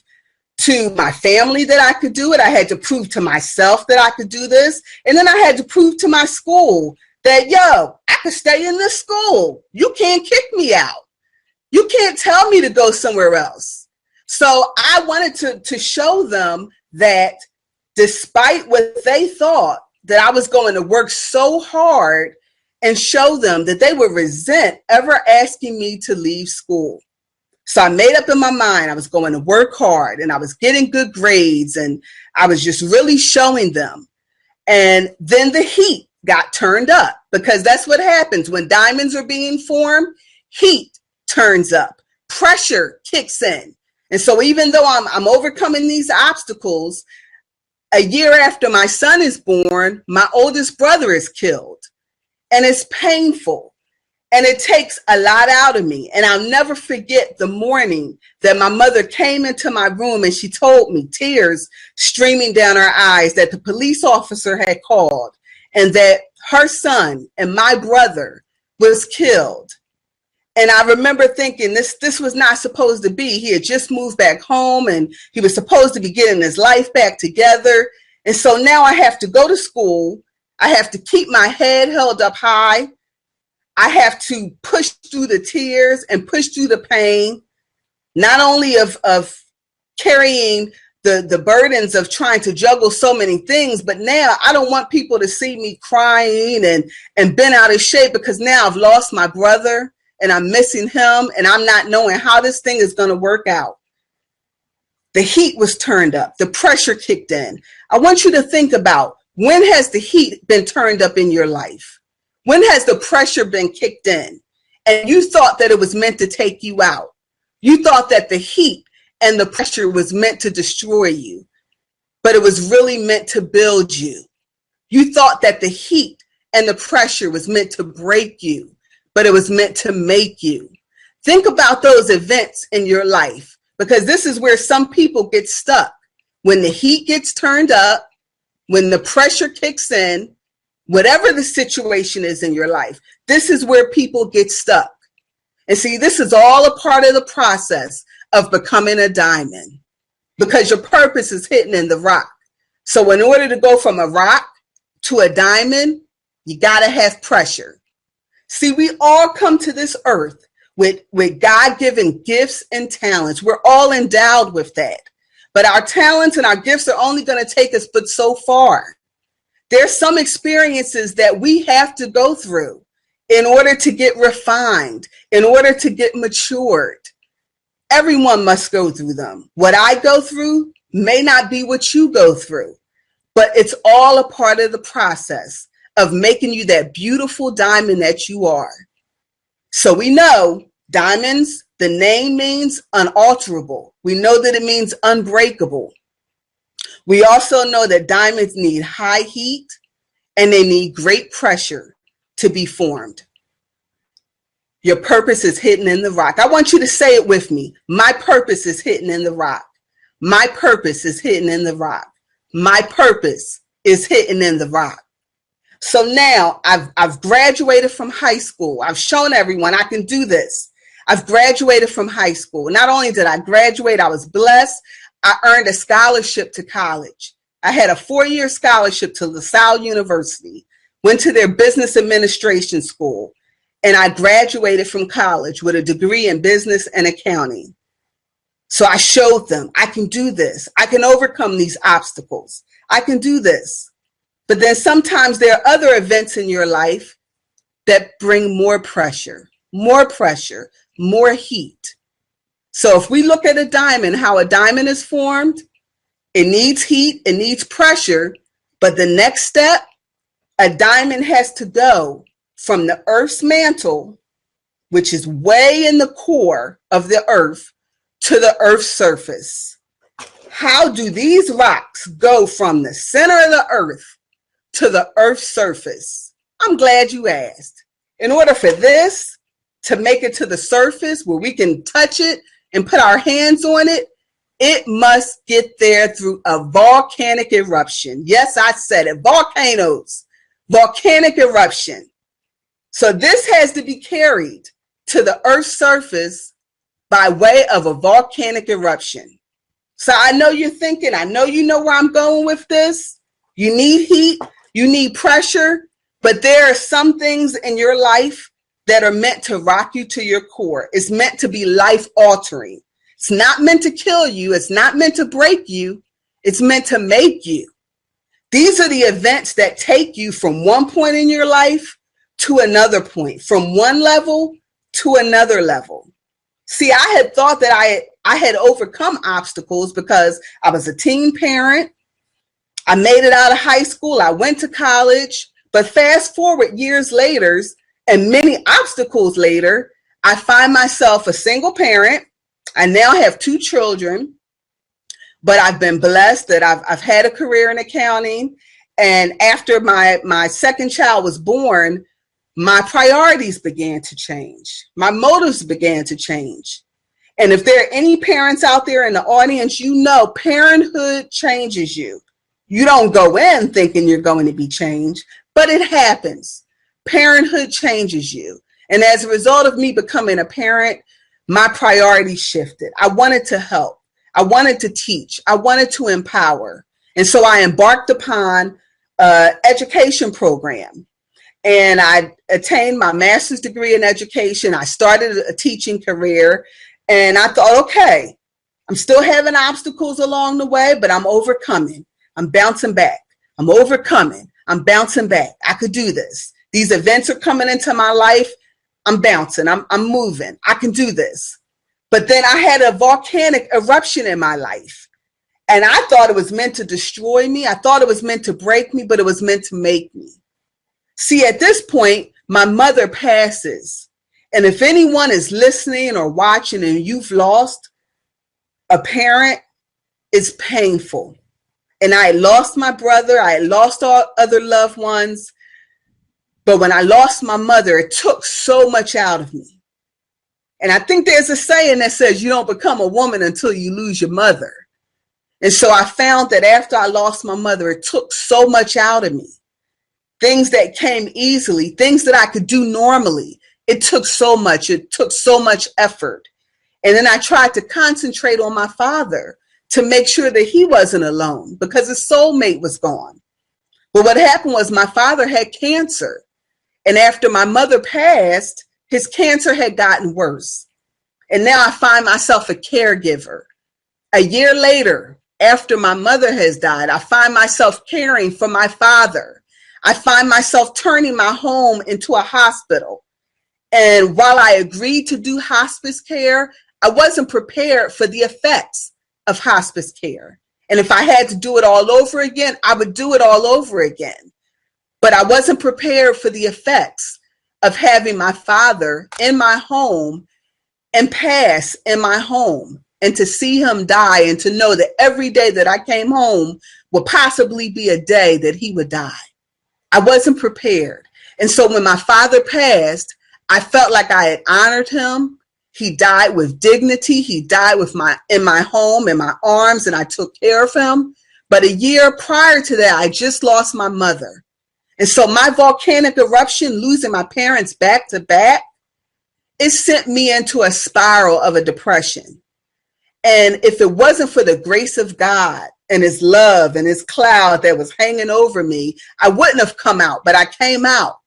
to my family that I could do it. I had to prove to myself that I could do this. And then I had to prove to my school that, yo, I could stay in this school. You can't kick me out. You can't tell me to go somewhere else. So I wanted to show them that despite what they thought, that I was going to work so hard and show them that they would resent ever asking me to leave school. So I made up in my mind I was going to work hard, and I was getting good grades, and I was just really showing them. And then the heat got turned up, because that's what happens when diamonds are being formed. Heat turns up, pressure kicks in. And so even though I'm overcoming these obstacles, a year after my son is born, my oldest brother is killed. And it's painful. And it takes a lot out of me. And I'll never forget the morning that my mother came into my room and she told me, tears streaming down her eyes, that the police officer had called and that her son and my brother was killed. And I remember thinking this was not supposed to be. He had just moved back home and he was supposed to be getting his life back together. And so now I have to go to school. I have to keep my head held up high. I have to push through the tears and push through the pain, not only of carrying the burdens of trying to juggle so many things, but now I don't want people to see me crying and bent out of shape, because now I've lost my brother and I'm missing him and I'm not knowing how this thing is going to work out. The heat was turned up. The pressure kicked in. I want you to think about, when has the heat been turned up in your life? When has the pressure been kicked in and you thought that it was meant to take you out? You thought that the heat and the pressure was meant to destroy you, but it was really meant to build you. You thought that the heat and the pressure was meant to break you, but it was meant to make you. Think about those events in your life, because this is where some people get stuck. When the heat gets turned up, when the pressure kicks in, whatever the situation is in your life, this is where people get stuck. And see, this is all a part of the process of becoming a diamond, because your purpose is hidden in the rock. So in order to go from a rock to a diamond, you got to have pressure. See, we all come to this earth with God-given gifts and talents. We're all endowed with that. But our talents and our gifts are only going to take us but so far. There's some experiences that we have to go through in order to get refined, in order to get matured. Everyone must go through them. What I go through may not be what you go through, but it's all a part of the process of making you that beautiful diamond that you are. So we know diamonds, the name means unalterable. We know that it means unbreakable. We also know that diamonds need high heat and they need great pressure to be formed. Your purpose is hidden in the rock. I want you to say it with me. My purpose is hidden in the rock. My purpose is hidden in the rock. My purpose is hidden in the rock. So now I've graduated from high school. I've shown everyone I can do this. I've graduated from high school. Not only did I graduate, I was blessed. I earned a scholarship to college. I had a 4-year scholarship to LaSalle University, went to their business administration school, and I graduated from college with a degree in business and accounting. So I showed them I can do this. I can overcome these obstacles. I can do this. But then sometimes there are other events in your life that bring more pressure, more heat. So if we look at a diamond, how a diamond is formed, it needs heat, it needs pressure. But the next step, a diamond has to go from the Earth's mantle, which is way in the core of the Earth, to the Earth's surface. How do these rocks go from the center of the Earth to the Earth's surface? I'm glad you asked. In order for this to make it to the surface where we can touch it and put our hands on it, it must get there through a volcanic eruption. Yes, I said it. Volcanoes, volcanic eruption. So this has to be carried to the Earth's surface by way of a volcanic eruption. So I know you're thinking, I know you know where I'm going with this. You need heat, you need pressure, but there are some things in your life that are meant to rock you to your core. It's meant to be life altering. It's not meant to kill you. It's not meant to break you. It's meant to make you. These are the events that take you from one point in your life to another point, from one level to another level. See, I had thought that I had overcome obstacles because I was a teen parent. I made it out of high school. I went to college. But fast forward years later, and many obstacles later, I find myself a single parent. I now have 2 children, but I've been blessed that I've had a career in accounting. And after my second child was born, my priorities began to change. My motives began to change. And if there are any parents out there in the audience, you know parenthood changes you. You don't go in thinking you're going to be changed, but it happens. Parenthood changes you. And as a result of me becoming a parent, my priorities shifted. I wanted to help. I wanted to teach. I wanted to empower. And so I embarked upon an education program. And I attained my master's degree in education. I started a teaching career. And I thought, okay, I'm still having obstacles along the way, but I'm overcoming. I'm bouncing back. I'm overcoming. I'm bouncing back. I could do this. These events are coming into my life. I'm bouncing. I'm moving. I can do this. But then I had a volcanic eruption in my life. And I thought it was meant to destroy me. I thought it was meant to break me, but it was meant to make me. See, at this point, my mother passes. And if anyone is listening or watching and you've lost a parent, it's painful. And I had lost my brother. I had lost all other loved ones. But when I lost my mother, it took so much out of me. And I think there's a saying that says you don't become a woman until you lose your mother. And so I found that after I lost my mother, it took so much out of me. Things that came easily, things that I could do normally. It took so much. It took so much effort. And then I tried to concentrate on my father to make sure that he wasn't alone because his soulmate was gone. But what happened was my father had cancer. And after my mother passed, his cancer had gotten worse. And now I find myself a caregiver. A year later, after my mother has died, I find myself caring for my father. I find myself turning my home into a hospital. And while I agreed to do hospice care, I wasn't prepared for the effects of hospice care. And if I had to do it all over again, I would do it all over again. But I wasn't prepared for the effects of having my father in my home and pass in my home, and to see him die, and to know that every day that I came home would possibly be a day that he would die. I wasn't prepared. And so when my father passed, I felt like I had honored him. He died with dignity. He died in my home, in my arms, and I took care of him. But a year prior to that, I just lost my mother. And so my volcanic eruption, losing my parents back to back, it sent me into a spiral of a depression. And if it wasn't for the grace of God and his love and his cloud that was hanging over me, I wouldn't have come out, but I came out.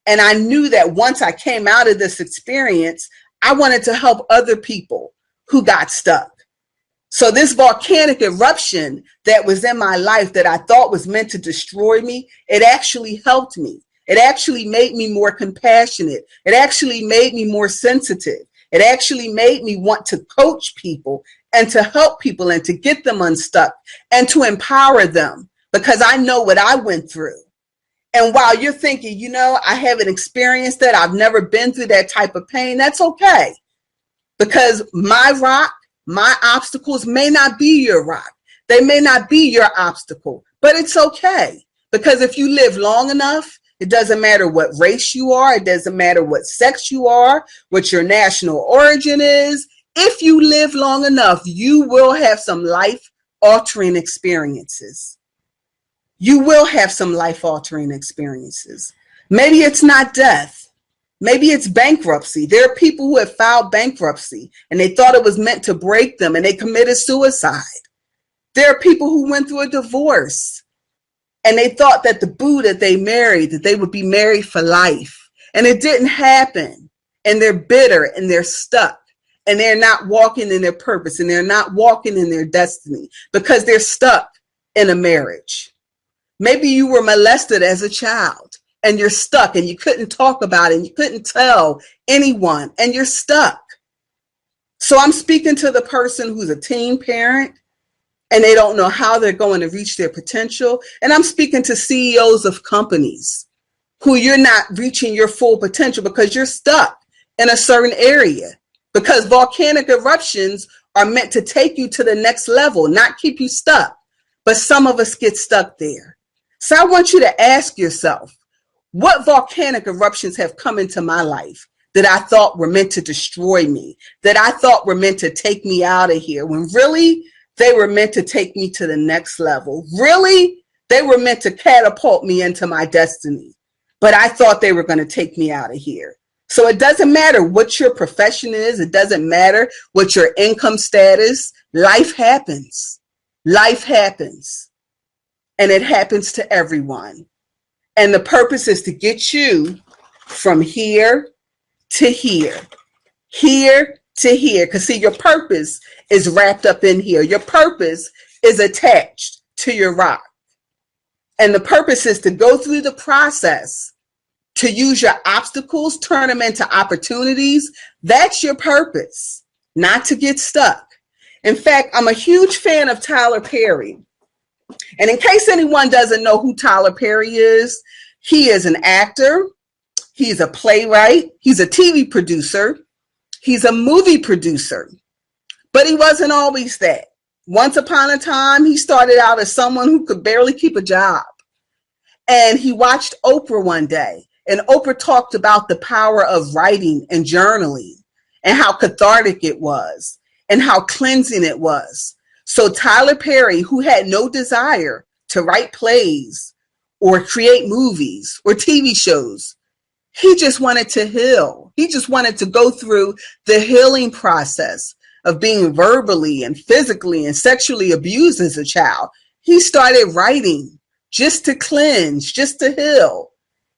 And I knew that once I came out of this experience, I wanted to help other people who got stuck. So this volcanic eruption that was in my life that I thought was meant to destroy me, it actually helped me. It actually made me more compassionate. It actually made me more sensitive. It actually made me want to coach people and to help people and to get them unstuck and to empower them, because I know what I went through. And while you're thinking, you know, I haven't experienced that, I've never been through that type of pain, that's okay. Because my rock, my obstacles may not be your rock. They may not be your obstacle, but it's okay. Because if you live long enough, it doesn't matter what race you are. It doesn't matter what sex you are, what your national origin is. If you live long enough, you will have some life-altering experiences. You will have some life-altering experiences. Maybe it's not death. Maybe it's bankruptcy. There are people who have filed bankruptcy and they thought it was meant to break them and they committed suicide. There are people who went through a divorce and they thought that the boo that they married, that they would be married for life. And it didn't happen. And they're bitter and they're stuck and they're not walking in their purpose and they're not walking in their destiny because they're stuck in a marriage. Maybe you were molested as a child and you're stuck and you couldn't talk about it and you couldn't tell anyone and you're stuck. So I'm speaking to the person who's a teen parent and they don't know how they're going to reach their potential. And I'm speaking to CEOs of companies who you're not reaching your full potential because you're stuck in a certain area, because volcanic eruptions are meant to take you to the next level, not keep you stuck. But some of us get stuck there. So I want you to ask yourself, what volcanic eruptions have come into my life that I thought were meant to destroy me, that I thought were meant to take me out of here, when really they were meant to take me to the next level? Really, they were meant to catapult me into my destiny, but I thought they were going to take me out of here. So it doesn't matter what your profession is. It doesn't matter what your income status. Life happens. Life happens. And it happens to everyone. And the purpose is to get you from here to here to here. Because see, your purpose is wrapped up in here. Your purpose is attached to your rock. And the purpose is to go through the process, to use your obstacles, turn them into opportunities. That's your purpose, not to get stuck. In fact, I'm a huge fan of Tyler Perry. And in case anyone doesn't know who Tyler Perry is, he is an actor. He's a playwright. He's a TV producer. He's a movie producer. But he wasn't always that. Once upon a time, he started out as someone who could barely keep a job. And he watched Oprah one day. And Oprah talked about the power of writing and journaling and how cathartic it was and how cleansing it was. So Tyler Perry, who had no desire to write plays or create movies or TV shows, he just wanted to heal. He just wanted to go through the healing process of being verbally and physically and sexually abused as a child. He started writing just to cleanse, just to heal.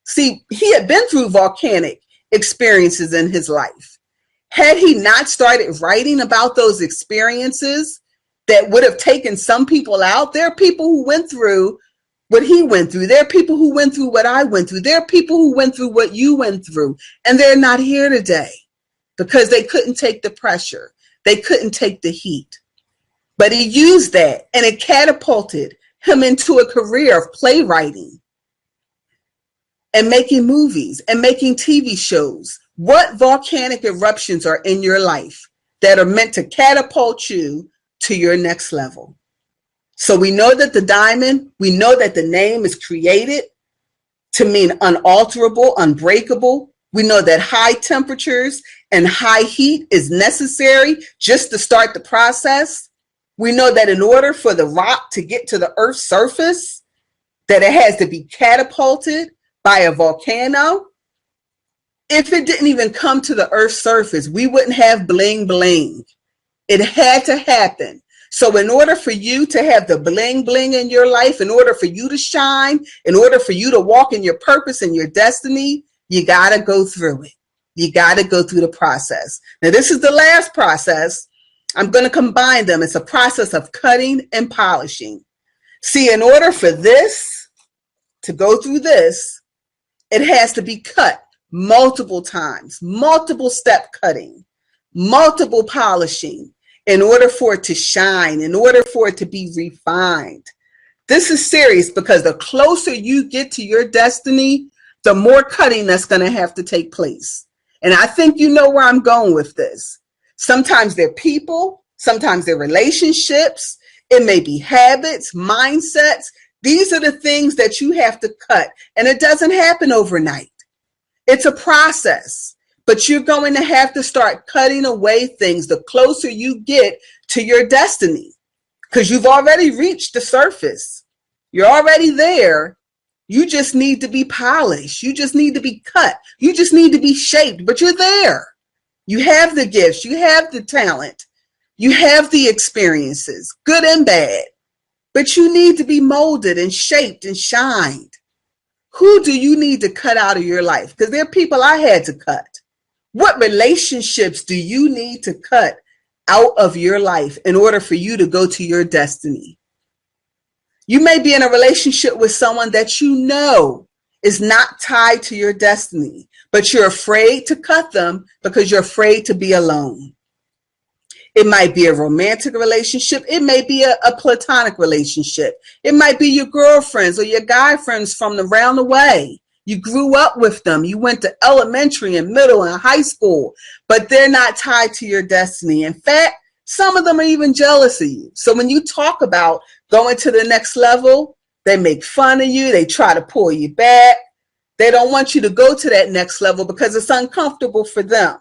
See, he had been through volcanic experiences in his life. Had he not started writing about those experiences that would have taken some people out, there are people who went through what he went through. There are people who went through what I went through. There are people who went through what you went through, and they're not here today because they couldn't take the pressure. They couldn't take the heat. But he used that, and it catapulted him into a career of playwriting. and making movies and making TV shows. What volcanic eruptions are in your life that are meant to catapult you to your next level? So we know that the diamond, we know that the name is created to mean unalterable, unbreakable. We know that high temperatures and high heat is necessary just to start the process. We know that in order for the rock to get to the Earth's surface, that it has to be catapulted by a volcano. If it didn't even come to the Earth's surface, we wouldn't have bling bling. It had to happen. So in order for you to have the bling bling in your life, in order for you to shine, in order for you to walk in your purpose and your destiny, you got to go through it. You got to go through the process. Now, this is the last process. I'm going to combine them. It's a process of cutting and polishing. See, in order for this to go through this, it has to be cut multiple times, multiple step cutting, multiple polishing in order for it to shine, in order for it to be refined. This is serious because the closer you get to your destiny, the more cutting that's going to have to take place. And I think you know where I'm going with this. Sometimes they're people, sometimes they're relationships, it may be habits, mindsets. These are the things that you have to cut. And it doesn't happen overnight. It's a process, but you're going to have to start cutting away things the closer you get to your destiny, because you've already reached the surface. You're already there. You just need to be polished. You just need to be cut. You just need to be shaped, but you're there. You have the gifts. You have the talent. You have the experiences, good and bad, but you need to be molded and shaped and shined. Who do you need to cut out of your life? Because there are people I had to cut. What relationships do you need to cut out of your life in order for you to go to your destiny? You may be in a relationship with someone that you know is not tied to your destiny, but you're afraid to cut them because you're afraid to be alone. It might be a romantic relationship. It may be a platonic relationship. It might be your girlfriends or your guy friends from around the way. You grew up with them. You went to elementary and middle and high school, but they're not tied to your destiny. In fact, some of them are even jealous of you. So when you talk about going to the next level, they make fun of you. They try to pull you back. They don't want you to go to that next level because it's uncomfortable for them.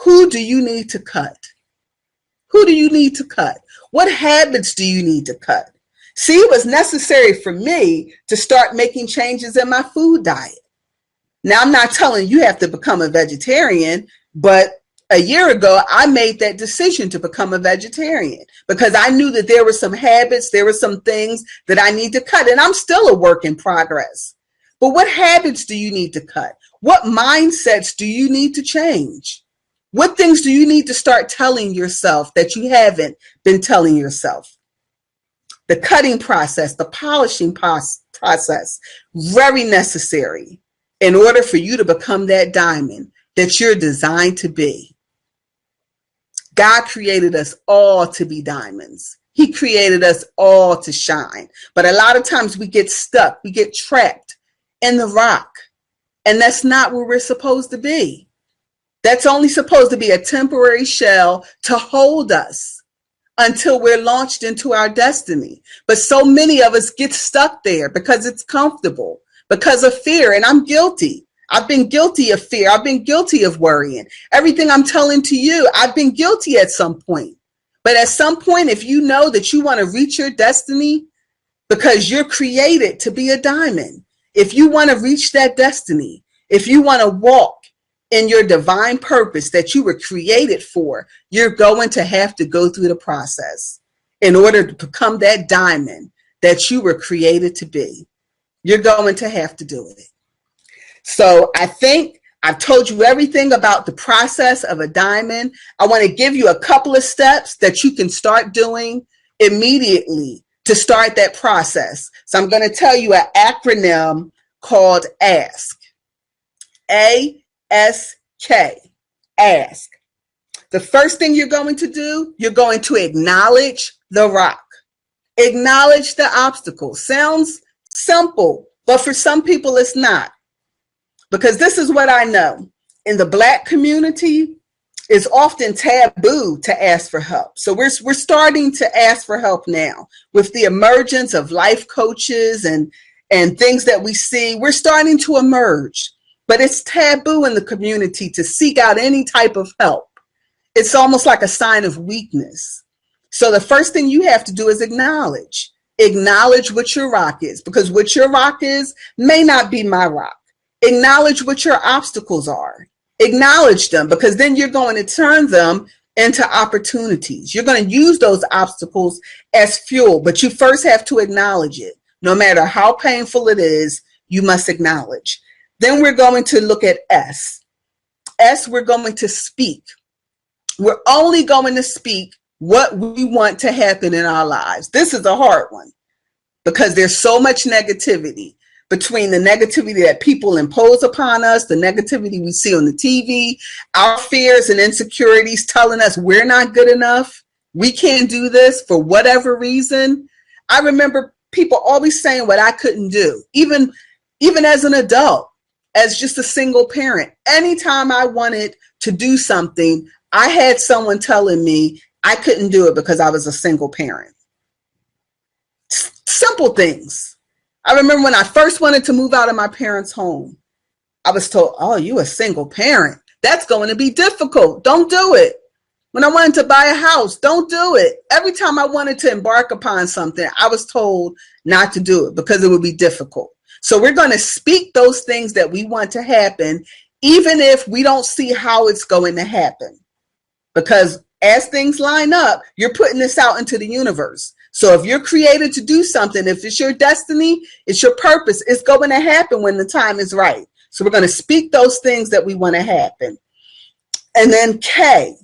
Who do you need to cut? Who do you need to cut? What habits do you need to cut? See, it was necessary for me to start making changes in my food diet. Now, I'm not telling you have to become a vegetarian, but a year ago, I made that decision to become a vegetarian because I knew that there were some habits, there were some things that I need to cut, and I'm still a work in progress. But what habits do you need to cut? What mindsets do you need to change? What things do you need to start telling yourself that you haven't been telling yourself? The cutting process, the polishing process, very necessary in order for you to become that diamond that you're designed to be. God created us all to be diamonds. He created us all to shine. But a lot of times we get stuck, we get trapped in the rock. And that's not where we're supposed to be. That's only supposed to be a temporary shell to hold us until we're launched into our destiny. But so many of us get stuck there because it's comfortable, because of fear. And I'm guilty. I've been guilty of fear. I've been guilty of worrying. Everything I'm telling to you, I've been guilty at some point. But at some point, if you know that you want to reach your destiny because you're created to be a diamond, if you want to reach that destiny, if you want to walk in your divine purpose that you were created for, you're going to have to go through the process in order to become that diamond that you were created to be. You're going to have to do it. So I think I've told you everything about the process of a diamond. I want to give you a couple of steps that you can start doing immediately to start that process. So I'm going to tell you an acronym called ASK. A-S-K. Ask. The first thing you're going to do, you're going to acknowledge the rock. Acknowledge the obstacle. Sounds simple, But for some people, it's not. Because this is what I know. In the Black community, it's often taboo to ask for help. So we're starting to ask for help now. With the emergence of life coaches and things that we see, we're starting to emerge. But it's taboo in the community to seek out any type of help. It's almost like a sign of weakness. So the first thing you have to do is acknowledge. Acknowledge what your rock is, because what your rock is may not be my rock. Acknowledge what your obstacles are. Acknowledge them, because then you're going to turn them into opportunities. You're going to use those obstacles as fuel, but you first have to acknowledge it. No matter how painful it is, you must acknowledge. Then we're going to look at S. S, we're going to speak. We're only going to speak what we want to happen in our lives. This is a hard one because there's so much negativity, between the negativity that people impose upon us, the negativity we see on the TV, our fears and insecurities telling us we're not good enough, we can't do this for whatever reason. I remember people always saying what I couldn't do, even as an adult, as just a single parent. Anytime I wanted to do something, I had someone telling me I couldn't do it because I was a single parent. Simple things. I remember when I first wanted to move out of my parents' home, I was told, oh, you a single parent. That's going to be difficult. Don't do it. When I wanted to buy a house, don't do it. Every time I wanted to embark upon something, I was told not to do it because it would be difficult. So we're going to speak those things that we want to happen, even if we don't see how it's going to happen. Because as things line up, you're putting this out into the universe. So if you're created to do something, if it's your destiny, it's your purpose, it's going to happen when the time is right. So we're going to speak those things that we want to happen. And then K,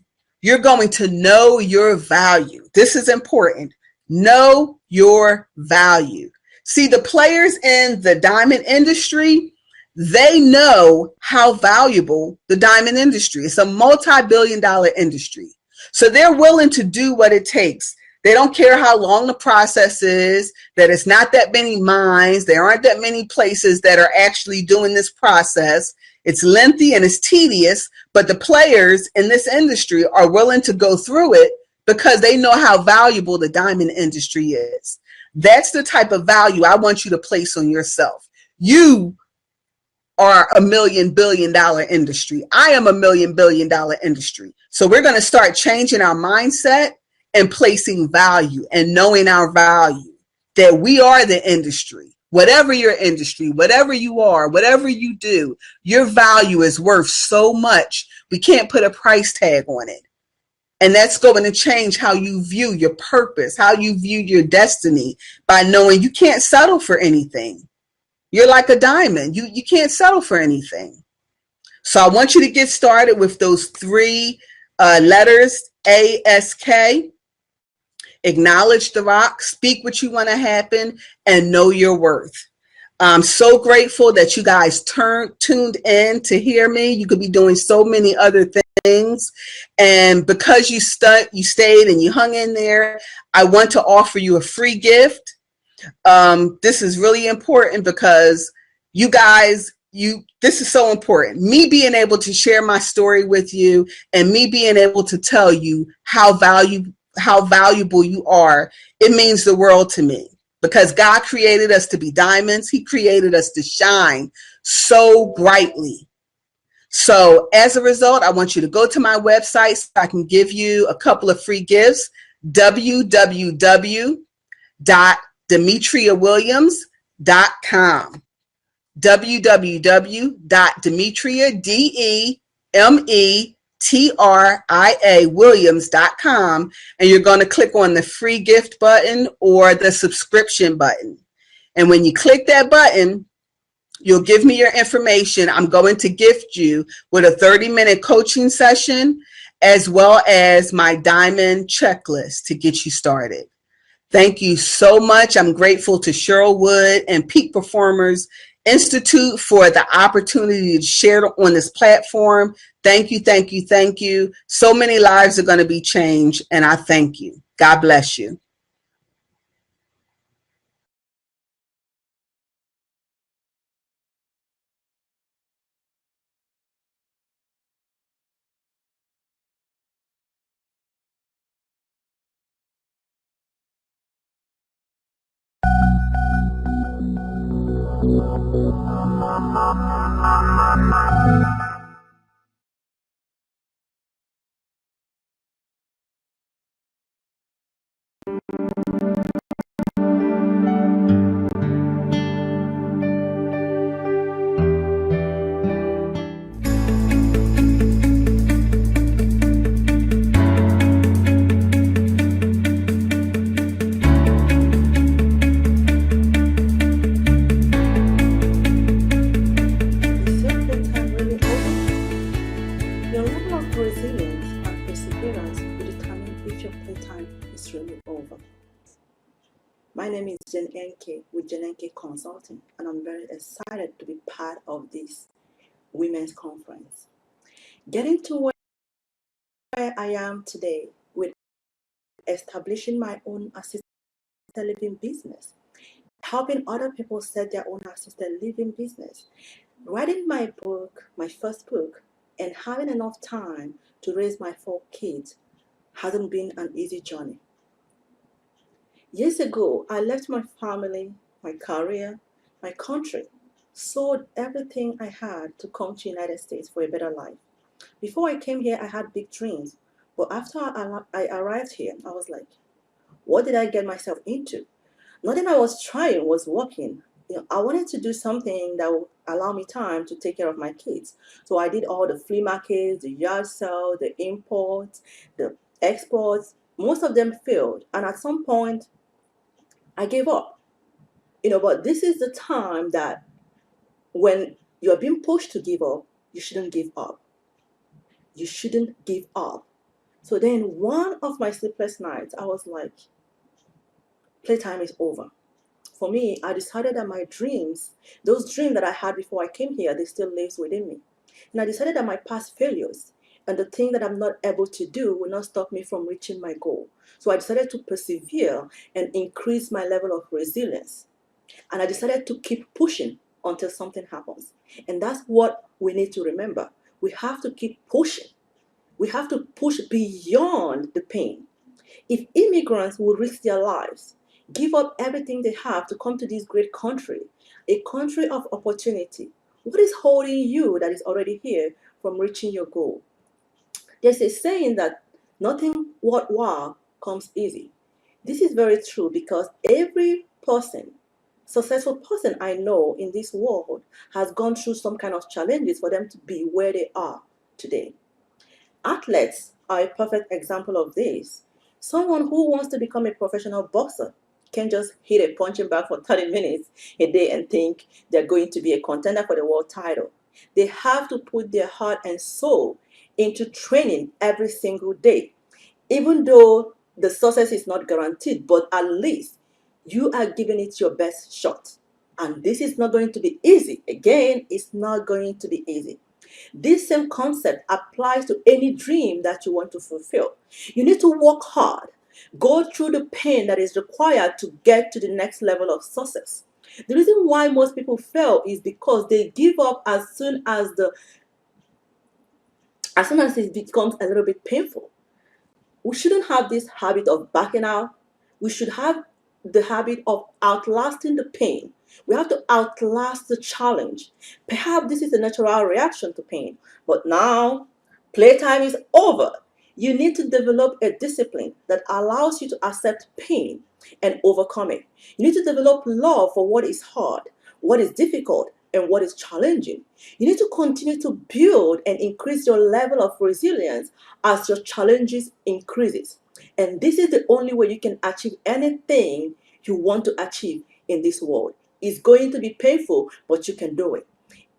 you're going to know your value. This is important. Know your value. See, the players in the diamond industry, they know how valuable the diamond industry is. It's a multi-billion-dollar industry. So they're willing to do what it takes. They don't care how long the process is, that it's not that many mines. There aren't that many places that are actually doing this process. It's lengthy and it's tedious, but the players in this industry are willing to go through it because they know how valuable the diamond industry is. That's the type of value I want you to place on yourself. You are $1 million billion-dollar industry. I am $1 million billion-dollar industry. So we're going to start changing our mindset and placing value and knowing our value, that we are the industry. Whatever your industry, whatever you are, whatever you do, your value is worth so much. We can't put a price tag on it. And that's going to change how you view your purpose, how you view your destiny, by knowing you can't settle for anything. You're like a diamond. You can't settle for anything. So I want you to get started with those three letters, ASK. Acknowledge the rock, speak what you want to happen, and know your worth. I'm so grateful that you guys tuned in to hear me. You could be doing so many other things. And because you stayed and you hung in there, I want to offer you a free gift. This is really important because you guys, this is so important. Me being able to share my story with you and me being able to tell you how valuable you are, it means the world to me, because God created us to be diamonds. He created us to shine so brightly. So as a result, I want you to go to my website so I can give you a couple of free gifts. www.demetriawilliams.com. www.demetriawilliams.com, and you're going to click on the free gift button or the subscription button. And when you click that button, you'll give me your information. I'm going to gift you with a 30-minute coaching session as well as my diamond checklist to get you started. Thank you so much. I'm grateful to Cheryl Wood and Peak Performers Institute for the opportunity to share on this platform. Thank you, thank you, thank you. So many lives are going to be changed, and I thank you. God bless you. Is your playtime really over? Your level of resilience and perseverance will determine if your playtime is really over. My name is Jen Enke with Jen Enke Consulting, and I'm very excited to be part of this women's conference. Getting to where I am today with establishing my own assisted living business, helping other people set their own assisted living business, writing my book, my first book, and having enough time to raise my 4 kids hasn't been an easy journey. Years ago, I left my family, my career, my country, sold everything I had to come to the United States for a better life. Before I came here, I had big dreams, but after I arrived here, I was like, what did I get myself into? Nothing I was trying was working. I wanted to do something that would allow me time to take care of my kids. So I did all the flea markets, the yard sale, the imports, the exports. Most of them failed. And at some point, I gave up. But this is the time that when you're being pushed to give up, you shouldn't give up. You shouldn't give up. So then one of my sleepless nights, I was like, playtime is over. For me, I decided that my dreams, those dreams that I had before I came here, they still lives within me. And I decided that my past failures and the thing that I'm not able to do will not stop me from reaching my goal. So I decided to persevere and increase my level of resilience. And I decided to keep pushing until something happens. And that's what we need to remember. We have to keep pushing. We have to push beyond the pain. If immigrants will risk their lives, give up everything they have to come to this great country, a country of opportunity, what is holding you that is already here from reaching your goal? There's a saying that nothing worthwhile comes easy. This is very true because every person, successful person I know in this world has gone through some kind of challenges for them to be where they are today. Athletes are a perfect example of this. Someone who wants to become a professional boxer can't just hit a punching bag for 30 minutes a day and think they're going to be a contender for the world title. They have to put their heart and soul into training every single day. Even though the success is not guaranteed, but at least you are giving it your best shot. And this is not going to be easy. Again, it's not going to be easy. This same concept applies to any dream that you want to fulfill. You need to work hard, go through the pain that is required to get to the next level of success. The reason why most people fail is because they give up as soon as it becomes a little bit painful. We shouldn't have this habit of backing out. We should have the habit of outlasting the pain. We have to outlast the challenge. Perhaps this is a natural reaction to pain, but now playtime is over. You need to develop a discipline that allows you to accept pain and overcome it. You need to develop love for what is hard, what is difficult, and what is challenging. You need to continue to build and increase your level of resilience as your challenges increases. And this is the only way you can achieve anything you want to achieve in this world. It's going to be painful, but you can do it.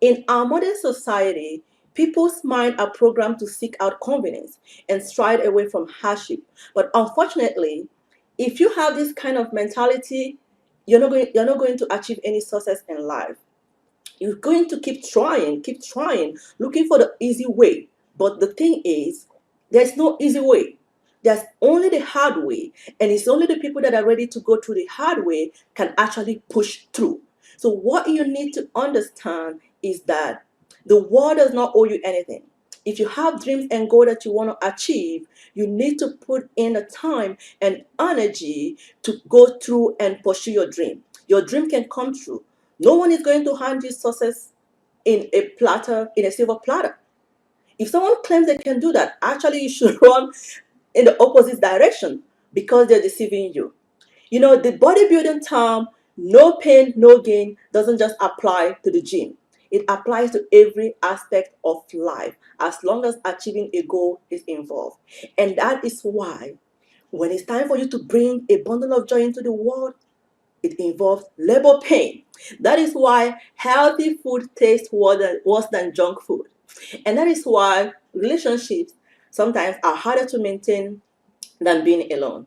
In our modern society, people's minds are programmed to seek out convenience and stride away from hardship. But unfortunately, if you have this kind of mentality, you're not going to achieve any success in life. You're going to keep trying, looking for the easy way. But the thing is, there's no easy way. There's only the hard way. And it's only the people that are ready to go through the hard way can actually push through. So what you need to understand is that the world does not owe you anything. If you have dreams and goals that you want to achieve, you need to put in the time and energy to go through and pursue your dream. Your dream can come true. No one is going to hand you success in a platter, in a silver platter. If someone claims they can do that, actually you should run in the opposite direction because they're deceiving you. You know, the bodybuilding term, no pain, no gain, doesn't just apply to the gym. It applies to every aspect of life as long as achieving a goal is involved. And that is why when it's time for you to bring a bundle of joy into the world, it involves labor pain. That is why healthy food tastes worse than junk food. And that is why relationships sometimes are harder to maintain than being alone.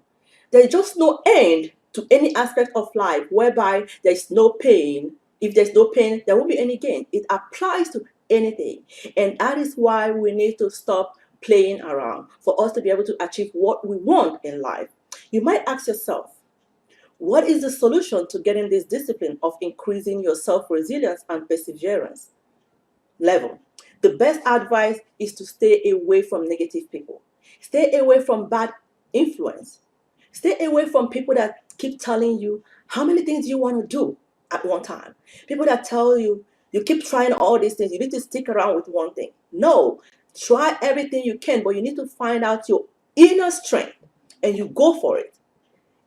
There's just no end to any aspect of life whereby there's no pain. If there's no pain, there won't be any gain. It applies to anything. And that is why we need to stop playing around for us to be able to achieve what we want in life. You might ask yourself, what is the solution to getting this discipline of increasing your self-resilience and perseverance level? The best advice is to stay away from negative people. Stay away from bad influence. Stay away from people that keep telling you how many things you want to do at one time. People that tell you, you keep trying all these things, you need to stick around with one thing. No, try everything you can, but you need to find out your inner strength and you go for it.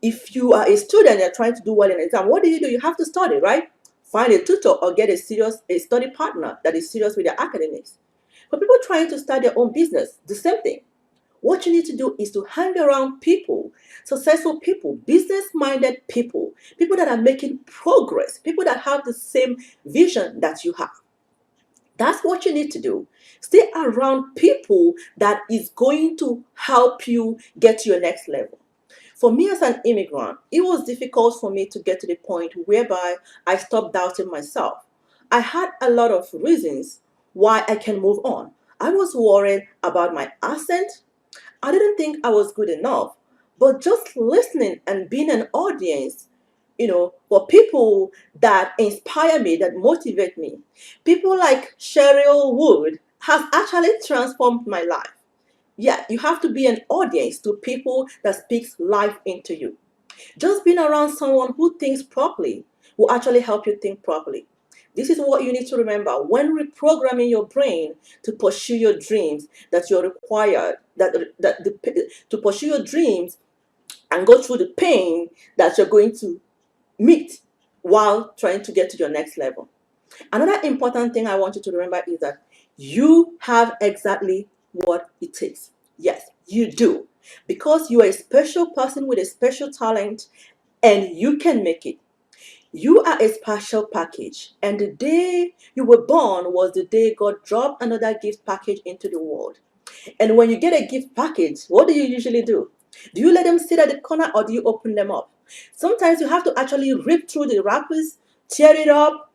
If you are a student and you're trying to do well in an exam, what do? You have to study, right? Find a tutor or get a study partner that is serious with their academics. For people trying to start their own business, the same thing. What you need to do is to hang around people, successful people, business-minded people, people that are making progress, people that have the same vision that you have. That's what you need to do. Stay around people that is going to help you get to your next level. For me as an immigrant, it was difficult for me to get to the point whereby I stopped doubting myself. I had a lot of reasons why I can move on. I was worried about my accent. I didn't think I was good enough. But just listening and being an audience, for people that inspire me, that motivate me, people like Cheryl Wood has actually transformed my life. Yeah, you have to be an audience to people that speaks life into you. Just being around someone who thinks properly will actually help you think properly. This is what you need to remember when reprogramming your brain to pursue your dreams that you're required, to pursue your dreams and go through the pain that you're going to meet while trying to get to your next level. Another important thing I want you to remember is that you have exactly what it takes. Yes, you do. Because you are a special person with a special talent and you can make it. You are a special package. And the day you were born was the day God dropped another gift package into the world. And when you get a gift package, what do you usually do? Do you let them sit at the corner or do you open them up? Sometimes you have to actually rip through the wrappers, tear it up,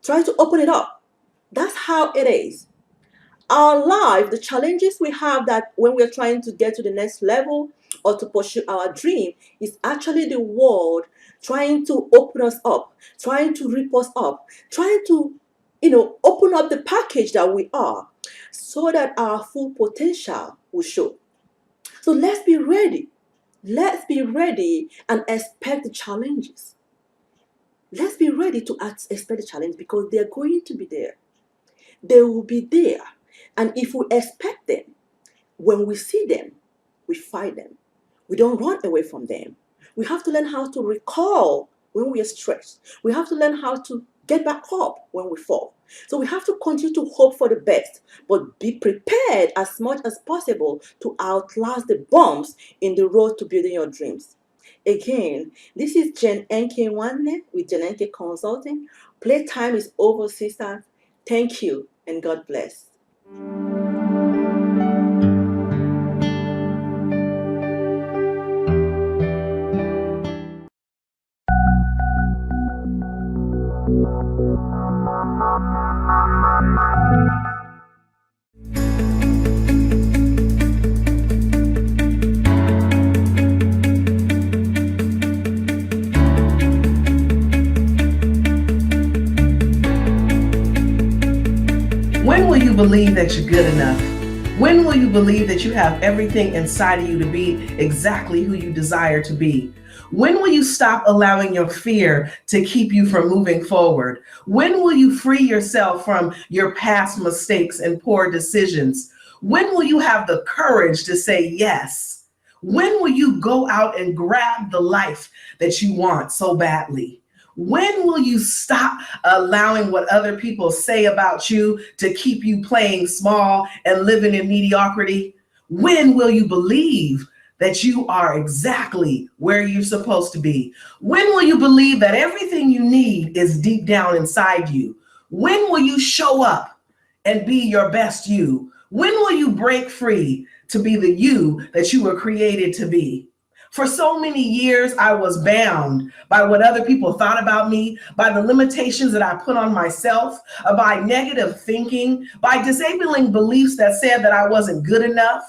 try to open it up. That's how it is. Our life, the challenges we have that when we're trying to get to the next level or to pursue our dream is actually the world trying to open us up, trying to rip us up, trying to, open up the package that we are so that our full potential will show. So let's be ready. Let's be ready and expect the challenges. Let's be ready to expect the challenge because they're going to be there. They will be there. And if we expect them, when we see them, we fight them. We don't run away from them. We have to learn how to recall when we are stressed. We have to learn how to get back up when we fall. So we have to continue to hope for the best, but be prepared as much as possible to outlast the bumps in the road to building your dreams. Again, this is Jen Enke Nwanne with Jen Enke Consulting. Playtime is over, sisters. Thank you and God bless. When will you believe that you're good enough? When will you believe that you have everything inside of you to be exactly who you desire to be? When will you stop allowing your fear to keep you from moving forward? When will you free yourself from your past mistakes and poor decisions? When will you have the courage to say yes? When will you go out and grab the life that you want so badly? When will you stop allowing what other people say about you to keep you playing small and living in mediocrity? When will you believe that you are exactly where you're supposed to be? When will you believe that everything you need is deep down inside you? When will you show up and be your best you? When will you break free to be the you that you were created to be? For so many years, I was bound by what other people thought about me, by the limitations that I put on myself, by negative thinking, by disabling beliefs that said that I wasn't good enough,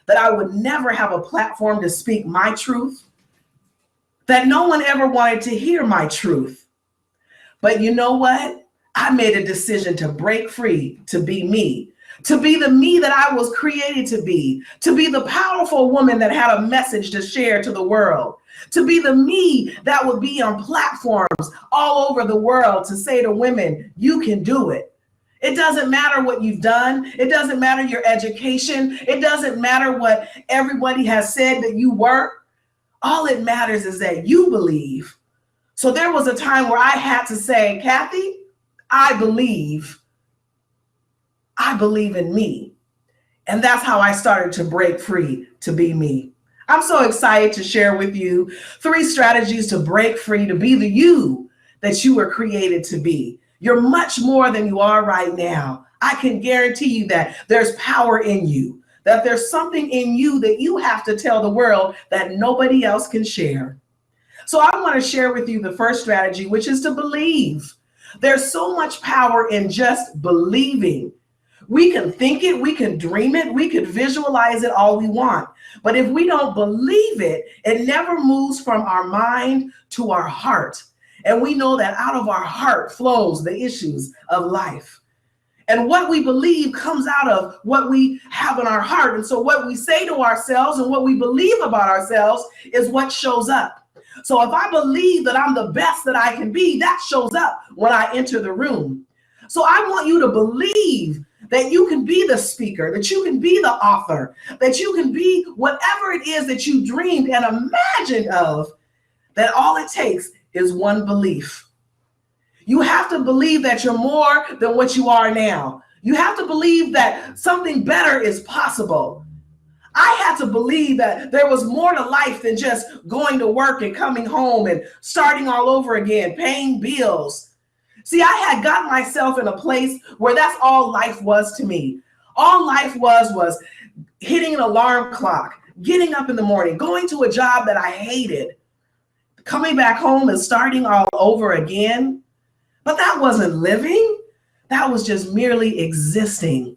that I would never have a platform to speak my truth, that no one ever wanted to hear my truth. But you know what? I made a decision to break free, to be me. To be the me that I was created to be the powerful woman that had a message to share to the world, to be the me that would be on platforms all over the world to say to women, you can do it. It doesn't matter what you've done. It doesn't matter your education. It doesn't matter what everybody has said that you were. All it matters is that you believe. So there was a time where I had to say, Kathy, I believe in me. And that's how I started to break free to be me. I'm so excited to share with you 3 strategies to break free, to be the you that you were created to be. You're much more than you are right now. I can guarantee you that there's power in you, that there's something in you that you have to tell the world that nobody else can share. So I want to share with you the first strategy, which is to believe. There's so much power in just believing. We can think it, we can dream it, we could visualize it all we want. But if we don't believe it, it never moves from our mind to our heart. And we know that out of our heart flows the issues of life. And what we believe comes out of what we have in our heart. And so what we say to ourselves and what we believe about ourselves is what shows up. So if I believe that I'm the best that I can be, that shows up when I enter the room. So I want you to believe that you can be the speaker, that you can be the author, that you can be whatever it is that you dreamed and imagined of, that all it takes is one belief. You have to believe that you're more than what you are now. You have to believe that something better is possible. I had to believe that there was more to life than just going to work and coming home and starting all over again, paying bills. See, I had gotten myself in a place where that's all life was to me. All life was hitting an alarm clock, getting up in the morning, going to a job that I hated, coming back home and starting all over again. But that wasn't living. That was just merely existing.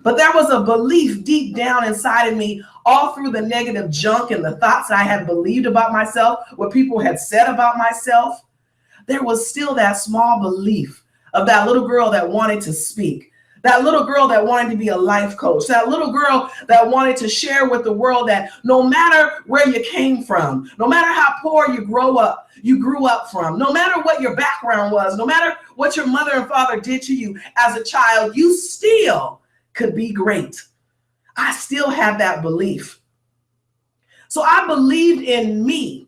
But there was a belief deep down inside of me, all through the negative junk and the thoughts I had believed about myself, what people had said about myself. There was still that small belief of that little girl that wanted to speak, that little girl that wanted to be a life coach, that little girl that wanted to share with the world that no matter where you came from, no matter how poor you grew up from, no matter what your background was, no matter what your mother and father did to you as a child, you still could be great. I still have that belief. So I believed in me.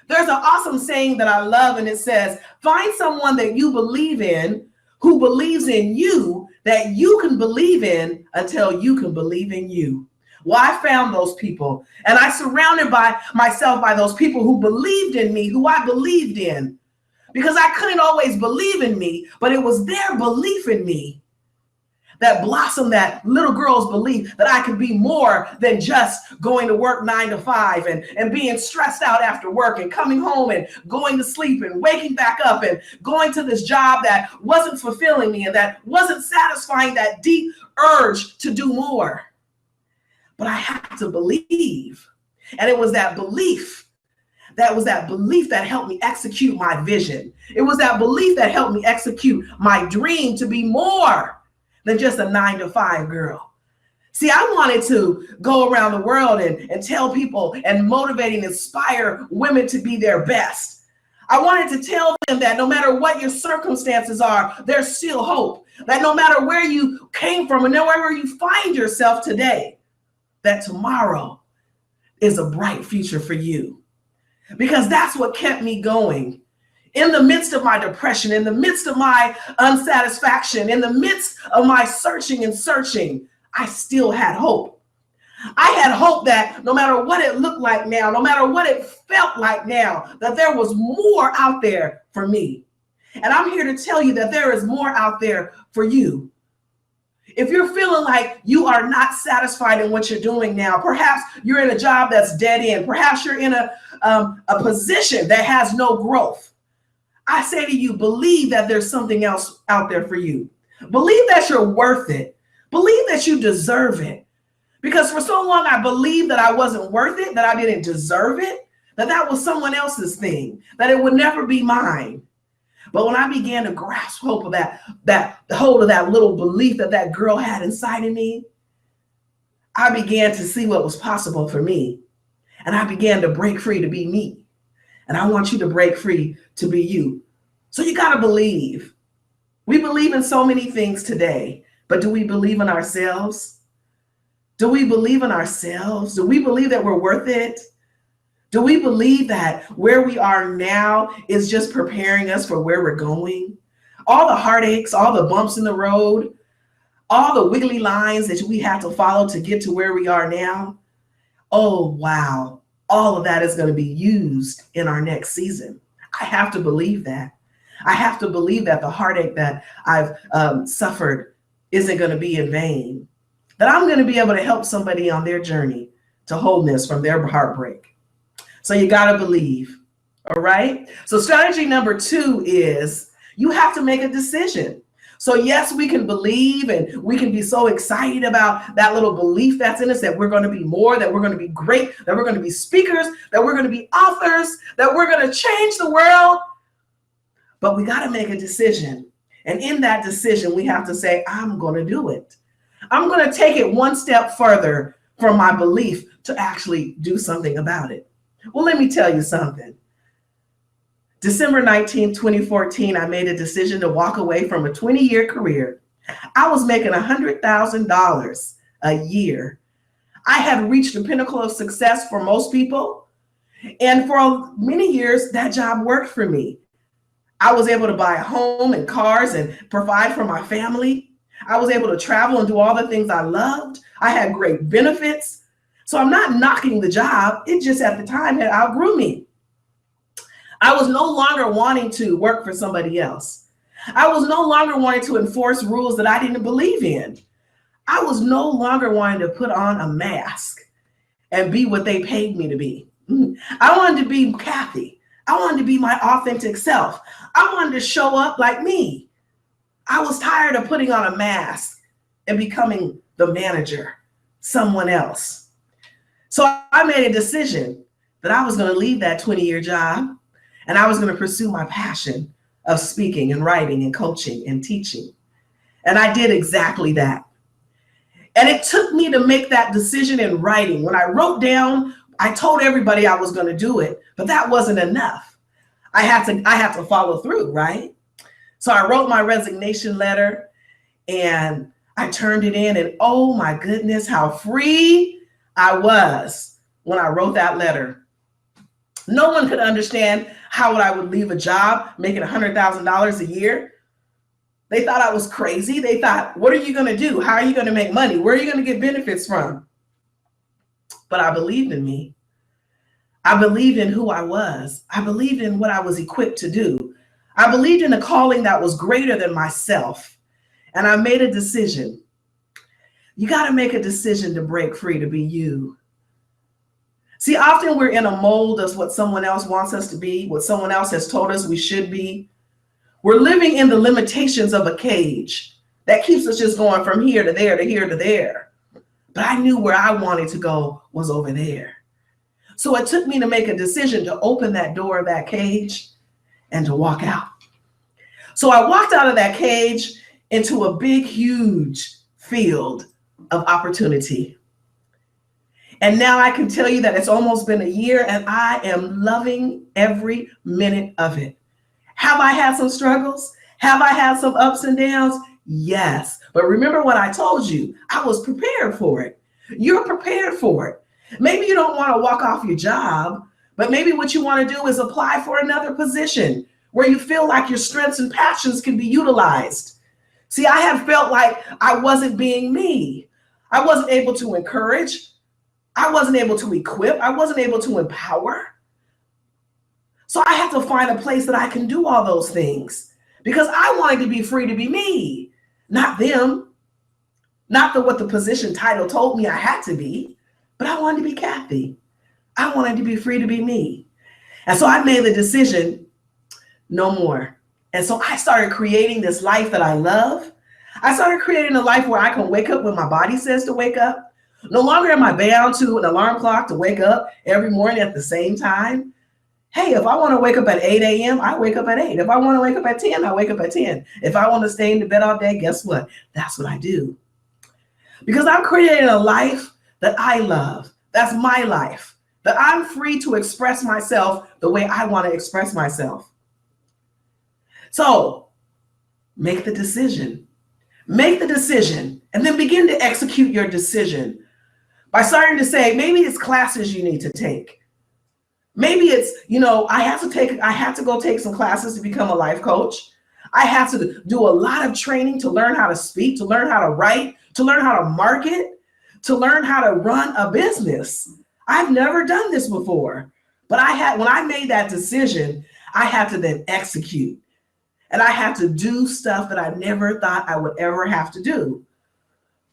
There's an awesome saying that I love, and it says, find someone that you believe in who believes in you that you can believe in until you can believe in you. Well, I found those people, and I surrounded myself by those people who believed in me, who I believed in, because I couldn't always believe in me, but it was their belief in me that blossomed that little girl's belief that I could be more than just going to work 9 to 5 and being stressed out after work and coming home and going to sleep and waking back up and going to this job that wasn't fulfilling me and that wasn't satisfying that deep urge to do more. But I had to believe. And it was that belief that helped me execute my vision. It was that belief that helped me execute my dream to be more than just a 9 to 5 girl. See, I wanted to go around the world and tell people and motivate and inspire women to be their best. I wanted to tell them that no matter what your circumstances are, there's still hope. That no matter where you came from and wherever you find yourself today, that tomorrow is a bright future for you. Because that's what kept me going. In the midst of my depression, in the midst of my unsatisfaction, in the midst of my searching and searching, I still had hope. I had hope that no matter what it looked like now, no matter what it felt like now, that there was more out there for me. And I'm here to tell you that there is more out there for you. If you're feeling like you are not satisfied in what you're doing now, perhaps you're in a job that's dead end, perhaps you're in a position that has no growth, I say to you, believe that there's something else out there for you. Believe that you're worth it. Believe that you deserve it. Because for so long, I believed that I wasn't worth it, that I didn't deserve it, that was someone else's thing, that it would never be mine. But when I began to grasp hold of that little belief that girl had inside of me, I began to see what was possible for me. And I began to break free to be me. And I want you to break free to be you. So you got to believe. We believe in so many things today, but do we believe in ourselves? Do we believe in ourselves? Do we believe that we're worth it? Do we believe that where we are now is just preparing us for where we're going? All the heartaches, all the bumps in the road, all the wiggly lines that we have to follow to get to where we are now. Oh, wow. All of that is going to be used in our next season. I have to believe that. I have to believe that the heartache that I've suffered isn't going to be in vain. That I'm going to be able to help somebody on their journey to wholeness from their heartbreak. So you got to believe. All right. So strategy number 2 is you have to make a decision. So yes, we can believe and we can be so excited about that little belief that's in us that we're going to be more, that we're going to be great, that we're going to be speakers, that we're going to be authors, that we're going to change the world. But we got to make a decision. And in that decision, we have to say, I'm going to do it. I'm going to take it one step further from my belief to actually do something about it. Well, let me tell you something. December 19, 2014, I made a decision to walk away from a 20-year career. I was making $100,000 a year. I had reached the pinnacle of success for most people. And for many years, that job worked for me. I was able to buy a home and cars and provide for my family. I was able to travel and do all the things I loved. I had great benefits. So I'm not knocking the job. It just at the time had outgrew me. I was no longer wanting to work for somebody else. I was no longer wanting to enforce rules that I didn't believe in. I was no longer wanting to put on a mask and be what they paid me to be. I wanted to be Kathy. I wanted to be my authentic self. I wanted to show up like me. I was tired of putting on a mask and becoming the manager, someone else. So I made a decision that I was going to leave that 20-year job and I was going to pursue my passion of speaking and writing and coaching and teaching. And I did exactly that. And it took me to make that decision in writing. When I wrote down, I told everybody I was going to do it, but that wasn't enough. I had to follow through, right? So I wrote my resignation letter and I turned it in, and oh my goodness, how free I was when I wrote that letter. No one could understand how I would leave a job making $100,000 a year. They thought I was crazy. They thought, what are you going to do? How are you going to make money? Where are you going to get benefits from? But I believed in me. I believed in who I was. I believed in what I was equipped to do. I believed in a calling that was greater than myself. And I made a decision. You got to make a decision to break free, to be you. See, often we're in a mold of what someone else wants us to be, what someone else has told us we should be. We're living in the limitations of a cage that keeps us just going from here to there to here to there. But I knew where I wanted to go was over there. So it took me to make a decision to open that door of that cage and to walk out. So I walked out of that cage into a big, huge field of opportunity. And now I can tell you that it's almost been a year and I am loving every minute of it. Have I had some struggles? Have I had some ups and downs? Yes. But remember what I told you, I was prepared for it. You're prepared for it. Maybe you don't want to walk off your job, but maybe what you want to do is apply for another position where you feel like your strengths and passions can be utilized. See, I have felt like I wasn't being me. I wasn't able to encourage. I wasn't able to equip. I wasn't able to empower. So I had to find a place that I can do all those things because I wanted to be free to be me, not them, not what the position title told me I had to be, but I wanted to be Kathy. I wanted to be free to be me. And so I made the decision, no more. And so I started creating this life that I love. I started creating a life where I can wake up when my body says to wake up. No longer am I bound to an alarm clock to wake up every morning at the same time. Hey, if I want to wake up at 8 a.m., I wake up at 8. If I want to wake up at 10, I wake up at 10. If I want to stay in the bed all day, guess what? That's what I do. Because I'm creating a life that I love. That's my life. That I'm free to express myself the way I want to express myself. So make the decision. Make the decision and then begin to execute your decision by starting to say, maybe it's classes you need to take. Maybe it's, I have to go take some classes to become a life coach. I have to do a lot of training to learn how to speak, to learn how to write, to learn how to market, to learn how to run a business. I've never done this before, but when I made that decision, I had to then execute. And I had to do stuff that I never thought I would ever have to do.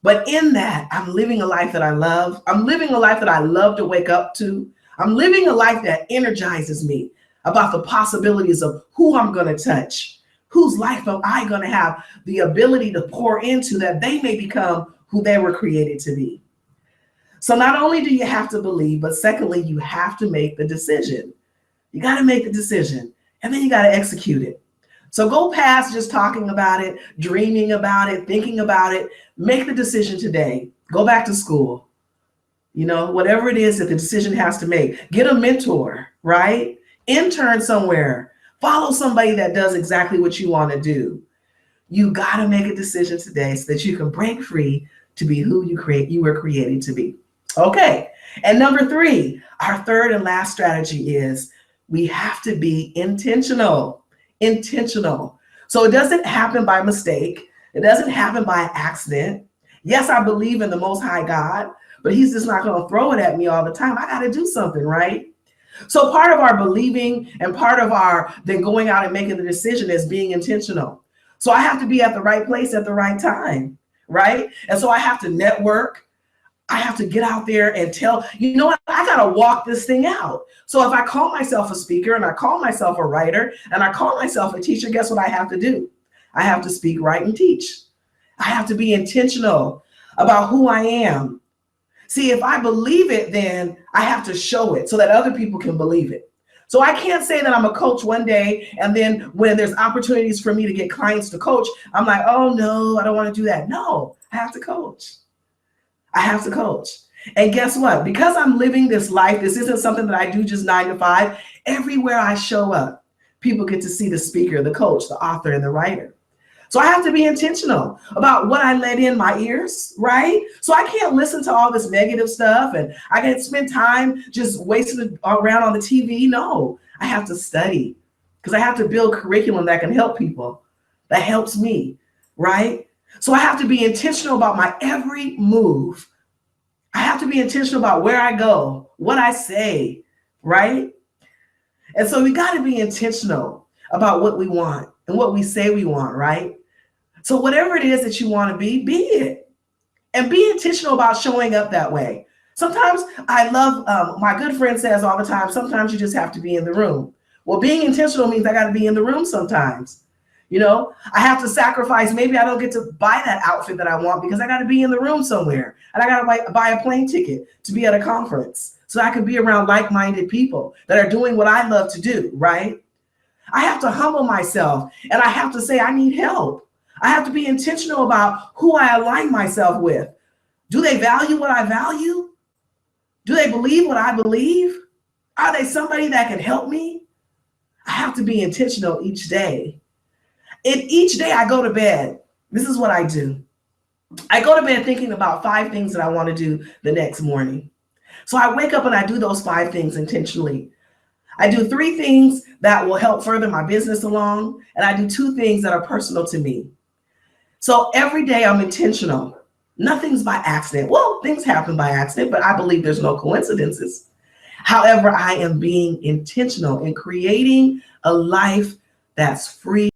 But in that, I'm living a life that I love. I'm living a life that I love to wake up to. I'm living a life that energizes me about the possibilities of who I'm going to touch, whose life am I going to have the ability to pour into that they may become who they were created to be. So not only do you have to believe, but secondly, you have to make the decision. You got to make the decision and then you got to execute it. So go past just talking about it, dreaming about it, thinking about it. Make the decision today. Go back to school. Whatever it is that the decision has to make. Get a mentor, right? Intern somewhere. Follow somebody that does exactly what you want to do. You got to make a decision today so that you can break free to be who you were created to be. Okay. And number 3, our third and last strategy is we have to be intentional. Intentional. So it doesn't happen by mistake. It doesn't happen by accident. Yes, I believe in the Most High God, but he's just not going to throw it at me all the time. I got to do something, right? So part of our believing and part of our then going out and making the decision is being intentional. So I have to be at the right place at the right time, right? And so I have to network. I have to get out there and tell, what, I got to walk this thing out. So if I call myself a speaker and I call myself a writer and I call myself a teacher, guess what I have to do? I have to speak, write, and teach. I have to be intentional about who I am. See, if I believe it, then I have to show it so that other people can believe it. So I can't say that I'm a coach one day and then when there's opportunities for me to get clients to coach, I'm like, oh no, I don't want to do that. No, I have to coach. I have to coach. And guess what? Because I'm living this life, this isn't something that I do just 9 to 5. Everywhere I show up, people get to see the speaker, the coach, the author, and the writer. So I have to be intentional about what I let in my ears, right? So I can't listen to all this negative stuff and I can't spend time just wasting around on the TV. No, I have to study because I have to build curriculum that can help people, that helps me, right? So I have to be intentional about my every move. I have to be intentional about where I go, what I say, right? And so we got to be intentional about what we want and what we say we want, right? So whatever it is that you want to be it. And be intentional about showing up that way. Sometimes I love, my good friend says all the time, sometimes you just have to be in the room. Well, being intentional means I got to be in the room sometimes. I have to sacrifice. Maybe I don't get to buy that outfit that I want because I got to be in the room somewhere. And I got to buy a plane ticket to be at a conference so I can be around like-minded people that are doing what I love to do, right? I have to humble myself and I have to say I need help. I have to be intentional about who I align myself with. Do they value what I value? Do they believe what I believe? Are they somebody that can help me? I have to be intentional each day. And each day I go to bed, this is what I do. I go to bed thinking about 5 things that I want to do the next morning. So I wake up and I do those 5 things intentionally. I do 3 things that will help further my business along, and I do 2 things that are personal to me. So every day I'm intentional. Nothing's by accident. Well, things happen by accident, but I believe there's no coincidences. However, I am being intentional in creating a life that's free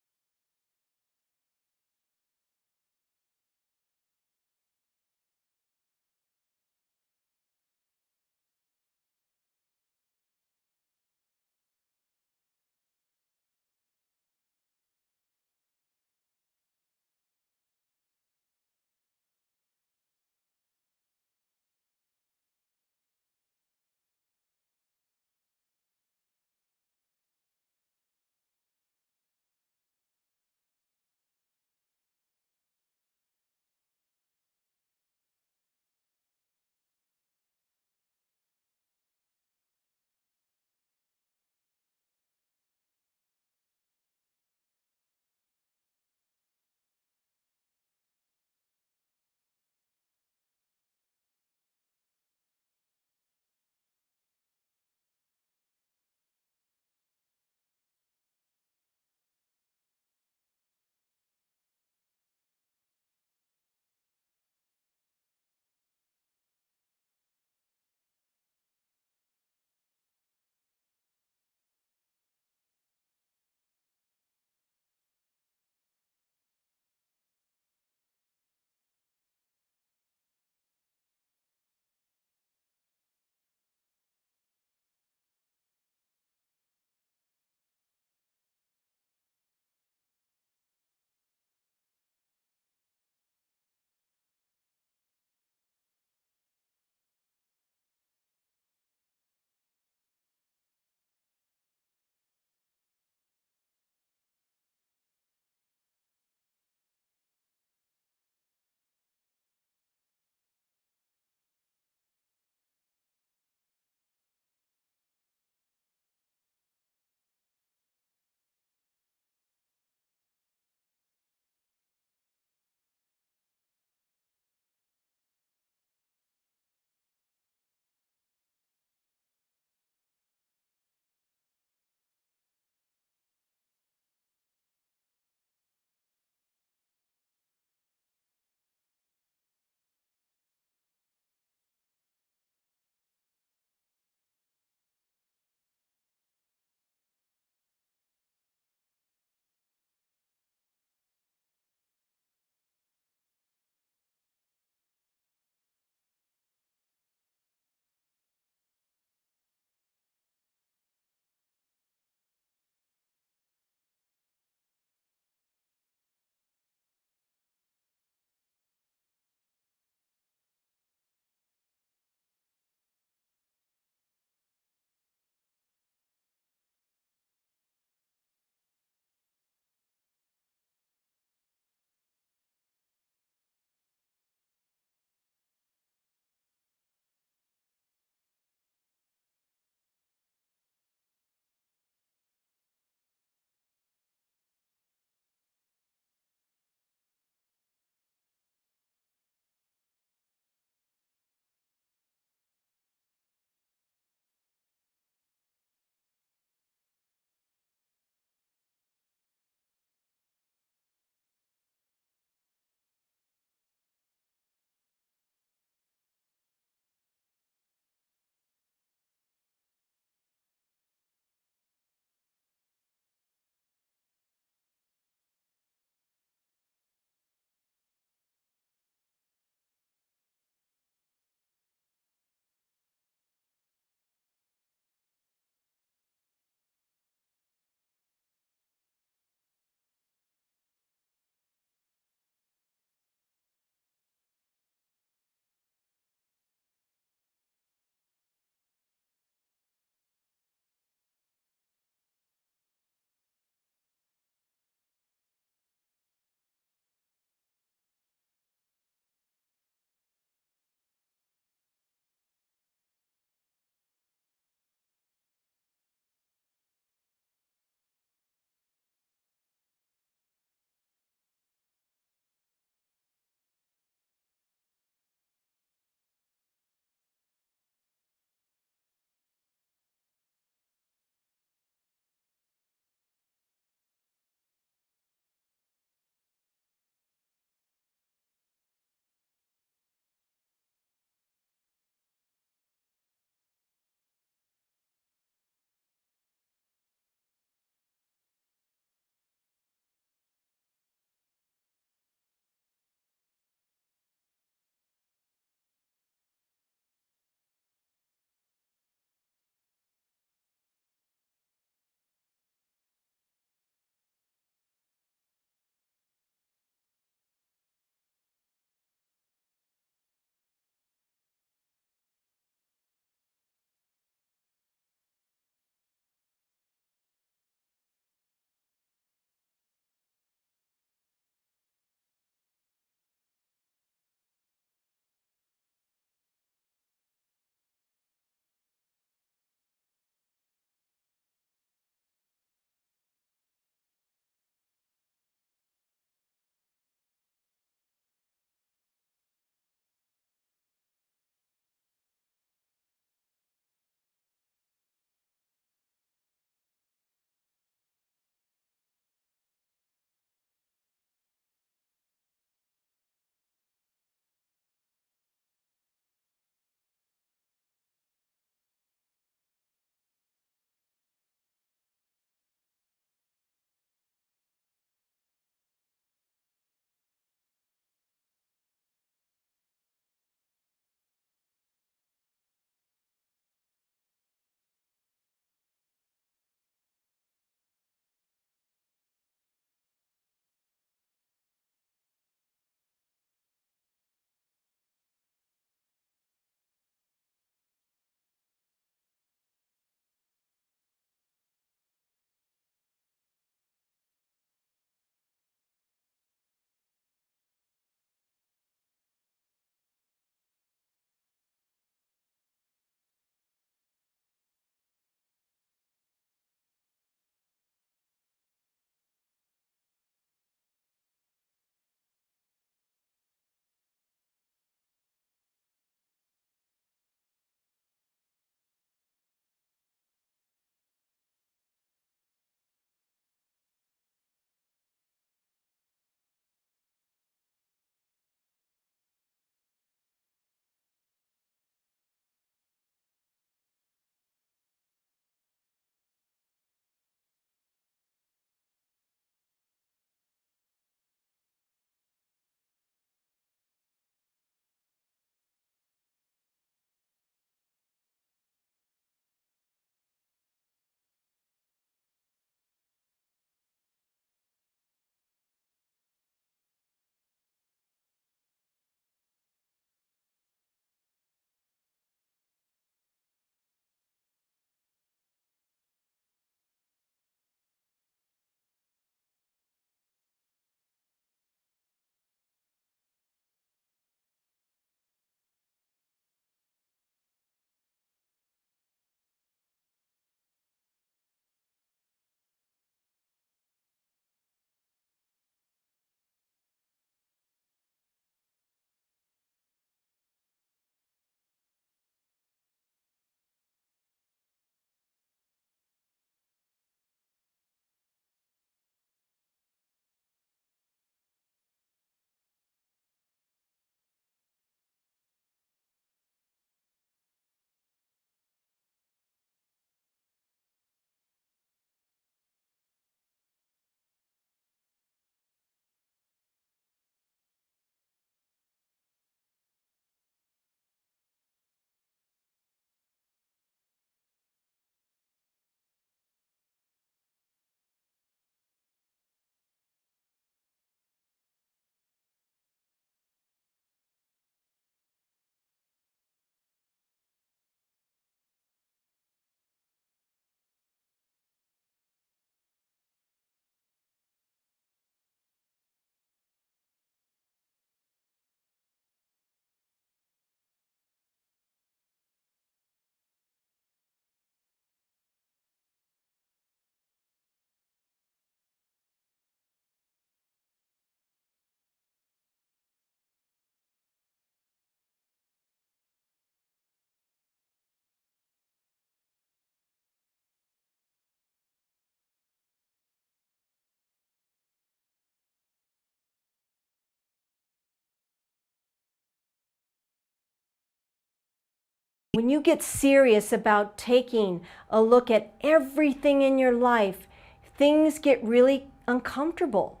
When you get serious about taking a look at everything in your life, things get really uncomfortable.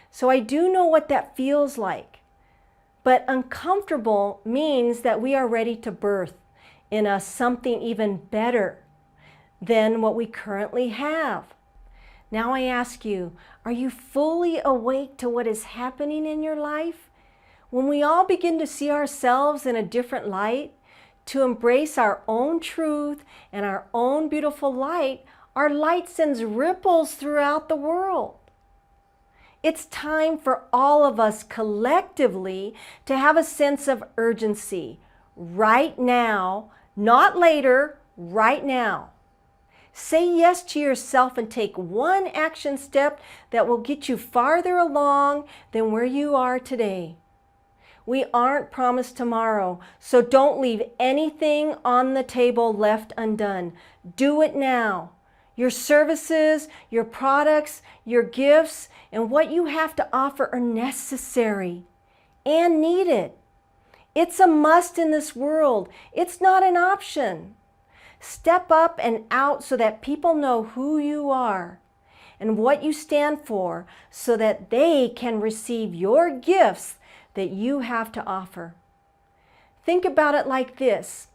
So I do know what that feels like. But uncomfortable means that we are ready to birth in us something even better than what we currently have. Now I ask you, are you fully awake to what is happening in your life? When we all begin to see ourselves in a different light, to embrace our own truth and our own beautiful light, our light sends ripples throughout the world. It's time for all of us collectively to have a sense of urgency right now, not later, right now. Say yes to yourself and take one action step that will get you farther along than where you are today. We aren't promised tomorrow, so don't leave anything on the table left undone. Do it now. Your services, your products, your gifts, and what you have to offer are necessary and needed. It's a must in this world. It's not an option. Step up and out so that people know who you are and what you stand for so that they can receive your gifts that you have to offer. Think about it like this.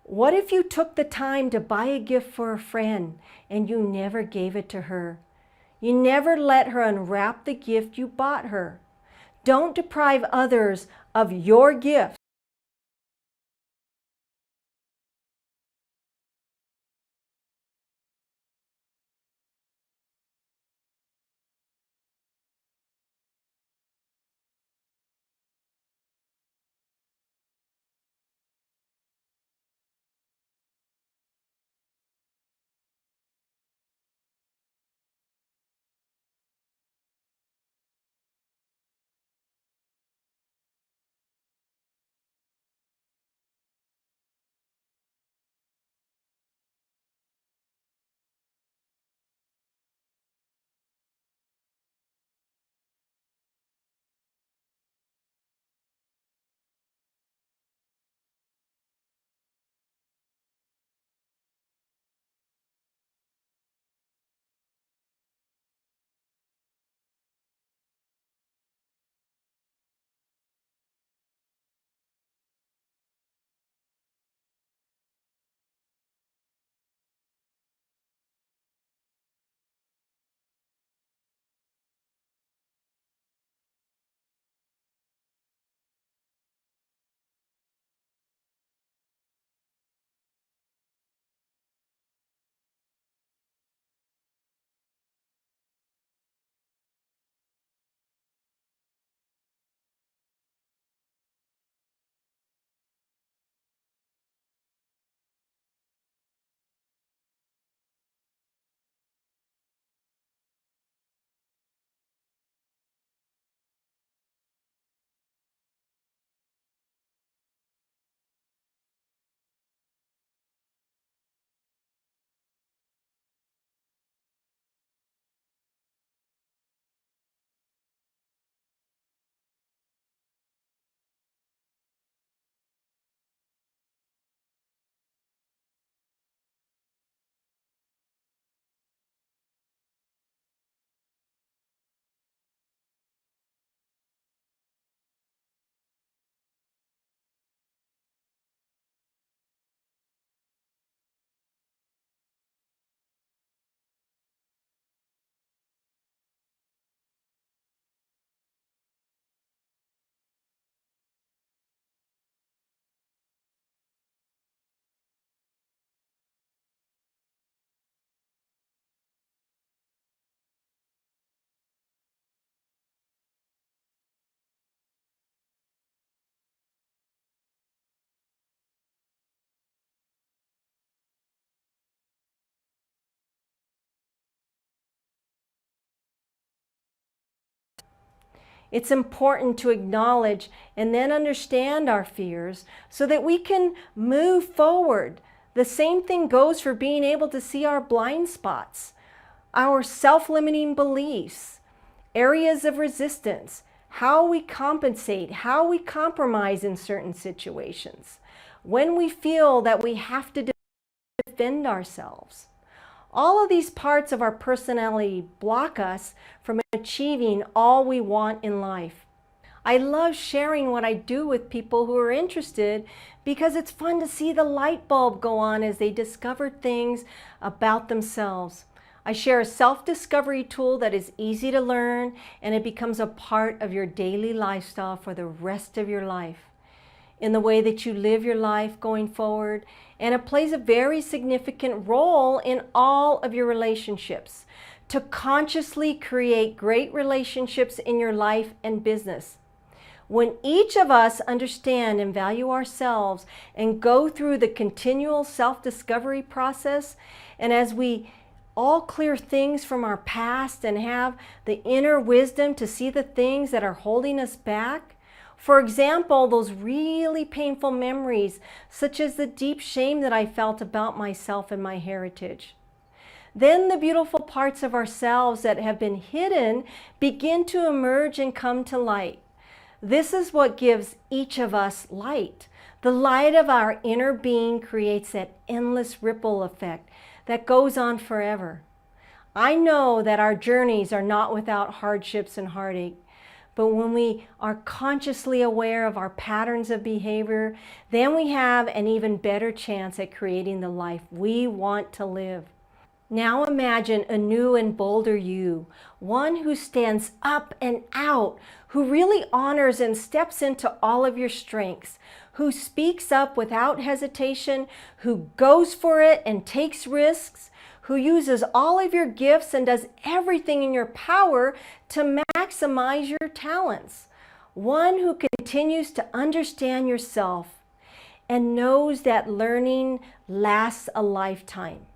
What if you took the time to buy a gift for a friend and you never gave it to her? You never let her unwrap the gift you bought her. Don't deprive others of your gift. It's important to acknowledge and then understand our fears so that we can move forward. The same thing goes for being able to see our blind spots, our self-limiting beliefs, areas of resistance, how we compensate, how we compromise in certain situations. when we feel that we have to defend ourselves. All of these parts of our personality block us from achieving all we want in life. I love sharing what I do with people who are interested because it's fun to see the light bulb go on as they discover things about themselves. I share a self-discovery tool that is easy to learn, and it becomes a part of your daily lifestyle for the rest of your life, in the way that you live your life going forward. And it plays a very significant role in all of your relationships to consciously create great relationships in your life and business. When each of us understand and value ourselves and go through the continual self-discovery process, and as we all clear things from our past and have the inner wisdom to see the things that are holding us back, for example, those really painful memories, such as the deep shame that I felt about myself and my heritage. Then the beautiful parts of ourselves that have been hidden begin to emerge and come to light. This is what gives each of us light. The light of our inner being creates that endless ripple effect that goes on forever. I know that our journeys are not without hardships and heartache. But when we are consciously aware of our patterns of behavior, then we have an even better chance at creating the life we want to live. Now imagine a new and bolder you, one who stands up and out, who really honors and steps into all of your strengths, who speaks up without hesitation, who goes for it and takes risks, who uses all of your gifts and does everything in your power to maximize your talents. One who continues to understand yourself and knows that learning lasts a lifetime.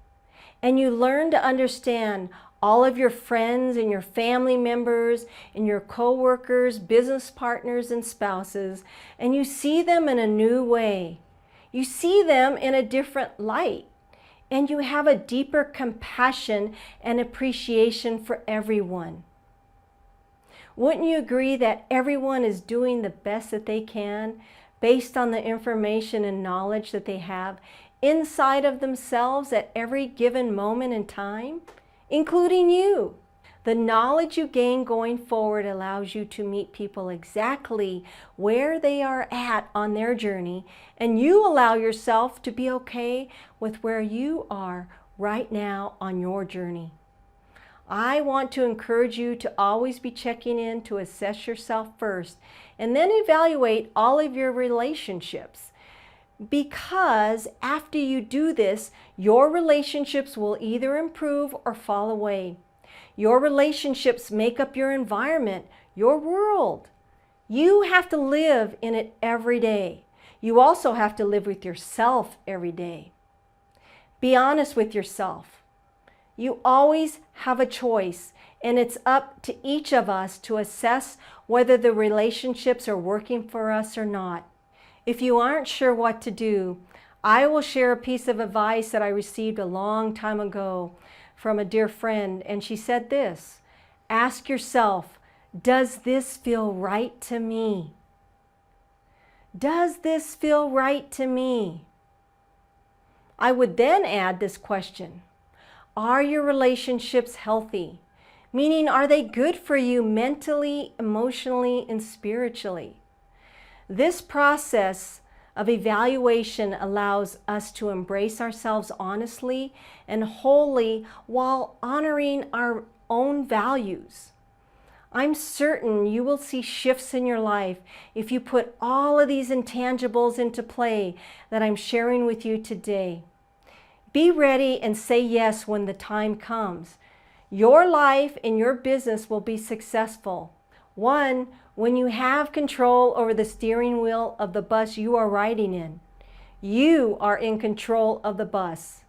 And you learn to understand all of your friends and your family members and your co-workers, business partners, and spouses, and you see them in a new way. You see them in a different light. And you have a deeper compassion and appreciation for everyone. Wouldn't you agree that everyone is doing the best that they can based on the information and knowledge that they have inside of themselves at every given moment in time, including you? The knowledge you gain going forward allows you to meet people exactly where they are at on their journey, and you allow yourself to be okay with where you are right now on your journey. I want to encourage you to always be checking in to assess yourself first, and then evaluate all of your relationships. Because after you do this, your relationships will either improve or fall away. Your relationships make up your environment, your world. You have to live in it every day. You also have to live with yourself every day. Be honest with yourself. You always have a choice, and it's up to each of us to assess whether the relationships are working for us or not. If you aren't sure what to do, I will share a piece of advice that I received a long time ago from a dear friend, and she said this: ask yourself, does this feel right to me? Does this feel right to me? I would then add this question: are your relationships healthy? Meaning, are they good for you mentally, emotionally, and spiritually? This process of evaluation allows us to embrace ourselves honestly and wholly while honoring our own values. I'm certain you will see shifts in your life if you put all of these intangibles into play that I'm sharing with you today. Be ready and say yes when the time comes. Your life and your business will be successful. One, when you have control over the steering wheel of the bus you are riding in. You are in control of the bus.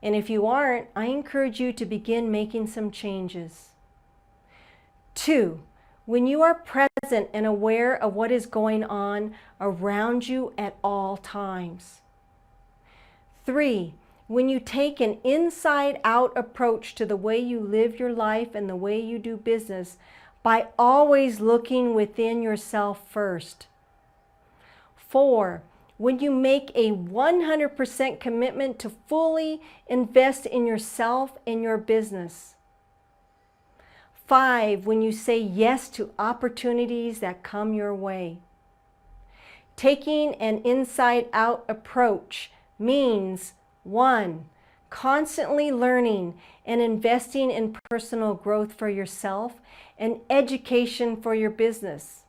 And if you aren't, I encourage you to begin making some changes. 2, when you are present and aware of what is going on around you at all times. 3, when you take an inside-out approach to the way you live your life and the way you do business by always looking within yourself first. 4, when you make a 100% commitment to fully invest in yourself and your business. 5, when you say yes to opportunities that come your way. Taking an inside-out approach means 1, constantly learning and investing in personal growth for yourself and education for your business.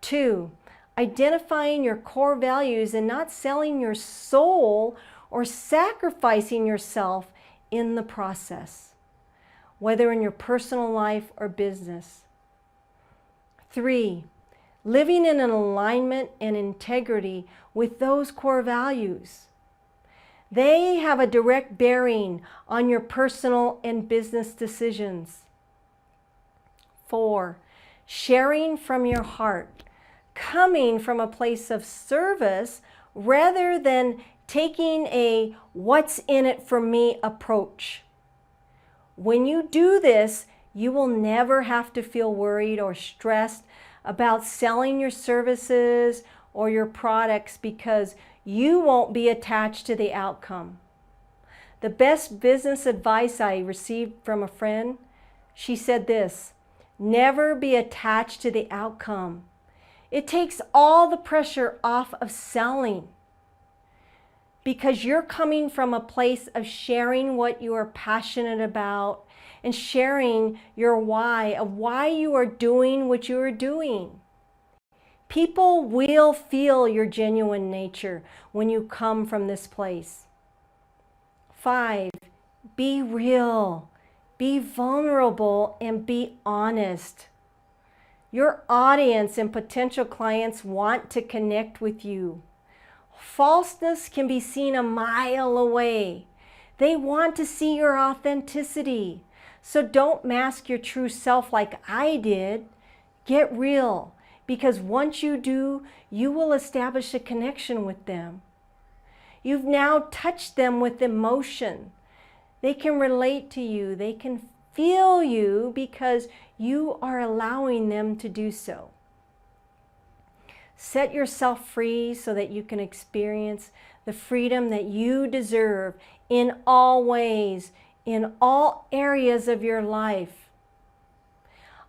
2, identifying your core values and not selling your soul or sacrificing yourself in the process, whether in your personal life or business. 3, living in an alignment and integrity with those core values. They have a direct bearing on your personal and business decisions. 4, sharing from your heart, coming from a place of service rather than taking a what's in it for me approach. When you do this, you will never have to feel worried or stressed about selling your services or your products because you won't be attached to the outcome. The best business advice I received from a friend, she said this: never be attached to the outcome. It takes all the pressure off of selling because you're coming from a place of sharing what you are passionate about and sharing your why of why you are doing what you are doing. People will feel your genuine nature when you come from this place. 5, be real, be vulnerable, and be honest. Your audience and potential clients want to connect with you. Falseness can be seen a mile away. They want to see your authenticity. So don't mask your true self like I did. Get real, because once you do, you will establish a connection with them. You've now touched them with emotion. They can relate to you. They can feel you because you are allowing them to do so. Set yourself free so that you can experience the freedom that you deserve in all ways, in all areas of your life.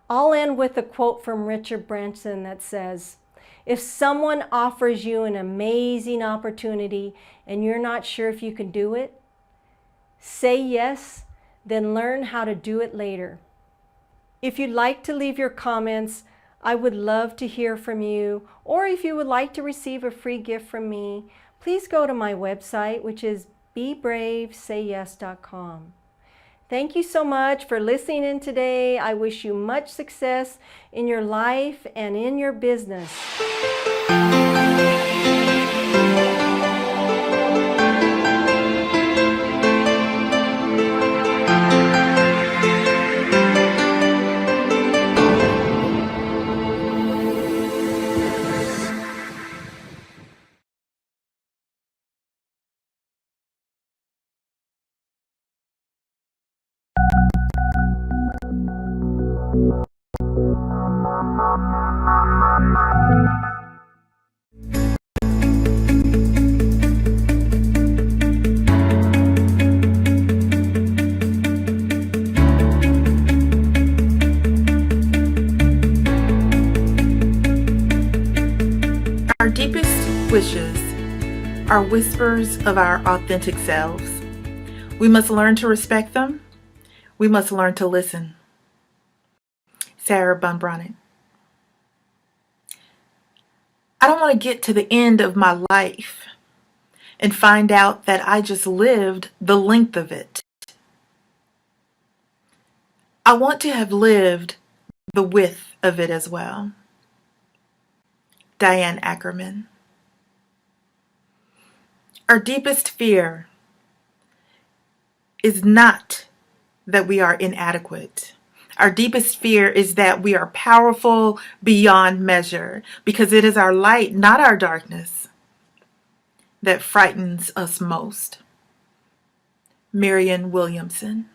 I'll end with a quote from Richard Branson that says, if someone offers you an amazing opportunity and you're not sure if you can do it, say yes, then learn how to do it later. If you'd like to leave your comments, I would love to hear from you, or if you would like to receive a free gift from me, please go to my website, which is BeBraveSayYes.com. Thank you so much for listening in today. I wish you much success in your life and in your business. Our deepest wishes are whispers of our authentic selves. We must learn to respect them. We must learn to listen. Sarah Bunbronnet. I don't want to get to the end of my life and find out that I just lived the length of it. I want to have lived the width of it as well. Diane Ackerman. Our deepest fear is not that we are inadequate. Our deepest fear is that we are powerful beyond measure, because it is our light, not our darkness, that frightens us most. Marianne Williamson.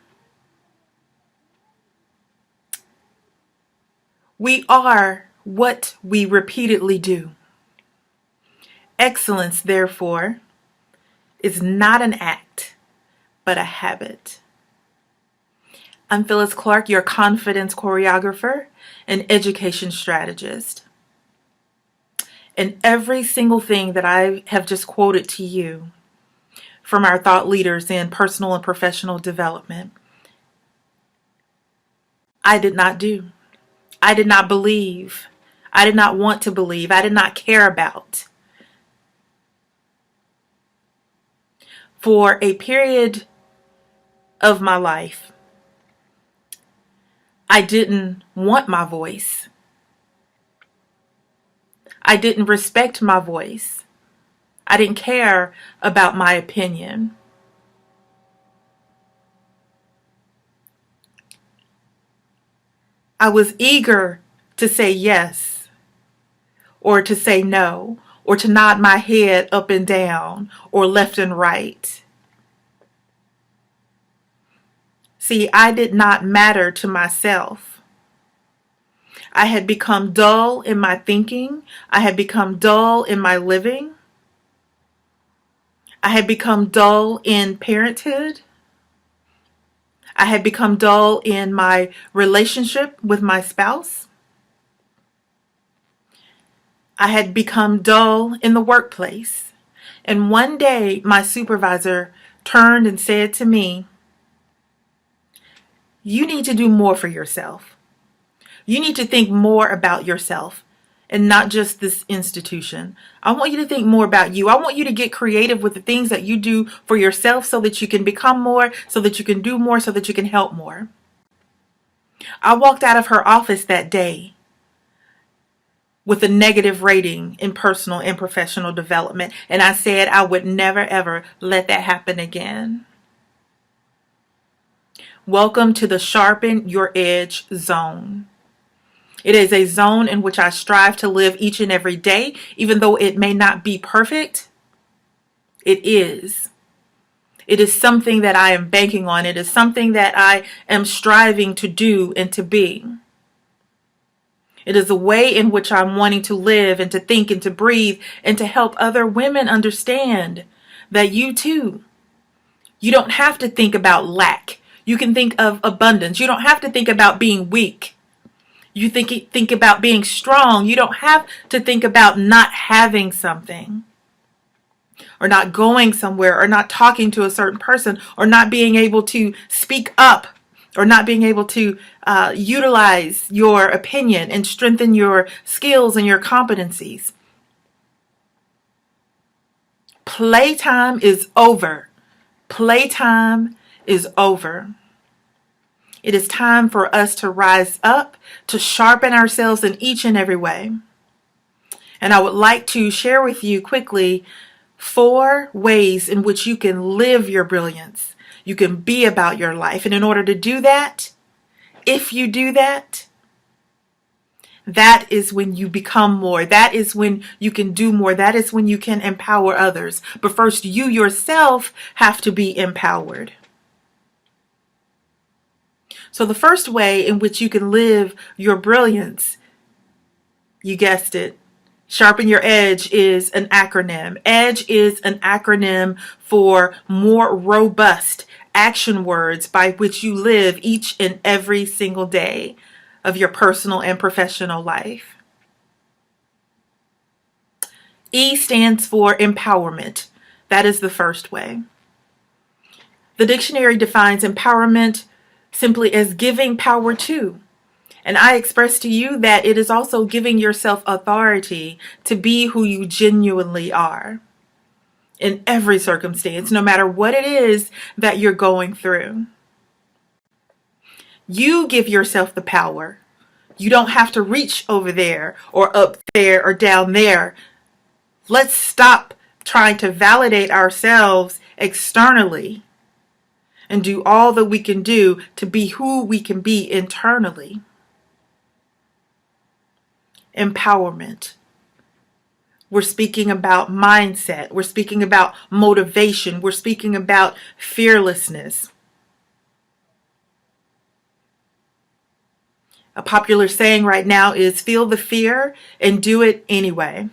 We are what we repeatedly do. Excellence, therefore, is not an act, but a habit. I'm Phyllis Clark, your confidence choreographer and education strategist. And every single thing that I have just quoted to you from our thought leaders in personal and professional development, I did not do. I did not believe. I did not want to believe. I did not care about. For a period of my life, I didn't want my voice. I didn't respect my voice. I didn't care about my opinion. I was eager to say yes, or to say no, or to nod my head up and down, or left and right. See, I did not matter to myself. I had become dull in my thinking. I had become dull in my living. I had become dull in parenthood. I had become dull in my relationship with my spouse. I had become dull in the workplace. And one day, my supervisor turned and said to me, "You need to do more for yourself. You need to think more about yourself and not just this institution. I want you to think more about you. I want you to get creative with the things that you do for yourself so that you can become more, so that you can do more, so that you can help more." I walked out of her office that day with a negative rating in personal and professional development, and I said I would never ever let that happen again. Welcome to the Sharpen Your Edge zone. It is a zone in which I strive to live each and every day, even though it may not be perfect. It is. It is something that I am banking on. It is something that I am striving to do and to be. It is a way in which I'm wanting to live and to think and to breathe and to help other women understand that you too, you don't have to think about lack. You can think of abundance. You don't have to think about being weak. You think about being strong. You don't have to think about not having something, or not going somewhere, or not talking to a certain person, or not being able to speak up, or not being able to utilize your opinion and strengthen your skills and your competencies. Playtime is over. Playtime is over. It is time for us to rise up, to sharpen ourselves in each and every way. And I would like to share with you quickly 4 ways in which you can live your brilliance. You can be about your life. And in order to do that, if you do that, that is when you become more. That is when you can do more. That is when you can empower others. But first, you yourself have to be empowered. So the first way in which you can live your brilliance, you guessed it, Sharpen Your Edge, is an acronym. EDGE is an acronym for more robust action words by which you live each and every single day of your personal and professional life. E stands for empowerment. That is the first way. The dictionary defines empowerment simply as giving power to. And I express to you that it is also giving yourself authority to be who you genuinely are in every circumstance, no matter what it is that you're going through. You give yourself the power. You don't have to reach over there or up there or down there. Let's stop trying to validate ourselves externally and do all that we can do to be who we can be internally. Empowerment. We're speaking about mindset. We're speaking about motivation. We're speaking about fearlessness. A popular saying right now is feel the fear and do it anyway.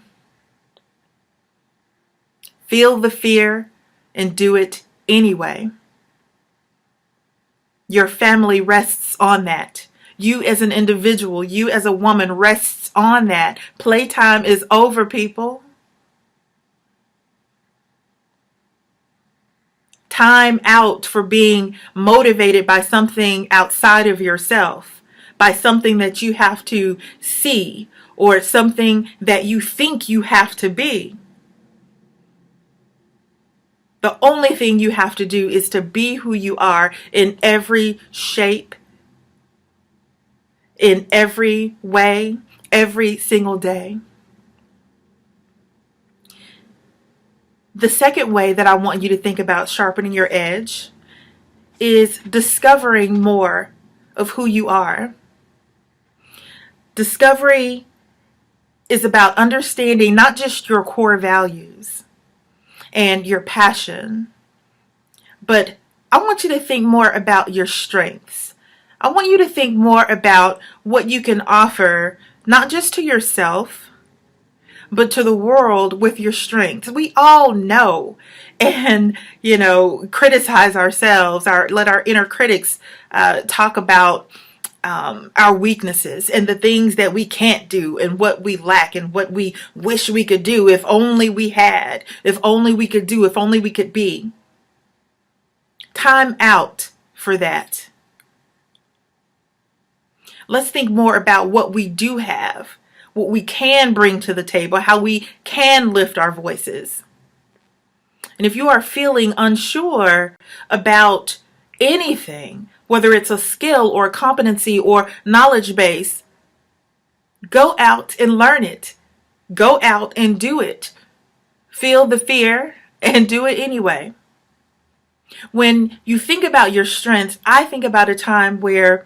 Feel the fear and do it anyway. Your family rests on that. You as an individual, you as a woman rests on that. Playtime is over, people. Time out for being motivated by something outside of yourself, by something that you have to see or something that you think you have to be. The only thing you have to do is to be who you are in every shape, in every way, every single day. The second way that I want you to think about sharpening your edge is discovering more of who you are. Discovery is about understanding not just your core values and your passion, but I want you to think more about your strengths. I want you to think more about what you can offer, not just to yourself, but to the world with your strengths. We all know and, criticize ourselves, let our inner critics talk about our weaknesses and the things that we can't do and what we lack and what we wish we could do if only we had, if only we could do, if only we could be. Time out for that. Let's think more about what we do have, what we can bring to the table, how we can lift our voices. And if you are feeling unsure about anything, whether it's a skill or a competency or knowledge base, go out and learn it. Go out and do it. Feel the fear and do it anyway. When you think about your strengths, I think about a time where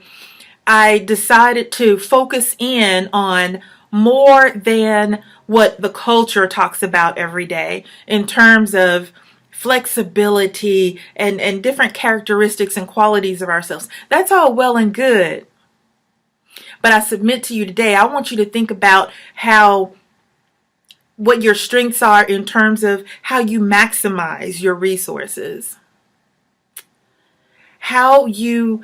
I decided to focus in on more than what the culture talks about every day in terms of flexibility and different characteristics and qualities of ourselves. That's all well and good. But I submit to you today, I want you to think about what your strengths are in terms of how you maximize your resources, how you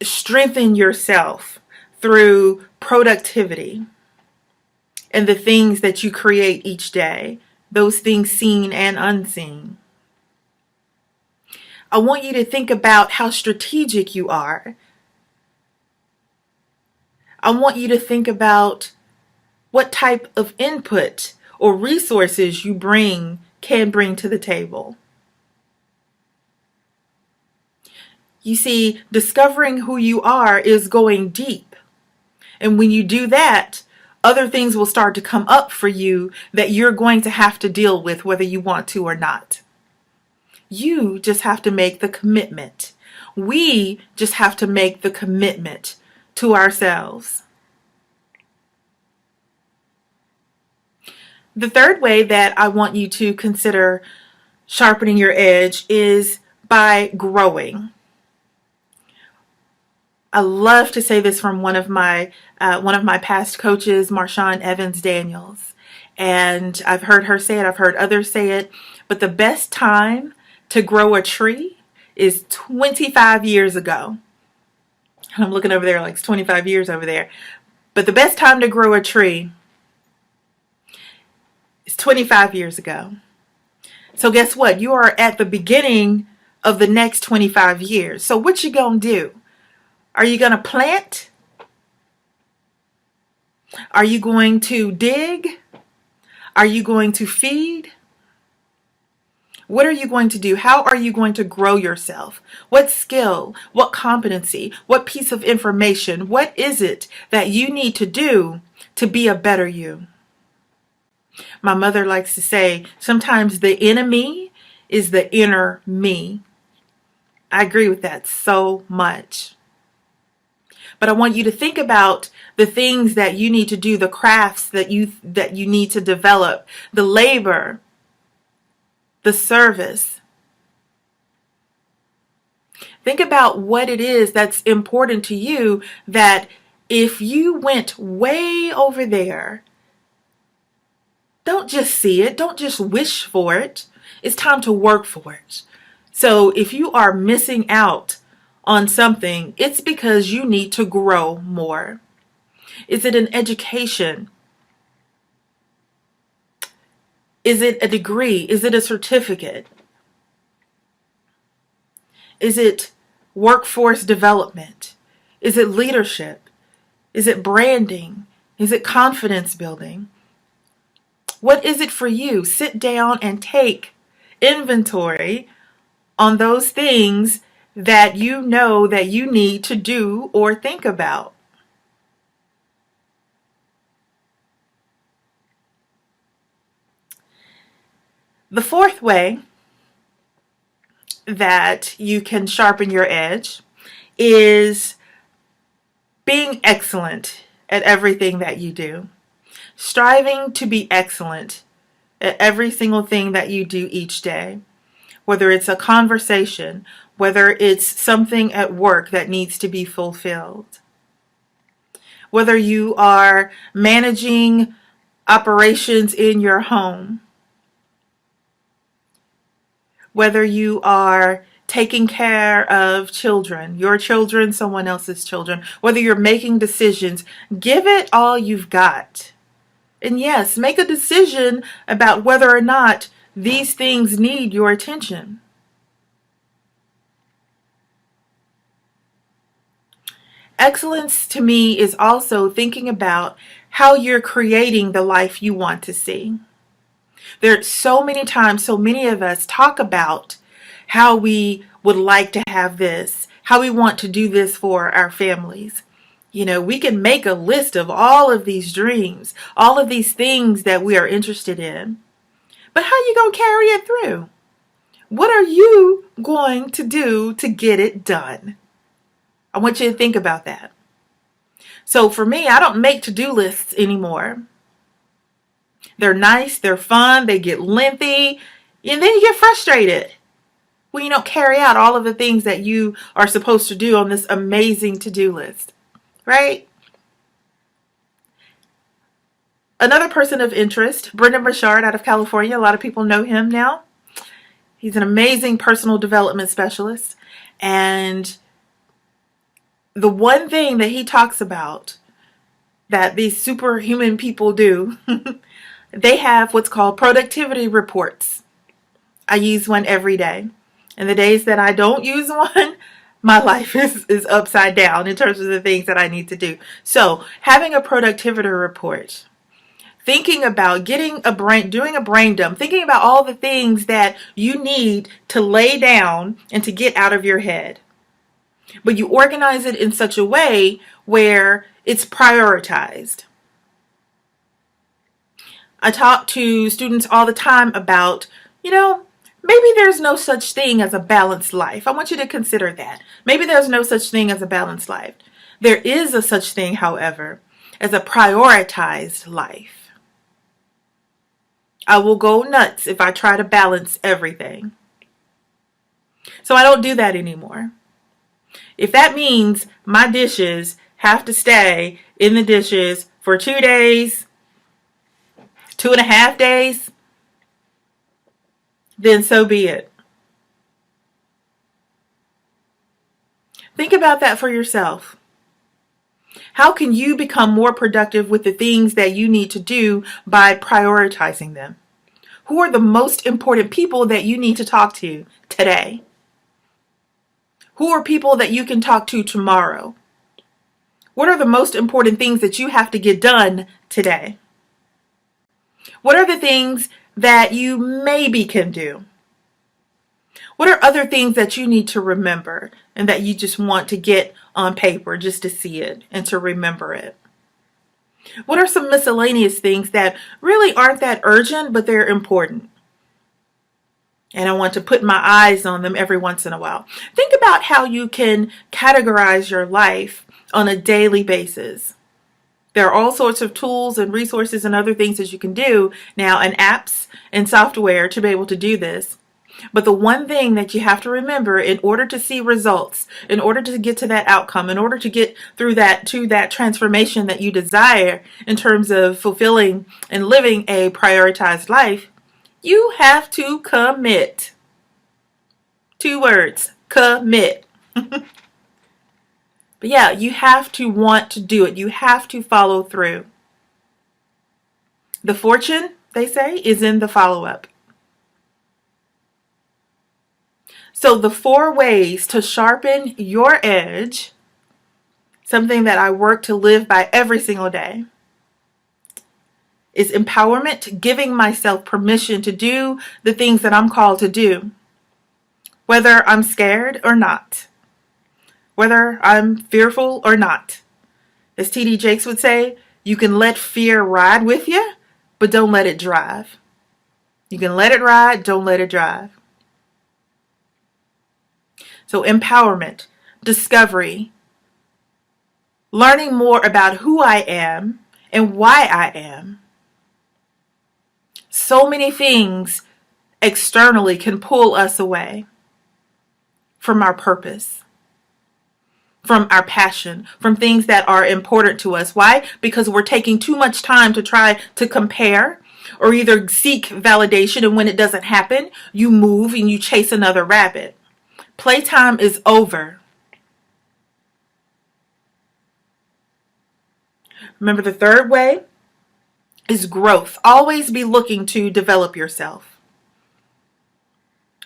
strengthen yourself through productivity and the things that you create each day, those things seen and unseen. I want you to think about how strategic you are. I want you to think about what type of input or resources you can bring to the table. You see, discovering who you are is going deep. And when you do that, other things will start to come up for you that you're going to have to deal with whether you want to or not. You just have to make the commitment. We just have to make the commitment to ourselves. The third way that I want you to consider sharpening your edge is by growing. I love to say this from one of my past coaches, Marshawn Evans Daniels. And I've heard her say it, I've heard others say it, but the best time to grow a tree is 25 years ago. I'm looking over there like it's 25 years over there. But the best time to grow a tree is 25 years ago. So guess what? You are at the beginning of the next 25 years. So what you gonna do? Are you gonna plant? Are you going to dig? Are you going to feed? What are you going to do? How are you going to grow yourself? What skill? What competency? What piece of information? What is it that you need to do to be a better you? My mother likes to say, sometimes the enemy is the inner me. I agree with that so much. But I want you to think about the things that you need to do, the crafts that you need to develop, the labor, the service. Think about what it is that's important to you, that if you went way over there, don't just see it, don't just wish for it. It's time to work for it. So if you are missing out on something, it's because you need to grow more. Is it an education? Is it a degree? Is it a certificate? Is it workforce development? Is it leadership? Is it branding? Is it confidence building? What is it for you? Sit down and take inventory on those things that you know that you need to do or think about. The fourth way that you can sharpen your edge is being excellent at everything that you do. Striving to be excellent at every single thing that you do each day. Whether it's a conversation, whether it's something at work that needs to be fulfilled. Whether you are managing operations in your home. Whether you are taking care of children, your children, someone else's children, whether you're making decisions, give it all you've got. And yes, make a decision about whether or not these things need your attention. Excellence to me is also thinking about how you're creating the life you want to see. There's so many times, so many of us talk about how we would like to have this, how we want to do this for our families. You know, we can make a list of all of these dreams, all of these things that we are interested in. But how are you going to carry it through? What are you going to do to get it done? I want you to think about that. So for me, I don't make to-do lists anymore. They're nice, they're fun, they get lengthy, and then you get frustrated when you don't carry out all of the things that you are supposed to do on this amazing to-do list, right? Another person of interest, Brendon Burchard out of California. A lot of people know him now. He's an amazing personal development specialist. And the one thing that he talks about that these superhuman people do, they have what's called productivity reports. I use one every day. And the days that I don't use one, my life is upside down in terms of the things that I need to do. So having a productivity report, thinking about doing a brain dump, thinking about all the things that you need to lay down and to get out of your head. But you organize it in such a way where it's prioritized. I talk to students all the time about, maybe there's no such thing as a balanced life. I want you to consider that. Maybe there's no such thing as a balanced life. There is a such thing, however, as a prioritized life. I will go nuts if I try to balance everything. So I don't do that anymore. If that means my dishes have to stay in the dishes for 2 days, 2.5 days, then so be it. Think about that for yourself. How can you become more productive with the things that you need to do by prioritizing them? Who are the most important people that you need to talk to today? Who are people that you can talk to tomorrow? What are the most important things that you have to get done today? What are the things that you maybe can do? What are other things that you need to remember and that you just want to get on paper just to see it and to remember it? What are some miscellaneous things that really aren't that urgent, but they're important? And I want to put my eyes on them every once in a while. Think about how you can categorize your life on a daily basis. There are all sorts of tools and resources and other things that you can do now, and apps and software to be able to do this. But the one thing that you have to remember in order to see results, in order to get to that outcome, in order to get through to that transformation that you desire in terms of fulfilling and living a prioritized life, You have to commit. 2 words, commit. But yeah, you have to want to do it. You have to follow through. The fortune, they say, is in the follow-up. So the 4 ways to sharpen your edge, something that I work to live by every single day, is empowerment, giving myself permission to do the things that I'm called to do, whether I'm scared or not, whether I'm fearful or not. As T.D. Jakes would say, you can let fear ride with you, but don't let it drive. You can let it ride, don't let it drive. So empowerment, discovery, learning more about who I am and why I am. So many things externally can pull us away from our purpose, from our passion, from things that are important to us. Why? Because we're taking too much time to try to compare or either seek validation, and when it doesn't happen, you move and you chase another rabbit. Playtime is over. Remember, the 3rd way is growth. Always be looking to develop yourself.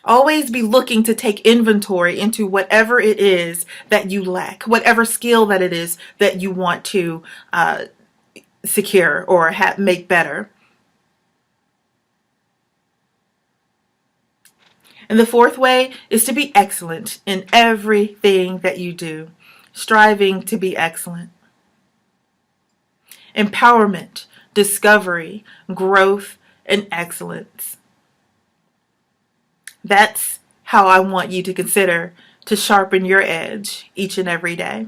Always be looking to take inventory into whatever it is that you lack, whatever skill that it is that you want to secure or make better. And the 4th way is to be excellent in everything that you do, striving to be excellent. Empowerment, discovery, growth, and excellence. That's how I want you to consider to sharpen your edge each and every day.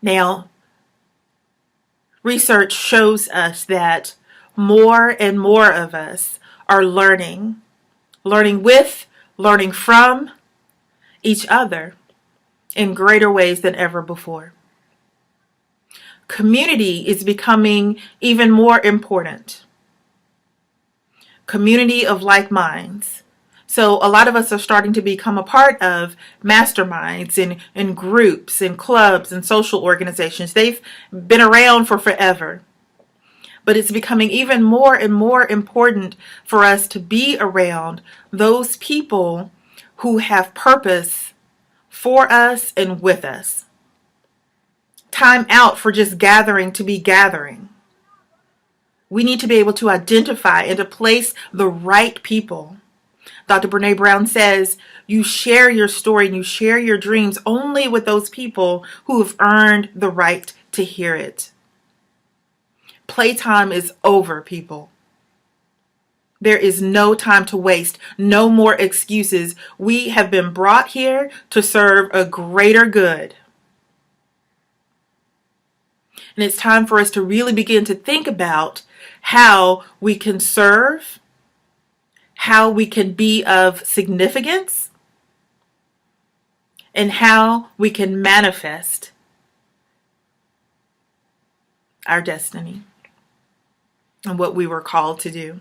Now, research shows us that more and more of us are learning with, learning from each other in greater ways than ever before. Community is becoming even more important. Community of like minds. So a lot of us are starting to become a part of masterminds and groups and clubs and social organizations. They've been around for forever. But it's becoming even more and more important for us to be around those people who have purpose for us and with us. Time out for just gathering to be gathering. We need to be able to identify and to place the right people. Dr. Brené Brown says, you share your story and you share your dreams only with those people who have earned the right to hear it. Playtime is over, people. There is no time to waste, no more excuses. We have been brought here to serve a greater good. And it's time for us to really begin to think about how we can serve, how we can be of significance, and how we can manifest our destiny and what we were called to do.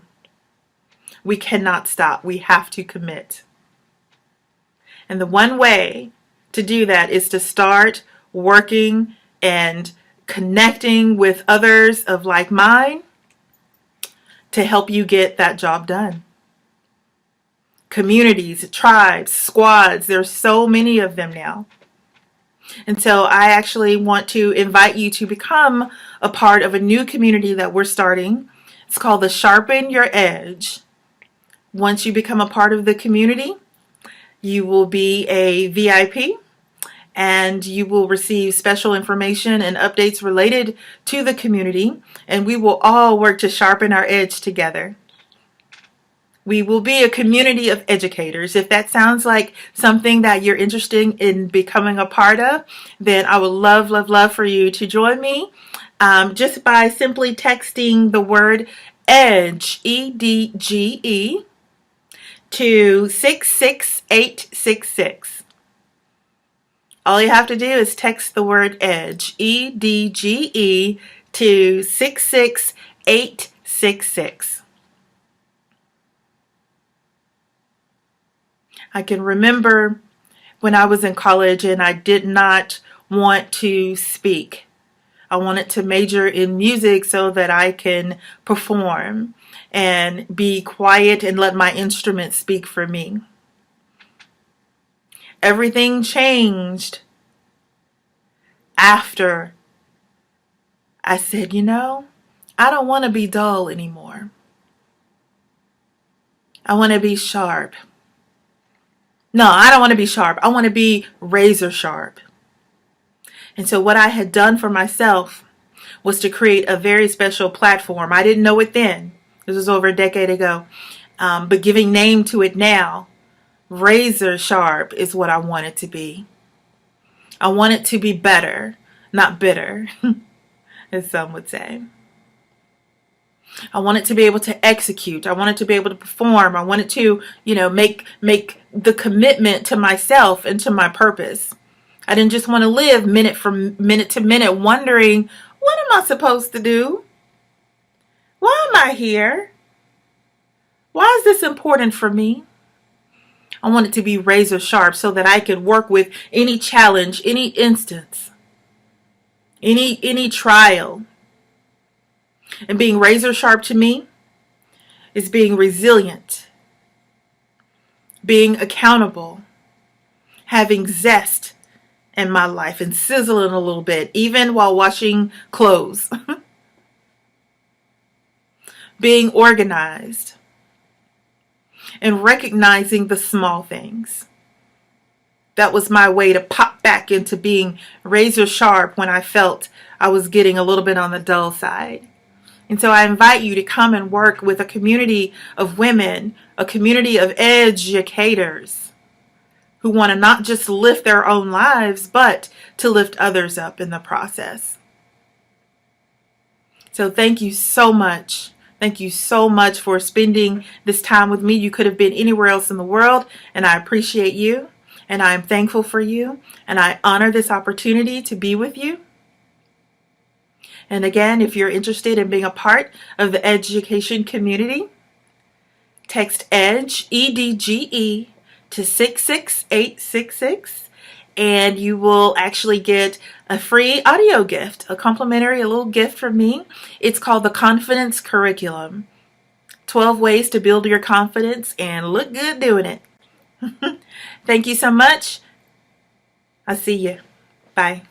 We cannot stop. We have to commit. And the one way to do that is to start working and connecting with others of like mind to help you get that job done. Communities, tribes, squads, there's so many of them now. And so I actually want to invite you to become a part of a new community that we're starting. It's called the Sharpen Your Edge. Once you become a part of the community, you will be a VIP and you will receive special information and updates related to the community, and we will all work to sharpen our edge together. We will be a community of educators. If that sounds like something that you're interested in becoming a part of, then I would love, love, love for you to join me just by simply texting the word EDGE, EDGE, to 66866. All you have to do is text the word EDGE, EDGE, to 66866. 6'6". I can remember when I was in college and I did not want to speak. I wanted to major in music so that I can perform and be quiet and let my instrument speak for me. Everything changed after I said, I don't want to be dull anymore. I want to be sharp. No, I don't want to be sharp. I want to be razor sharp. And so what I had done for myself was to create a very special platform. I didn't know it then. This was over a decade ago. But giving name to it now, razor sharp is what I want it to be. I want it to be better, not bitter, as some would say. I want it to be able to execute. I want it to be able to perform. I want it to, make the commitment to myself and to my purpose. I didn't just want to live minute from minute to minute wondering, what am I supposed to do? Why am I here? Why is this important for me? I want it to be razor sharp so that I could work with any challenge, any instance, any trial. And being razor sharp to me is being resilient, being accountable, having zest in my life and sizzling a little bit, even while washing clothes. Being organized and recognizing the small things. That was my way to pop back into being razor sharp when I felt I was getting a little bit on the dull side. And so I invite you to come and work with a community of women, a community of educators who want to not just lift their own lives, but to lift others up in the process. So thank you so much. Thank you so much for spending this time with me. You could have been anywhere else in the world, and I appreciate you, and I am thankful for you, and I honor this opportunity to be with you. And again, if you're interested in being a part of the education community, text EDGE, EDGE, to 66866, and you will actually get a free audio gift, a little gift from me. It's called the Confidence Curriculum. 12 ways to build your confidence and look good doing it. Thank you so much. I'll see you. Bye.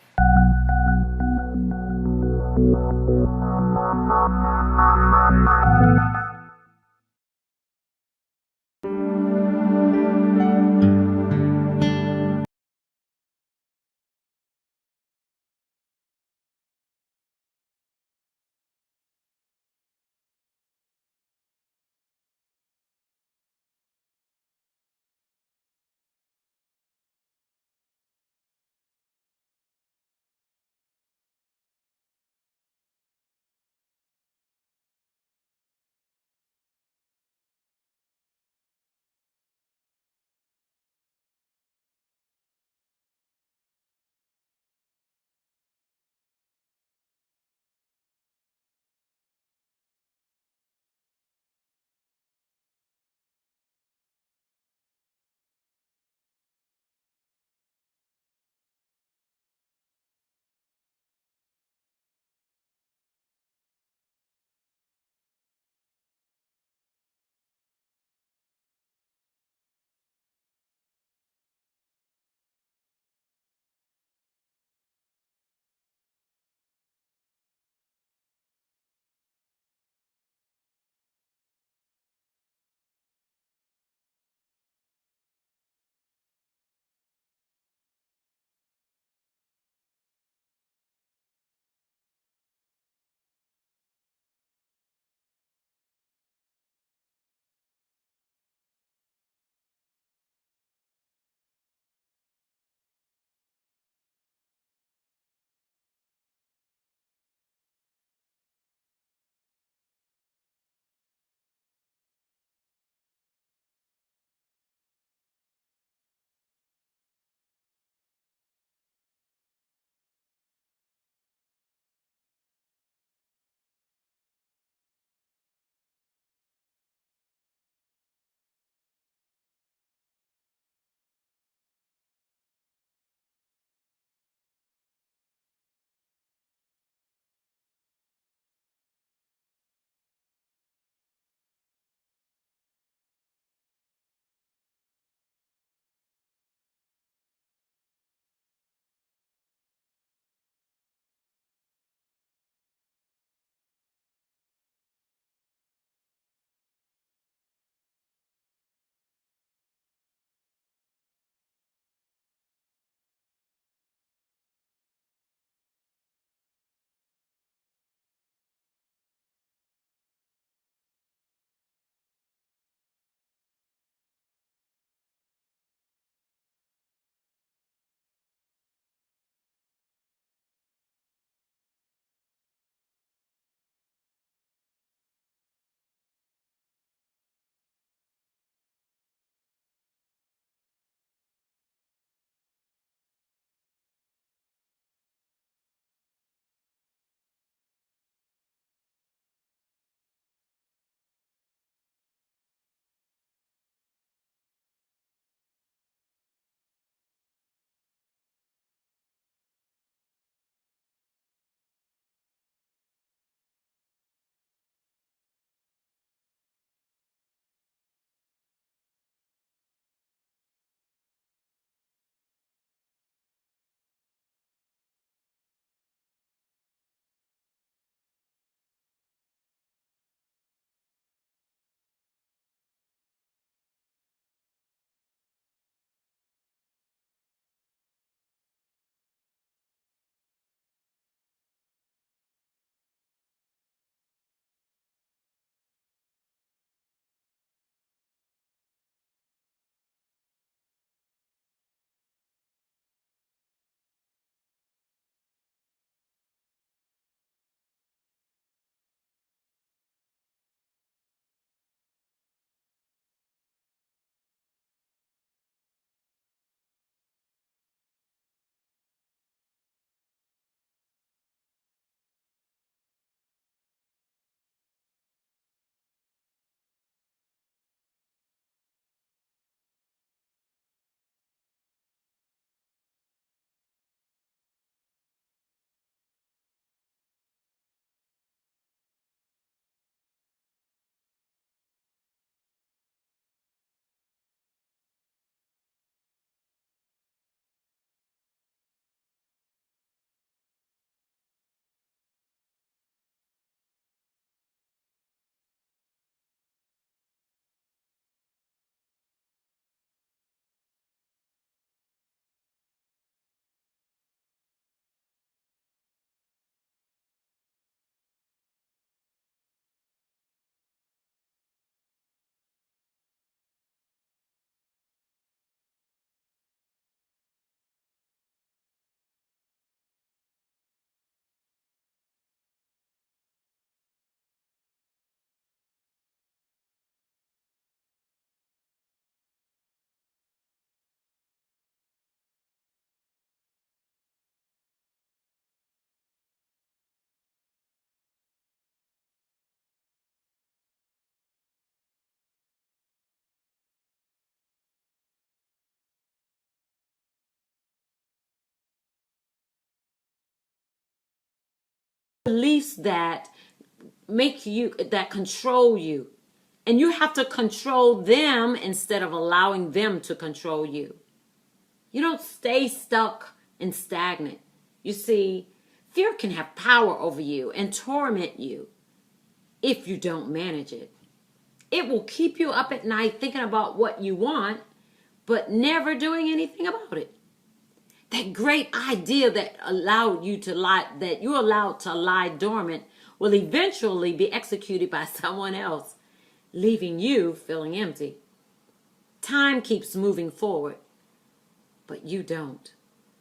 beliefs that that control you. And you have to control them instead of allowing them to control you. You don't stay stuck and stagnant. You see, fear can have power over you and torment you if you don't manage it. It will keep you up at night thinking about what you want, but never doing anything about it. That great idea that you're allowed to lie dormant will eventually be executed by someone else, leaving you feeling empty. Time keeps moving forward, but you don't.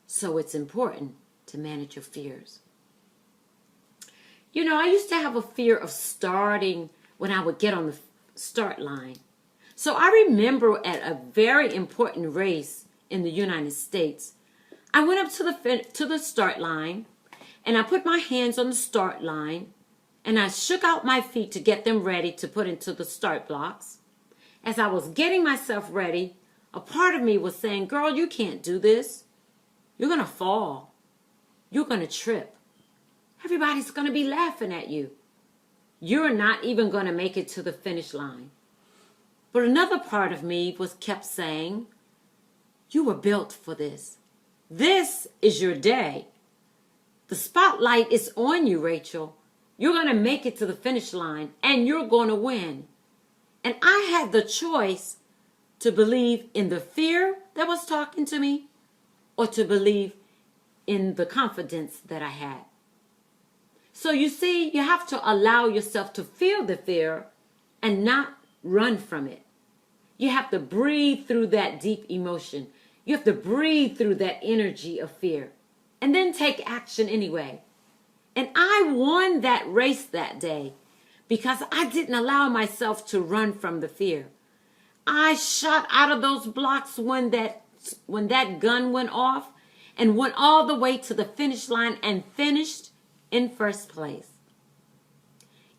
So it's important to manage your fears. You know, I used to have a fear of starting when I would get on the start line. So I remember at a very important race in the United States, I went up to the start line, and I put my hands on the start line, and I shook out my feet to get them ready to put into the start blocks. As I was getting myself ready, a part of me was saying, girl, you can't do this. You're going to fall. You're going to trip. Everybody's going to be laughing at you. You're not even going to make it to the finish line. But another part of me kept saying, you were built for this. This is your day. The spotlight is on you, Rachel. You're going to make it to the finish line and you're going to win. And I had the choice to believe in the fear that was talking to me or to believe in the confidence that I had. So you see, you have to allow yourself to feel the fear and not run from it. You have to breathe through that deep emotion. You have to breathe through that energy of fear and then take action anyway. And I won that race that day because I didn't allow myself to run from the fear. I shot out of those blocks when that gun went off and went all the way to the finish line and finished in first place.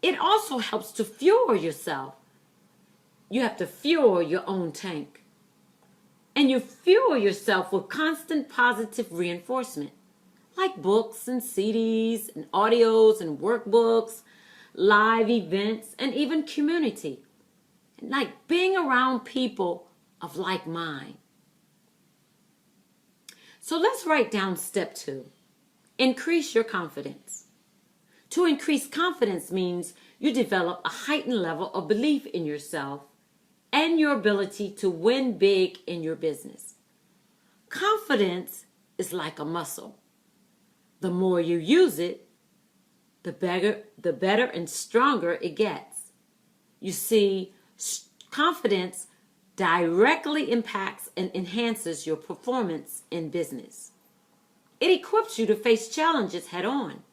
It also helps to fuel yourself. You have to fuel your own tank. And you fuel yourself with constant positive reinforcement, like books and CDs and audios and workbooks, live events, and even community. Like being around people of like mind. So let's write down step 2. Increase your confidence. To increase confidence means you develop a heightened level of belief in yourself and your ability to win big in your business. Confidence is like a muscle. The more you use it, the better and stronger it gets. You see, confidence directly impacts and enhances your performance in business. It equips you to face challenges head on.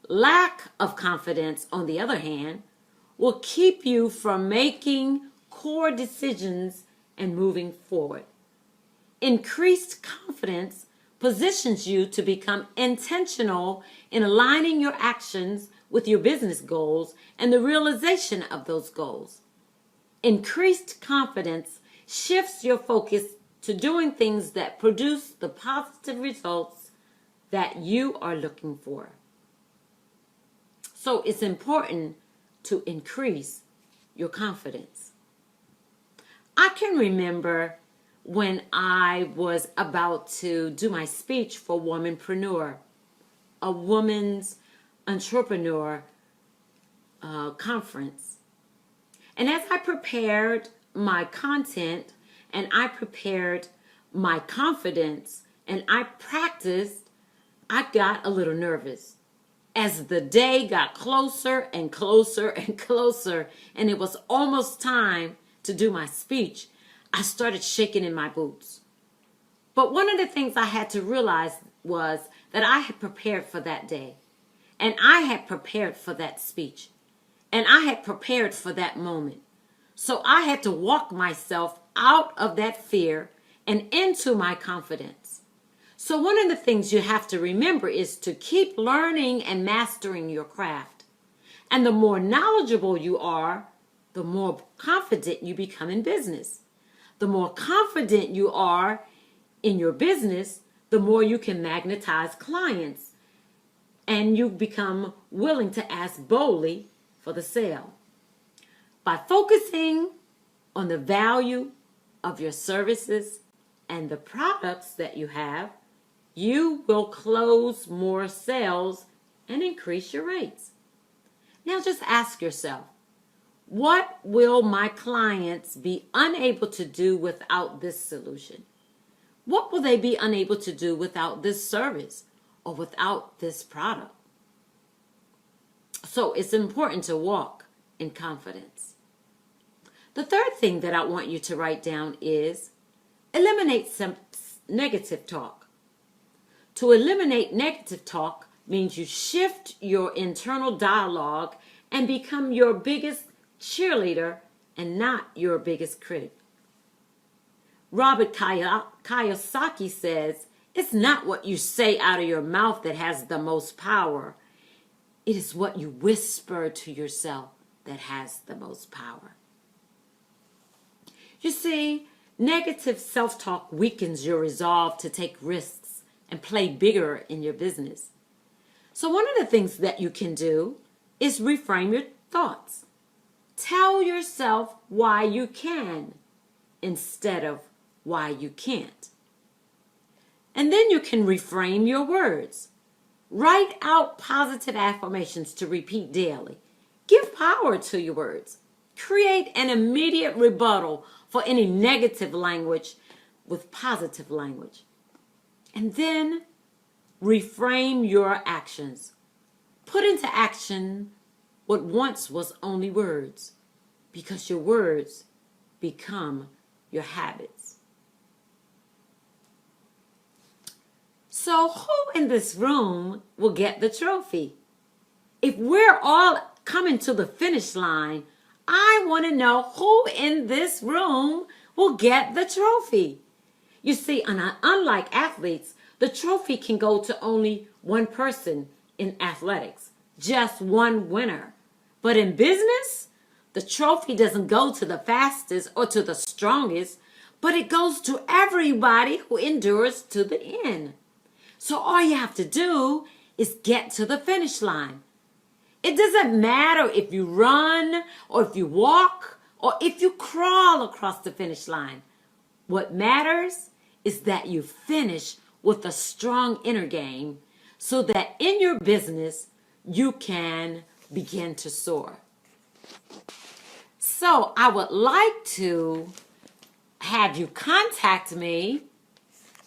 Lack of confidence, on the other hand, will keep you from making core decisions and moving forward. Increased confidence positions you to become intentional in aligning your actions with your business goals and the realization of those goals. Increased confidence shifts your focus to doing things that produce the positive results that you are looking for. So it's important to increase your confidence. I can remember when I was about to do my speech for Womanpreneur, a woman's entrepreneur conference. And as I prepared my content and I prepared my confidence and I practiced, I got a little nervous. As the day got closer and closer and closer, and it was almost time to do my speech, I started shaking in my boots. But one of the things I had to realize was that I had prepared for that day, and I had prepared for that speech, and I had prepared for that moment. So I had to walk myself out of that fear and into my confidence. So one of the things you have to remember is to keep learning and mastering your craft. And the more knowledgeable you are, the more confident you become in business. The more confident you are in your business, the more you can magnetize clients and you become willing to ask boldly for the sale. By focusing on the value of your services and the products that you have, you will close more sales and increase your rates. Now just ask yourself, what will my clients be unable to do without this solution? What will they be unable to do without this service or without this product? So it's important to walk in confidence. The third thing that I want you to write down is eliminate some negative talk. To eliminate negative talk means you shift your internal dialogue and become your biggest cheerleader and not your biggest critic. Robert Kiyosaki says, it's not what you say out of your mouth that has the most power. It is what you whisper to yourself that has the most power. You see, negative self-talk weakens your resolve to take risks and play bigger in your business. So one of the things that you can do is reframe your thoughts. Tell yourself why you can instead of why you can't. And then you can reframe your words. Write out positive affirmations to repeat daily. Give power to your words. Create an immediate rebuttal for any negative language with positive language. And then reframe your actions. Put into action what once was only words, because your words become your habits. So who in this room will get the trophy? If we're all coming to the finish line, I want to know who in this room will get the trophy. You see, unlike athletes, the trophy can go to only one person in athletics, just one winner. But in business, the trophy doesn't go to the fastest or to the strongest, but it goes to everybody who endures to the end. So all you have to do is get to the finish line. It doesn't matter if you run or if you walk or if you crawl across the finish line. What matters is that you finish with a strong inner game so that in your business you can begin to soar. So I would like to have you contact me,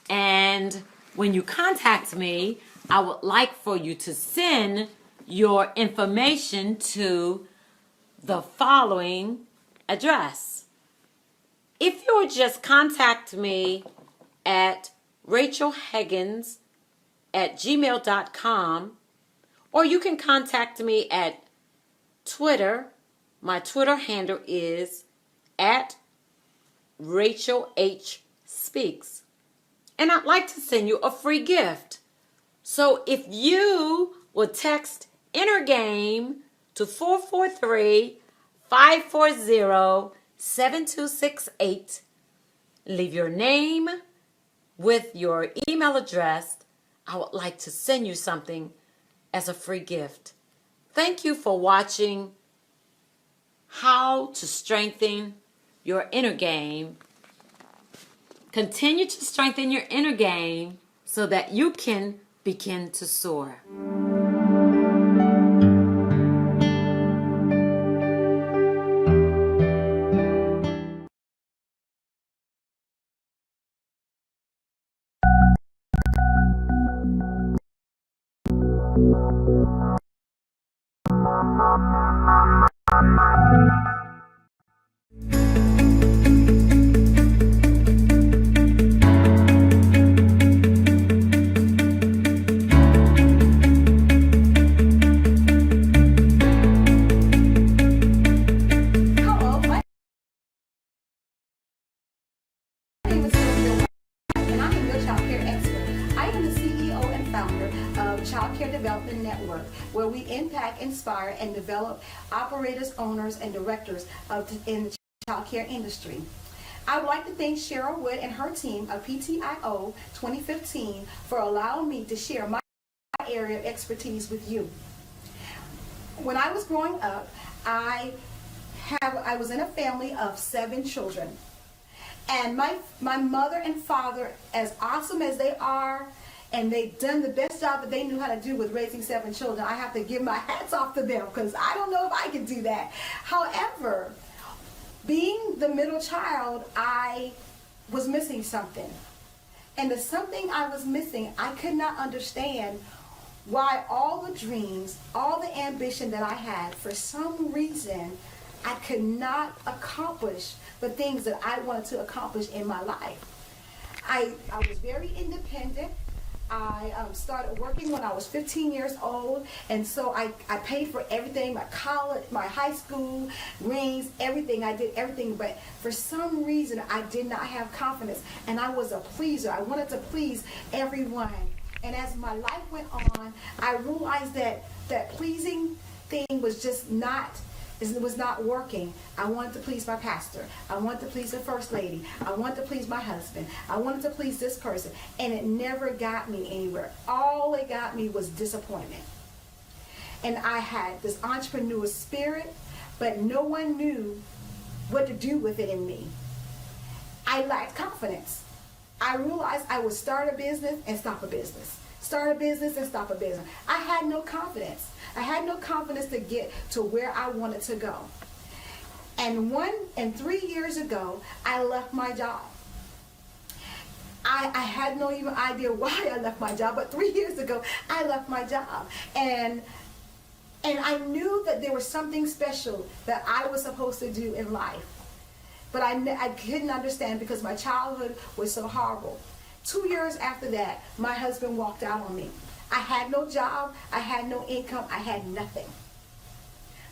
and when you contact me, I would like for you to send your information to the following address. If you would just contact me at rachelhiggins@gmail.com, or you can contact me at Twitter. My Twitter handle is @RachelHSpeaks. And I'd like to send you a free gift. So if you would text Inner Game to 443-540-7268, leave your name with your email address, I would like to send you something as a free gift. Thank you for watching How to Strengthen Your Inner Game. Continue to strengthen your inner game so that you can begin to soar. Where we impact, inspire, and develop operators, owners, and directors in the child care industry. I would like to thank Cheryl Wood and her team of PTIO 2015 for allowing me to share my area of expertise with you. When I was growing up, I was in a family of 7 children. And my mother and father, as awesome as they are, and they've done the best job that they knew how to do with raising 7 children, I have to give my hats off to them because I don't know if I can do that. However, being the middle child, I was missing something. And the something I was missing, I could not understand why all the dreams, all the ambition that I had, for some reason, I could not accomplish the things that I wanted to accomplish in my life. I was very independent. I started working when I was 15 years old, and so I paid for everything, my college, my high school, rings, everything. I did everything, but for some reason, I did not have confidence, and I was a pleaser. I wanted to please everyone. And as my life went on, I realized that that pleasing thing was just not, it was not working. I wanted to please my pastor. I wanted to please the first lady. I wanted to please my husband. I wanted to please this person. And it never got me anywhere. All it got me was disappointment. And I had this entrepreneur spirit, but no one knew what to do with it in me. I lacked confidence. I realized I would start a business and stop a business. Start a business and stop a business. I had no confidence. I had no confidence to get to where I wanted to go. And 3 years ago, I left my job. I had no even idea why I left my job, but 3 years ago, I left my job. And I knew that there was something special that I was supposed to do in life. But I couldn't understand because my childhood was so horrible. 2 years after that, my husband walked out on me. I had no job, I had no income, I had nothing.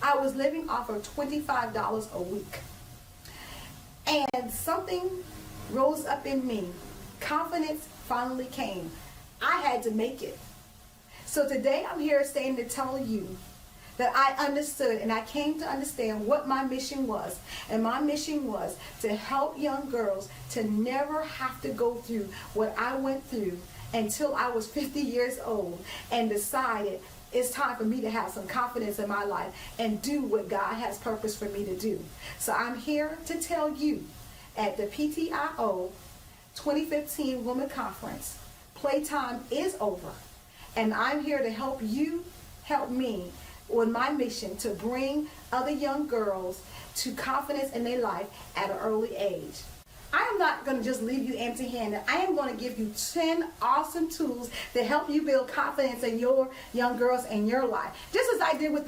I was living off of $25 a week. And something rose up in me. Confidence finally came. I had to make it. So today I'm here saying to tell you that I understood and I came to understand what my mission was. And my mission was to help young girls to never have to go through what I went through until I was 50 years old and decided it's time for me to have some confidence in my life and do what God has purpose for me to do. So I'm here to tell you at the PTIO 2015 Women Conference, playtime is over. And I'm here to help you, help me on my mission to bring other young girls to confidence in their life at an early age. I am not going to just leave you empty-handed. I am going to give you 10 awesome tools to help you build confidence in your young girls and your life. Just as I did with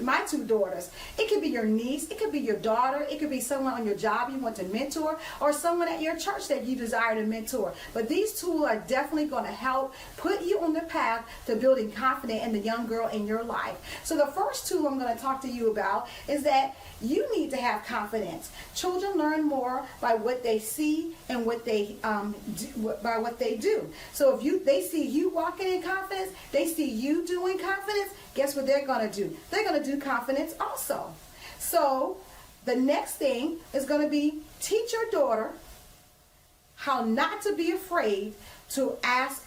my 2 daughters. It could be your niece, it could be your daughter, it could be someone on your job you want to mentor, or someone at your church that you desire to mentor. But these tools are definitely going to help put you on the path to building confidence in the young girl in your life. So the first tool I'm going to talk to you about is that you need to have confidence. Children learn more by what they see and what they by what they do. So if they see you walking in confidence, they see you doing confidence, guess what they're going to do? They're going to do confidence also. So the next thing is going to be teach your daughter how not to be afraid to ask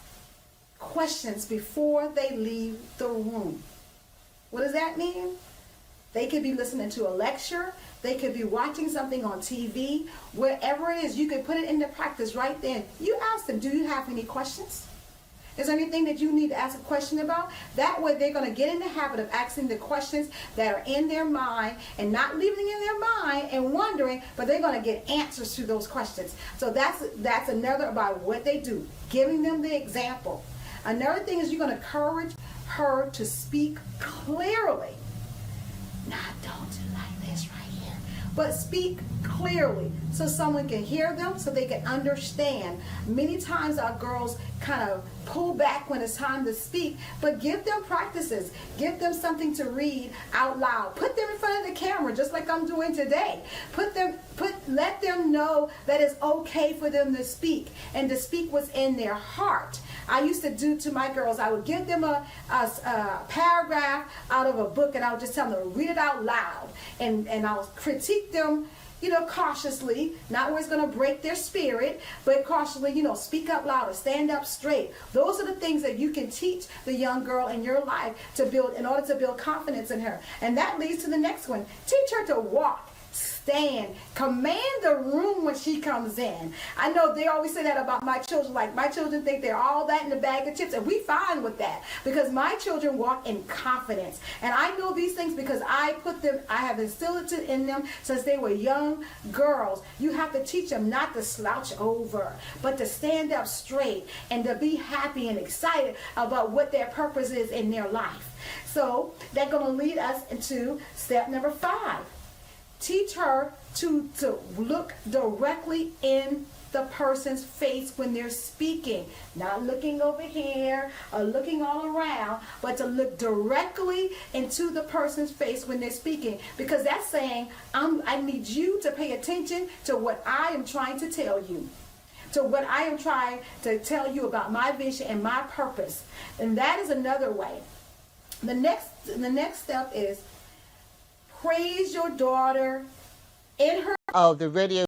questions before they leave the room. What does that mean? They could be listening to a lecture. They could be watching something on TV. Wherever it is, you could put it into practice right then. You ask them, do you have any questions? Is there anything that you need to ask a question about? That way they're going to get in the habit of asking the questions that are in their mind and not leaving in their mind and wondering, but they're going to get answers to those questions. So that's another about what they do, giving them the example. Another thing is you're going to encourage her to speak clearly. Now, don't do like this right here, but speak clearly so someone can hear them, so they can understand. Many times our girls kind of pull back when it's time to speak, but give them practices. Give them something to read out loud. Put them in front of the camera, just like I'm doing today. Let them know that it's okay for them to speak and to speak what's in their heart. I used to do to my girls, I would give them a paragraph out of a book and I would just tell them to read it out loud and I'll critique them cautiously, not where it's going to break their spirit, but cautiously, speak up louder, stand up straight. Those are the things that you can teach the young girl in your life in order to build confidence in her. And that leads to the next one. Teach her to walk, stand, command the room when she comes in. I know they always say that about my children. Like, my children think they're all that in a bag of chips, and we fine with that because my children walk in confidence. And I know these things because I have instilled it in them since they were young girls. You have to teach them not to slouch over, but to stand up straight and to be happy and excited about what their purpose is in their life. So that's going to lead us into step number 5. Teach her to look directly in the person's face when they're speaking, not looking over here or looking all around, but to look directly into the person's face when they're speaking, because that's saying, I need you to pay attention to what I am trying to tell you, to what I am trying to tell you about my vision and my purpose. And that is another way. The next step is praise your daughter in her. Oh, the radio